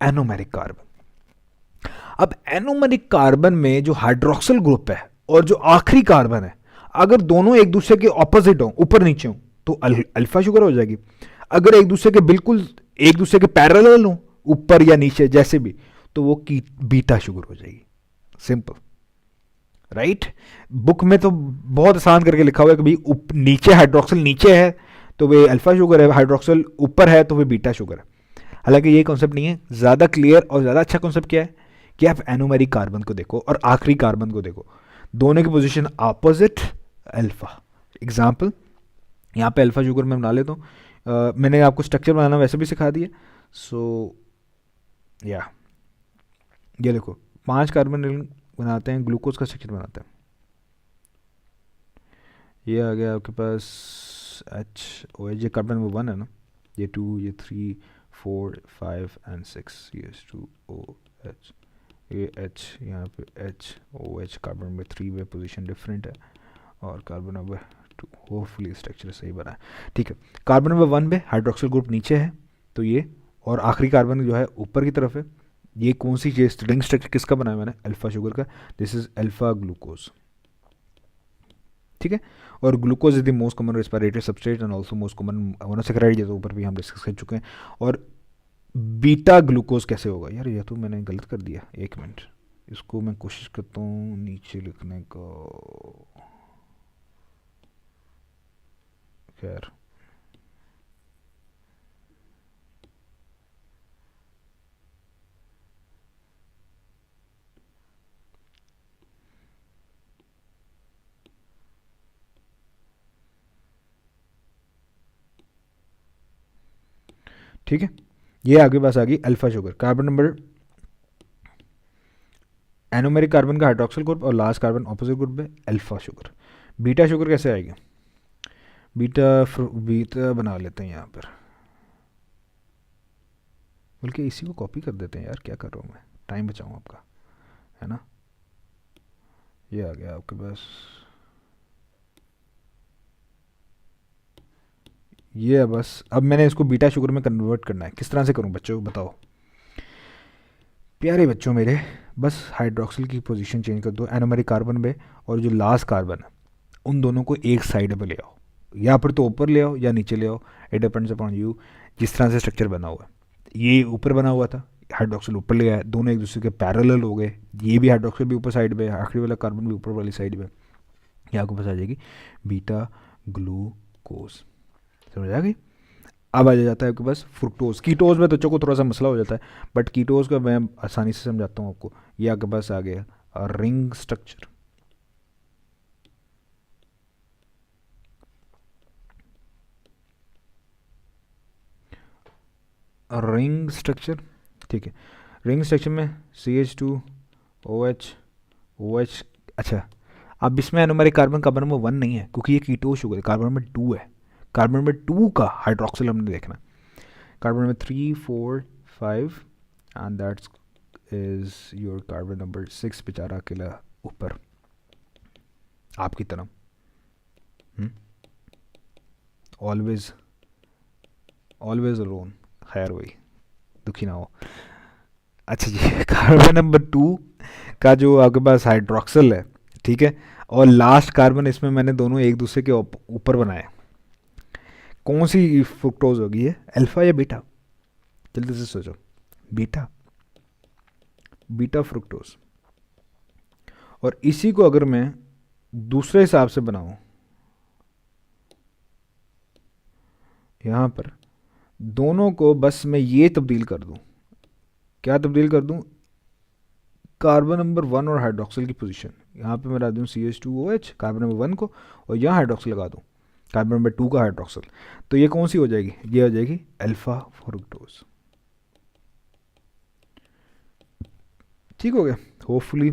anomeric carbon. अब एनोमेरिक कार्बन में जो हाइड्रोक्सिल ग्रुप है और जो आखिरी कार्बन है, अगर दोनों एक दूसरे के ऑपोजिट हो, ऊपर नीचे हो, तो अल्फा शुगर हो जाएगी। अगर एक दूसरे के बिल्कुल एक दूसरे के पैरेलल हो, ऊपर या नीचे जैसे भी, तो वो बीटा शुगर हो जाएगी। Simple, right? बुक में तो बहुत आसान करके लिखा हुआ है कि भाई नीचे हाइड्रोक्सिल नीचे है तो वे अल्फा शुगर है, हाइड्रोक्सिल ऊपर है तो वे बीटा शुगर है। हालांकि ये कॉन्सेप्ट नहीं है। ज़्यादा क्लियर और ज़्यादा अच्छा कॉन्सेप्ट क्या है कि आप एनोमेरिक कार्बन को देखो और आखिरी कार्बन को देखो, दोनों की पोजीशन अपोजिट, अल्फा। एग्जाम्पल यहाँ पे अल्फा शुगर में बना लेता हूँ। मैंने आपको स्ट्रक्चर बनाना वैसे भी सिखा दिया। सो या ये देखो 5 कार्बन रिंग बनाते हैं, ग्लूकोज का स्ट्रक्चर बनाते हैं। ये आ गया आपके पास एच ओ एच, ये कार्बन नंबर 1 है ना, ये 2, ये 3, 4, 5 एंड 6, ये 2 ओ एच, ये एच, यहाँ पे H O H, carbon number 3 में पोजीशन डिफरेंट है और कार्बन नंबर 2, होपफुली स्ट्रक्चर सही बना है। ठीक है, कार्बन नंबर 1 में हाइड्रोक्सिल ग्रुप नीचे है तो ये, और आखिरी कार्बन जो है ऊपर की तरफ है। ये कौन सी चीज, रिंग स्ट्रक्चर किसका बनाया मैंने? अल्फा शुगर का। This is alpha glucose. ठीक है, और glucose is the most common respiratory substrate and also most common monosaccharide, जैसे ऊपर भी हम डिस्कस कर चुके हैं। और बीटा ग्लूकोज कैसे होगा? यार ये तो मैंने गलत कर दिया, एक मिनट, इसको मैं कोशिश करता हूँ नीचे लिखने का। खैर ठीक है, ये आगे पास आ गई alpha sugar. Carbon number, anomeric carbon का हाइड्रोक्सिल ग्रुप और लास्ट कार्बन ऑपोजिट ग्रुप है अल्फा शुगर। बीटा शुगर कैसे आएगी? बीटा बना लेते हैं यहाँ पर, बल्कि इसी को कॉपी कर देते हैं। यार क्या कर रहा हूँ मैं, टाइम बचाऊँ आपका, है ना। ये आ गया आपके पास, ये है बस। अब मैंने इसको बीटा शुगर में कन्वर्ट करना है। किस तरह से करूँ बच्चों, बताओ प्यारे बच्चों मेरे। बस हाइड्रोक्सिल की पोजीशन चेंज कर दो एनोमेरिक कार्बन पे, और जो लास्ट कार्बन है उन दोनों को एक साइड पे ले आओ, या फिर तो ऊपर ले आओ या नीचे ले आओ, इट डिपेंड्स अपॉन यू। जिस तरह से स्ट्रक्चर बना हुआ है, ये ऊपर बना हुआ था, हाइड्रोक्सिल ऊपर ले आया, दोनों एक दूसरे के पैरेलल हो गए। ये भी हाइड्रोक्सिल भी ऊपर साइड पे, आखिरी वाला कार्बन भी ऊपर वाली साइड पे, ये आपको पास आ जाएगी बीटा ग्लूकोज। समझ आ गई? अब आ जाता है आपके पास फ्रुक्टोज। कीटोज में बच्चों को थोड़ा सा मसला हो जाता है, बट कीटोज का मैं आसानी से समझाता हूँ आपको। ये आपके पास आ गया रिंग स्ट्रक्चर। रिंग स्ट्रक्चर, ठीक है। रिंग स्ट्रक्चर में CH2 OH OH। अच्छा, अब इसमें एनोमेरिक कार्बन कार्बन नंबर 1 नहीं है क्योंकि ये कीटो शुगर है, कार्बन नंबर 2 है। कार्बन नंबर 2 का हाइड्रोक्सिल हमने देखना, carbon number 3, 4, 5 and that's is your carbon number 6, बेचारा अकेला ऊपर आपकी तरफ। ऑलवेज ऑलवेज अलोन, खैर वही, दुखी ना हो। अच्छा जी, कार्बन नंबर 2 का जो आपके पास हाइड्रोक्सिल है, ठीक है, और लास्ट कार्बन इसमें मैंने दोनों एक दूसरे के ऊपर बनाए। कौन सी फ्रुक्टोज होगी ये, अल्फा या बीटा? जल्दी से सोचो, बीटा, बीटा फ्रुक्टोज। और इसी को अगर मैं दूसरे हिसाब से बनाऊं, यहां पर दोनों को बस मैं ये तब्दील कर दूं, क्या तब्दील कर दूं? कार्बन नंबर 1 और हाइड्रोक्सिल की पोजीशन, यहाँ पे मैं ला दूँ CH2OH कार्बन नंबर 1 को, और यहाँ हाइड्रोक्सिल लगा दूँ कार्बन नंबर 2 का हाइड्रोक्सिल, तो ये कौन सी हो जाएगी? ये हो जाएगी अल्फा फ्रुक्टोज। ठीक हो गया? Hopefully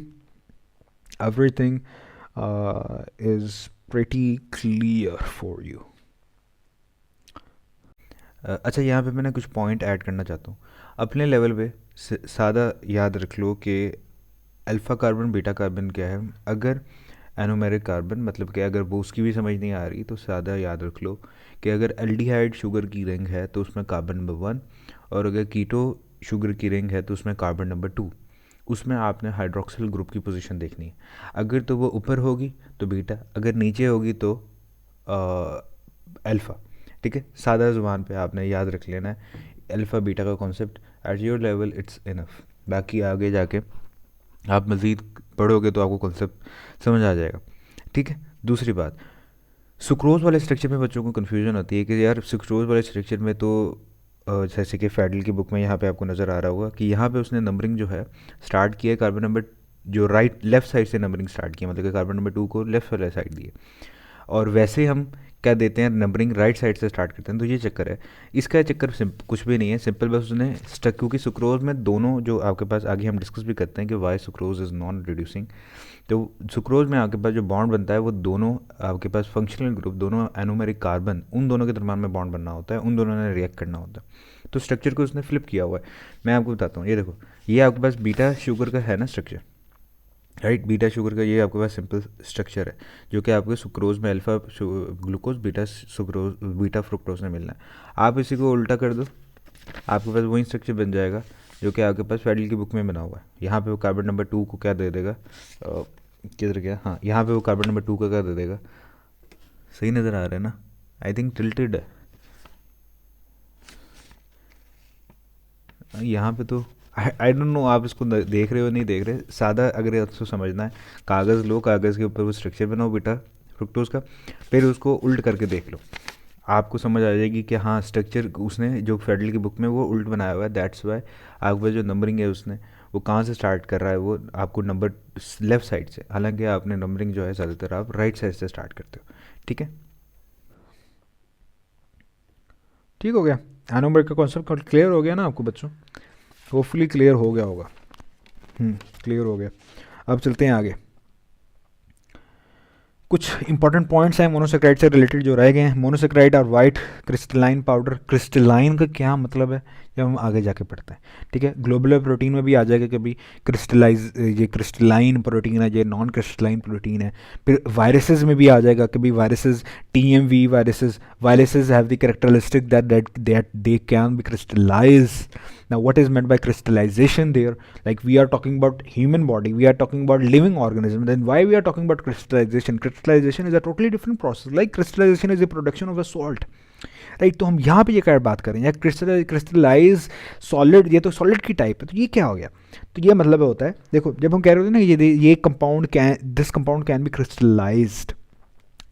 everything is pretty clear for you. अच्छा, यहाँ पे मैंने कुछ पॉइंट ऐड करना चाहता हूँ। अपने लेवल पे सादा याद रख लो कि अल्फ़ा कार्बन बीटा कार्बन क्या है। अगर एनोमेरिक कार्बन मतलब कि अगर वो उसकी भी समझ नहीं आ रही तो सादा याद रख लो कि अगर एल्डिहाइड शुगर की रिंग है तो उसमें कार्बन नंबर 1, और अगर कीटो शुगर की रिंग है तो उसमें कार्बन नंबर 2। उसमें आपने हाइड्रोक्सिल ग्रुप की पोजीशन देखनी है। अगर तो वो ऊपर होगी तो बीटा, अगर नीचे होगी तो अल्फ़ा। ठीक है, सादा ज़ुबान पे आपने याद रख लेना है अल्फ़ा बीटा का concept. At your level it's enough, बाकी आगे जाके आप मज़ीद पढ़ोगे तो आपको कॉन्सेप्ट समझ आ जाएगा। ठीक है, दूसरी बात, सुक्रोज़ वाले स्ट्रक्चर में बच्चों को कन्फ्यूजन होती है कि यार सुक्रोज़ वाले स्ट्रक्चर में तो जैसे कि फैडल की बुक में यहाँ पे आपको नज़र आ रहा होगा कि यहाँ पे उसने नंबरिंग जो है स्टार्ट किया है कार्बन नंबर, जो राइट लेफ़्ट साइड से नंबरिंग स्टार्ट किया, मतलब कि कार्बन नंबर 2 को लेफ़्ट वाले साइड दिए। और वैसे हम क्या देते हैं, नंबरिंग राइट साइड से स्टार्ट करते हैं, तो ये चक्कर है। इसका चक्कर कुछ भी नहीं है, सिंपल बस उसने स्टक, क्योंकि सुक्रोज में दोनों जो आपके पास आगे हम डिस्कस भी करते हैं कि why sucrose is non reducing. तो सुक्रोज में आपके पास जो बॉन्ड बनता है वो दोनों आपके पास फंक्शनल ग्रुप, दोनों एनोमेरिक कार्बन, उन दोनों के दरम्यान में बॉन्ड बनना होता है, उन दोनों ने रिएक्ट करना होता है। तो स्ट्रक्चर को उसने फ्लिप किया हुआ है। मैं आपको बताता हूँ, ये देखो, ये आपके पास बीटा शुगर का है ना स्ट्रक्चर, राइट। बीटा शुगर का ये आपके पास सिंपल स्ट्रक्चर है जो कि आपके सुक्रोज में alpha glucose beta sucrose beta fructose में मिलना है। आप इसी को उल्टा कर दो, आपके पास वही स्ट्रक्चर बन जाएगा जो कि आपके पास फैडल की बुक में बना हुआ है। यहाँ पे वो कार्बन नंबर 2 को क्या दे देगा, किधर गया, हाँ, यहाँ पे वो कार्बन नंबर 2 का क्या दे देगा, सही नज़र आ रहा है ना, आई थिंक टिल्टेड है यहाँ पे तो। आई डोंट नो आप इसको देख रहे हो नहीं देख रहे, सादा अगर इसको समझना है, कागज़ लो, कागज़ के ऊपर वो स्ट्रक्चर बनाओ बेटा फ्रुक्टोज का, फिर उसको उल्ट करके देख लो, आपको समझ आ जाएगी कि हाँ स्ट्रक्चर उसने जो फेडरल की बुक में वो उल्ट बनाया हुआ है। दैट्स वाई आपके पास जो नंबरिंग है उसने वो कहाँ से स्टार्ट कर रहा है, वो आपको नंबर लेफ़्ट साइड से, हालांकि आपने नंबरिंग जो है ज़्यादातर आप राइट साइड से स्टार्ट करते हो। ठीक है, ठीक हो गया, एनोमेरिक का कॉन्सेप्ट क्लियर हो गया ना आपको बच्चों? होपफुली क्लियर हो गया होगा। क्लियर हो गया। अब चलते हैं आगे, कुछ इंपॉर्टेंट पॉइंट्स हैं मोनोसेक्राइड से रिलेटेड जो रह गए हैं। मोनोसेक्राइड और वाइट क्रिस्टलाइन पाउडर, क्रिस्टलाइन का क्या मतलब है जब हम आगे जाके पढ़ते हैं। ठीक है, ग्लोबुलर प्रोटीन में भी आ जाएगा कभी क्रिस्टलाइज, ये क्रिस्टलाइन प्रोटीन है, ये नॉन क्रिस्टलाइन प्रोटीन है। फिर वायरसेस में भी आ जाएगा कभी viruses, TMV viruses have the characteristic that they can be crystallise. Now, what is meant by crystallization there? Like we are talking about human body, we are talking about living organism. Then why we are talking about crystallization? Crystallization is a totally different process. Like crystallization is the production of a salt. Right, तो हम यहाँ पे ये क्या बात करें, या crystallise solid, ये तो सॉलिड की टाइप है, तो ये क्या हो गया? तो ये मतलब होता है, देखो जब हम कह रहे होते हैं ना ये compound can, this compound can be crystallised,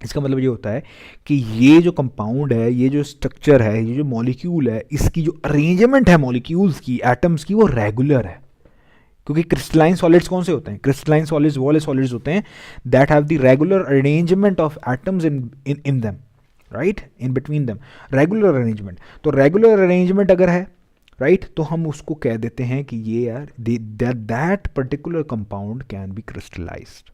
इसका मतलब ये होता है कि ये जो कंपाउंड है, ये जो स्ट्रक्चर है, ये जो मॉलिक्यूल है, इसकी जो अरेंजमेंट है मॉलिक्यूल्स की, एटम्स की, वो रेगुलर है। क्योंकि क्रिस्टलाइन सॉलिड्स कौन से होते हैं? क्रिस्टलाइन सॉलिड्स वो वाले सॉलिड्स होते हैं that have the regular arrangement of atoms in them, right, in between them, regular arrangement. तो रेगुलर अरेंजमेंट अगर है, राइट, तो हम उसको कह देते हैं कि ये यार that particular compound can be crystallised.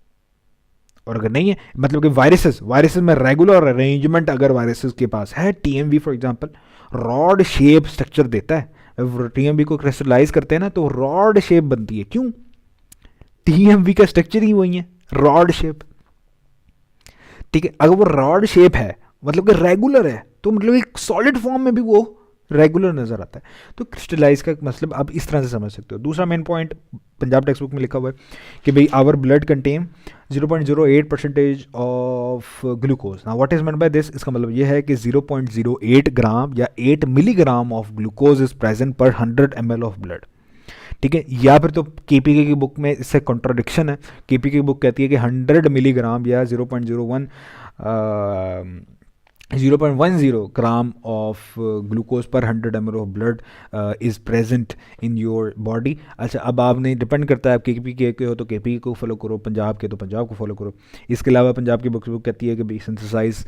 और अगर नहीं है, मतलब कि वायरसेस में रेगुलर अरेंजमेंट अगर वायरसेस के पास है, TMV for example rod shape structure देता है, TMV को क्रिस्टलाइज करते हैं ना तो रॉड शेप बनती है। क्यों? TMV का स्ट्रक्चर ही वही है, रॉड शेप। ठीक है, अगर वो रॉड शेप है मतलब कि रेगुलर है, तो मतलब एक सॉलिड फॉर्म में भी वो रेगुलर नजर आता है। तो क्रिस्टलाइज का मतलब आप इस तरह से समझ सकते हो। दूसरा main point Punjab textbook में लिखा हुआ है कि भाई our blood contain 0.08% of glucose. ना what is meant by this, इसका मतलब ये है कि 0.08 ग्राम या 8 milligram of glucose is present per 100 ml of blood. ठीक है, या फिर तो KPK की बुक में इससे कॉन्ट्राडिक्शन है। KPK की बुक कहती है कि 100 मिलीग्राम या 0.10 ग्राम ऑफ ग्लूकोज पर 100 ml of blood is present in your body. अच्छा, अब आपने डिपेंड करता है आप KPK के हो तो KPK को फॉलो करो, पंजाब के तो पंजाब को फॉलो करो। इसके अलावा पंजाब की बुक कहती है कि भाई सिंथेसाइज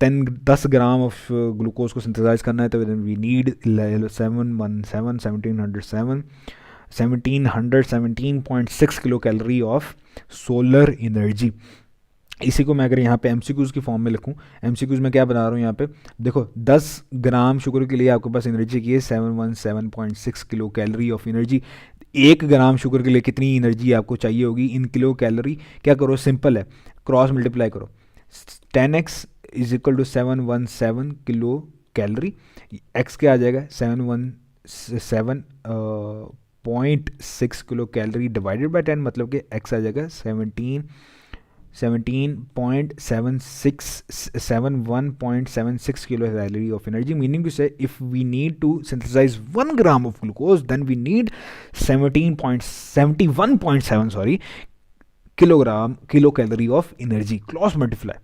10 ग्राम ऑफ ग्लूकोज को सिंथेसाइज करना है तो we need 1717 17.6 kilo calorie of solar energy. इसी को मैं अगर यहाँ पे एमसीक्यूज़ की फॉर्म में लिखूँ, एमसीक्यूज़ में क्या बना रहा हूँ यहाँ पे, देखो 10 ग्राम शुगर के लिए आपके पास एनर्जी की है 717.6 kilo calorie of energy. 1 gram sugar के लिए कितनी एनर्जी आपको चाहिए होगी इन किलो कैलोरी? क्या करो, सिंपल है, क्रॉस मल्टीप्लाई करो, 10x is equal to 717 kilo calorie, x क्या आ जाएगा 717.6 किलो कैलोरी डिवाइडेड बाई 10, मतलब कि एक्स आ जाएगा 71.76 kilo calorie of energy, meaning to say if we need to synthesize 1 gram of glucose, then we need 17.71.7 sorry kilo calorie of energy, cross multiply.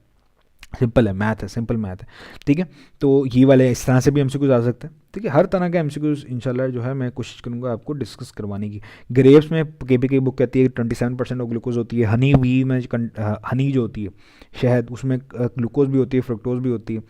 Simple है, math है, simple math है, ठीक है। तो ये वाले इस तरह से भी एमसीक्यूज आ सकते हैं, ठीक है। हर तरह के एमसीक्यूज इंशाल्लाह जो है मैं कोशिश करूँगा आपको डिस्कस करवाने की। ग्रेप्स में केपीके बुक कहती है 27% ऑफ ग्लूकोज होती है। हनी वी में हनी जो होती है शहद, उसमें ग्लूकोज भी होती है, फ्रुक्टोज भी होती है,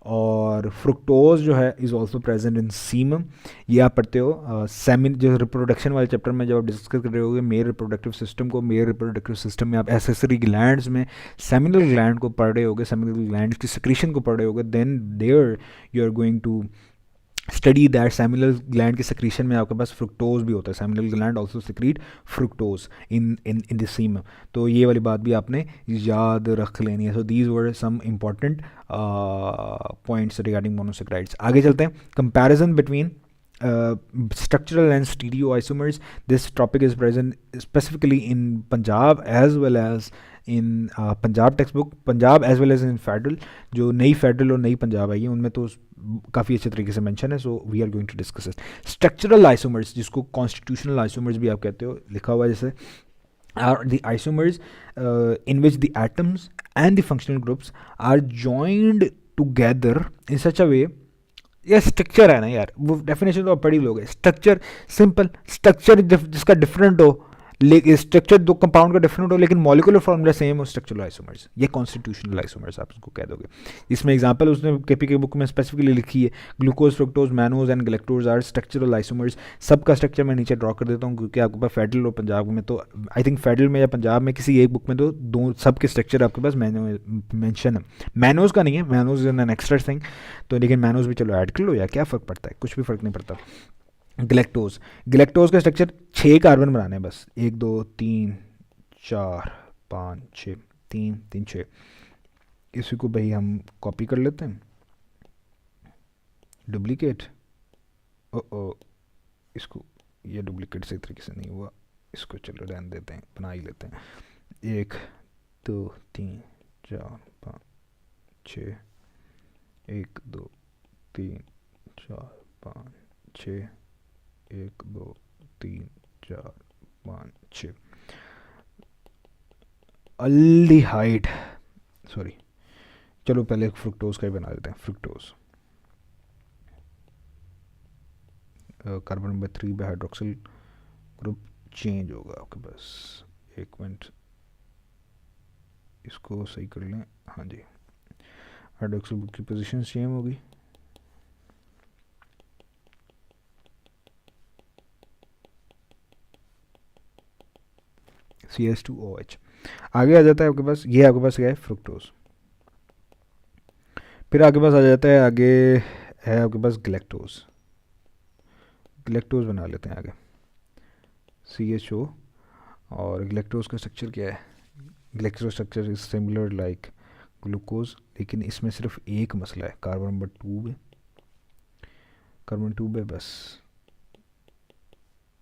और फ्रुक्टोज जो है इज़ ऑल्सो प्रेजेंट इन सीमम। ये आप पढ़ते हो सेमिन जो रिप्रोडक्शन वाले चैप्टर में, जब आप डिस्कस कर रहे होगे मेल रिप्रोडक्टिव सिस्टम को, मेल रिप्रोडक्टिव सिस्टम में आप एसेसरी ग्लैंड्स में सेमिनल ग्लैंड को पढ़ रहे होगे, सेमिनल ग्लैंड की सिक्रीशन को पढ़ रहे होगे, then there you are going to study that seminal gland के सिक्रीशन में आपके पास फ्रुक्टोज भी होता है। Seminal gland also secrete fructose in in in the semen. तो ये वाली बात भी आपने याद रख लेनी है। So these were some important points regarding monosaccharides. आगे चलते हैं, comparison between structural and stereoisomers. This topic is present specifically in Punjab as well as in Punjab textbook, Punjab as well as in Federal। जो नई Federal और नई Punjab आई है उनमें तो काफ़ी अच्छे तरीके से मेंशन है। So we are going to discuss it. Structural isomers, जिसको कॉन्स्टिट्यूशनल आइसोमर्स भी आप कहते हो, लिखा हुआ है जैसे, are the isomers in which the atoms and the functional groups are joined together in such a way। ये स्ट्रक्चर है ना यार, वो डेफिनेशन तो आप पढ़ी लोगे। स्ट्रक्चर सिंपल, स्ट्रक्चर जिसका डिफरेंट हो, लेकिन स्ट्रक्चर दो कंपाउंड का डिफरेंट हो लेकिन मॉलिकुलर फॉर्मूला सेम हो, स्ट्रक्चरल आइसोमर्स। ये कॉन्स्टिट्यूशनल आइसोमर्स आप उसको कह दोगे। इसमें एग्जांपल उसने केपी के बुक में स्पेसिफिकली लिखी है, glucose, fructose, mannose and galactose are structural isomers. सबका स्ट्रक्चर मैं नीचे ड्रॉ कर देता हूँ क्योंकि आपके पास फेडरल और पंजाब में, तो आई थिंक फेडरल में या पंजाब में किसी एक बुक में तो दो सबके स्ट्रक्चर आपके पास मेंशन है। मैनोज का नहीं है, mannose is an extra thing, तो लेकिन मैनोज भी चलो ऐड कर लो, या क्या फ़र्क पड़ता है, कुछ भी फ़र्क नहीं पड़ता। ग्लैक्टोज, ग्लैक्टोज का स्ट्रक्चर 6 कार्बन बनाने हैं बस, 1 2 3 4 5 6, 3 3 6। इसी को भाई हम कॉपी कर लेते हैं, डुप्लीकेट, ओ इसको, ये डुप्लीकेट सही तरीके से नहीं हुआ, इसको चलो रहने देते हैं, बना ही लेते हैं। 1 2 3 4 5 6, 1 2 3 4 5 6, 1 2 3 4 5 6। अल्डिहाइड, सॉरी, चलो पहले फ्रुक्टोज का ही बना देते हैं। फ्रुक्टोज कार्बन नंबर 3 पे हाइड्रोक्सिल ग्रुप चेंज होगा आपके पास। एक मिनट, इसको सही कर लें, हाँ जी, हाइड्रोक्सिल ग्रुप की पोजीशन सेम होगी। CH2OH। आगे आ जाता है आपके पास, ये आपके पास क्या है, फ्रुक्टोज। फिर आपके पास आ जाता है, आगे है आपके पास ग्लैक्टोज। ग्लैक्टोज बना लेते हैं आगे, CHO। और ग्लैक्टोज का स्ट्रक्चर क्या है, galactose structure is similar like glucose, लेकिन इसमें सिर्फ एक मसला है, कार्बन नंबर 2 पे, कार्बन 2 पे बस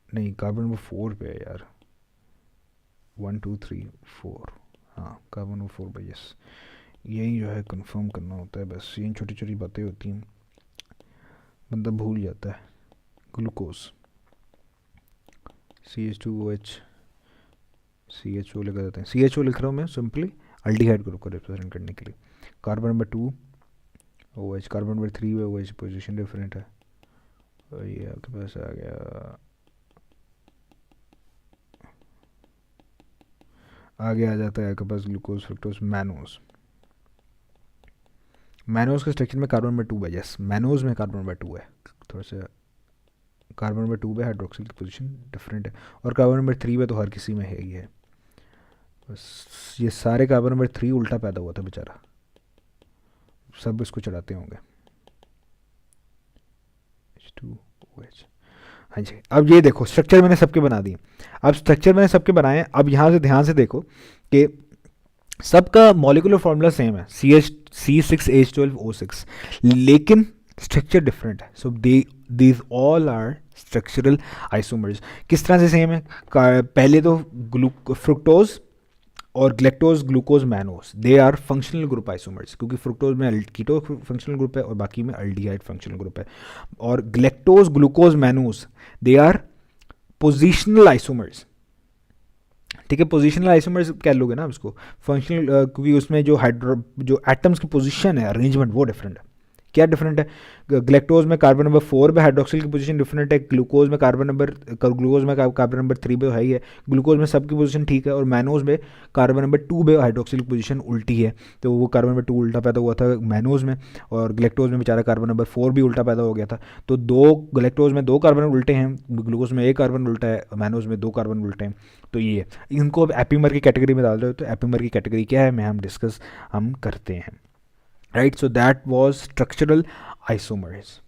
नहीं, कार्बन नंबर 4 पे है यार, 1 2 3 4, हाँ कार्बन नंबर 4 पे, यस। यही जो है कंफर्म करना होता है बस, ये छोटी छोटी बातें होती हैं, बंदा भूल जाता है। ग्लूकोज, CH2OH, CHO लिखा जाता है, CHO लिख रहा हूँ मैं सिंपली अल्डिहाइड ग्रुप को रिप्रेजेंट करने के लिए। Carbon number 2 OH, carbon number 3 में OH पोजीशन डिफरेंट है, और ये आपके पास आ गया। आगे आ जाता है आपके पास ग्लूकोज, फ्रुक्टोज, मैनोज। मैनोज के स्ट्रक्चर में कार्बन नंबर 2 है, यस, मैनोज में कार्बन नंबर 2 है, थोड़ा सा कार्बन नंबर 2 पे हाइड्रोक्सिल की पोजीशन डिफरेंट है, और कार्बन नंबर 3 पे तो हर किसी में है ही है। बस ये सारे कार्बन नंबर 3 उल्टा पैदा हुआ था बेचारा, सब इसको चढ़ाते होंगे। H2OH। हाँ जी, अब ये देखो स्ट्रक्चर मैंने सबके बना दिए। अब स्ट्रक्चर मैंने सबके बनाए, अब यहाँ से ध्यान से देखो कि सबका मॉलिकुलर फॉर्मूला सेम है, C6H12O6, लेकिन स्ट्रक्चर डिफरेंट है। So these all are structural isomers. किस तरह से सेम है? पहले तो फ्रुक्टोज और galactose glucose mannose, they are functional group isomers, क्योंकि फ्रुक्टोज में कीटो फंक्शनल ग्रुप है और बाकी में अल्डिहाइड फंक्शनल ग्रुप है। और galactose glucose mannose, they are positional isomers. ठीक है, पोजिशनल आइसोमर्स कह लोगे ना उसको, फंक्शनल, क्योंकि उसमें जो एटम्स की पोजीशन है, अरेंजमेंट, वो डिफरेंट है। क्या डिफरेंट है? ग्लेक्टोज में कार्बन नंबर 4 पे हाइड्रोक्सिल की पोजीशन डिफरेंट है, ग्लूकोज में कार्बन नंबर 3 पे है ही है, ग्लूकोज में सबकी पोजीशन ठीक है, और मैनोज में कार्बन नंबर 2 पे हाइड्रोक्सिल की पोजीशन उल्टी है। तो वो कार्बन नंबर 2 उल्टा पैदा हुआ था मैनोज में, और ग्लेक्टोज में बेचारा कार्बन नंबर 4 भी उल्टा पैदा हो गया था। तो ग्लेक्टोज में 2 कार्बन उल्टे हैं, ग्लूकोज में 1 कार्बन उल्टा है, मैनोज में 2 कार्बन उल्टे हैं। तो ये इनको अब एपीमर की कैटेगरी में डाल दो। तो एपीमर की कैटेगरी क्या है, मैं हम करते हैं। Right, so that was structural isomers.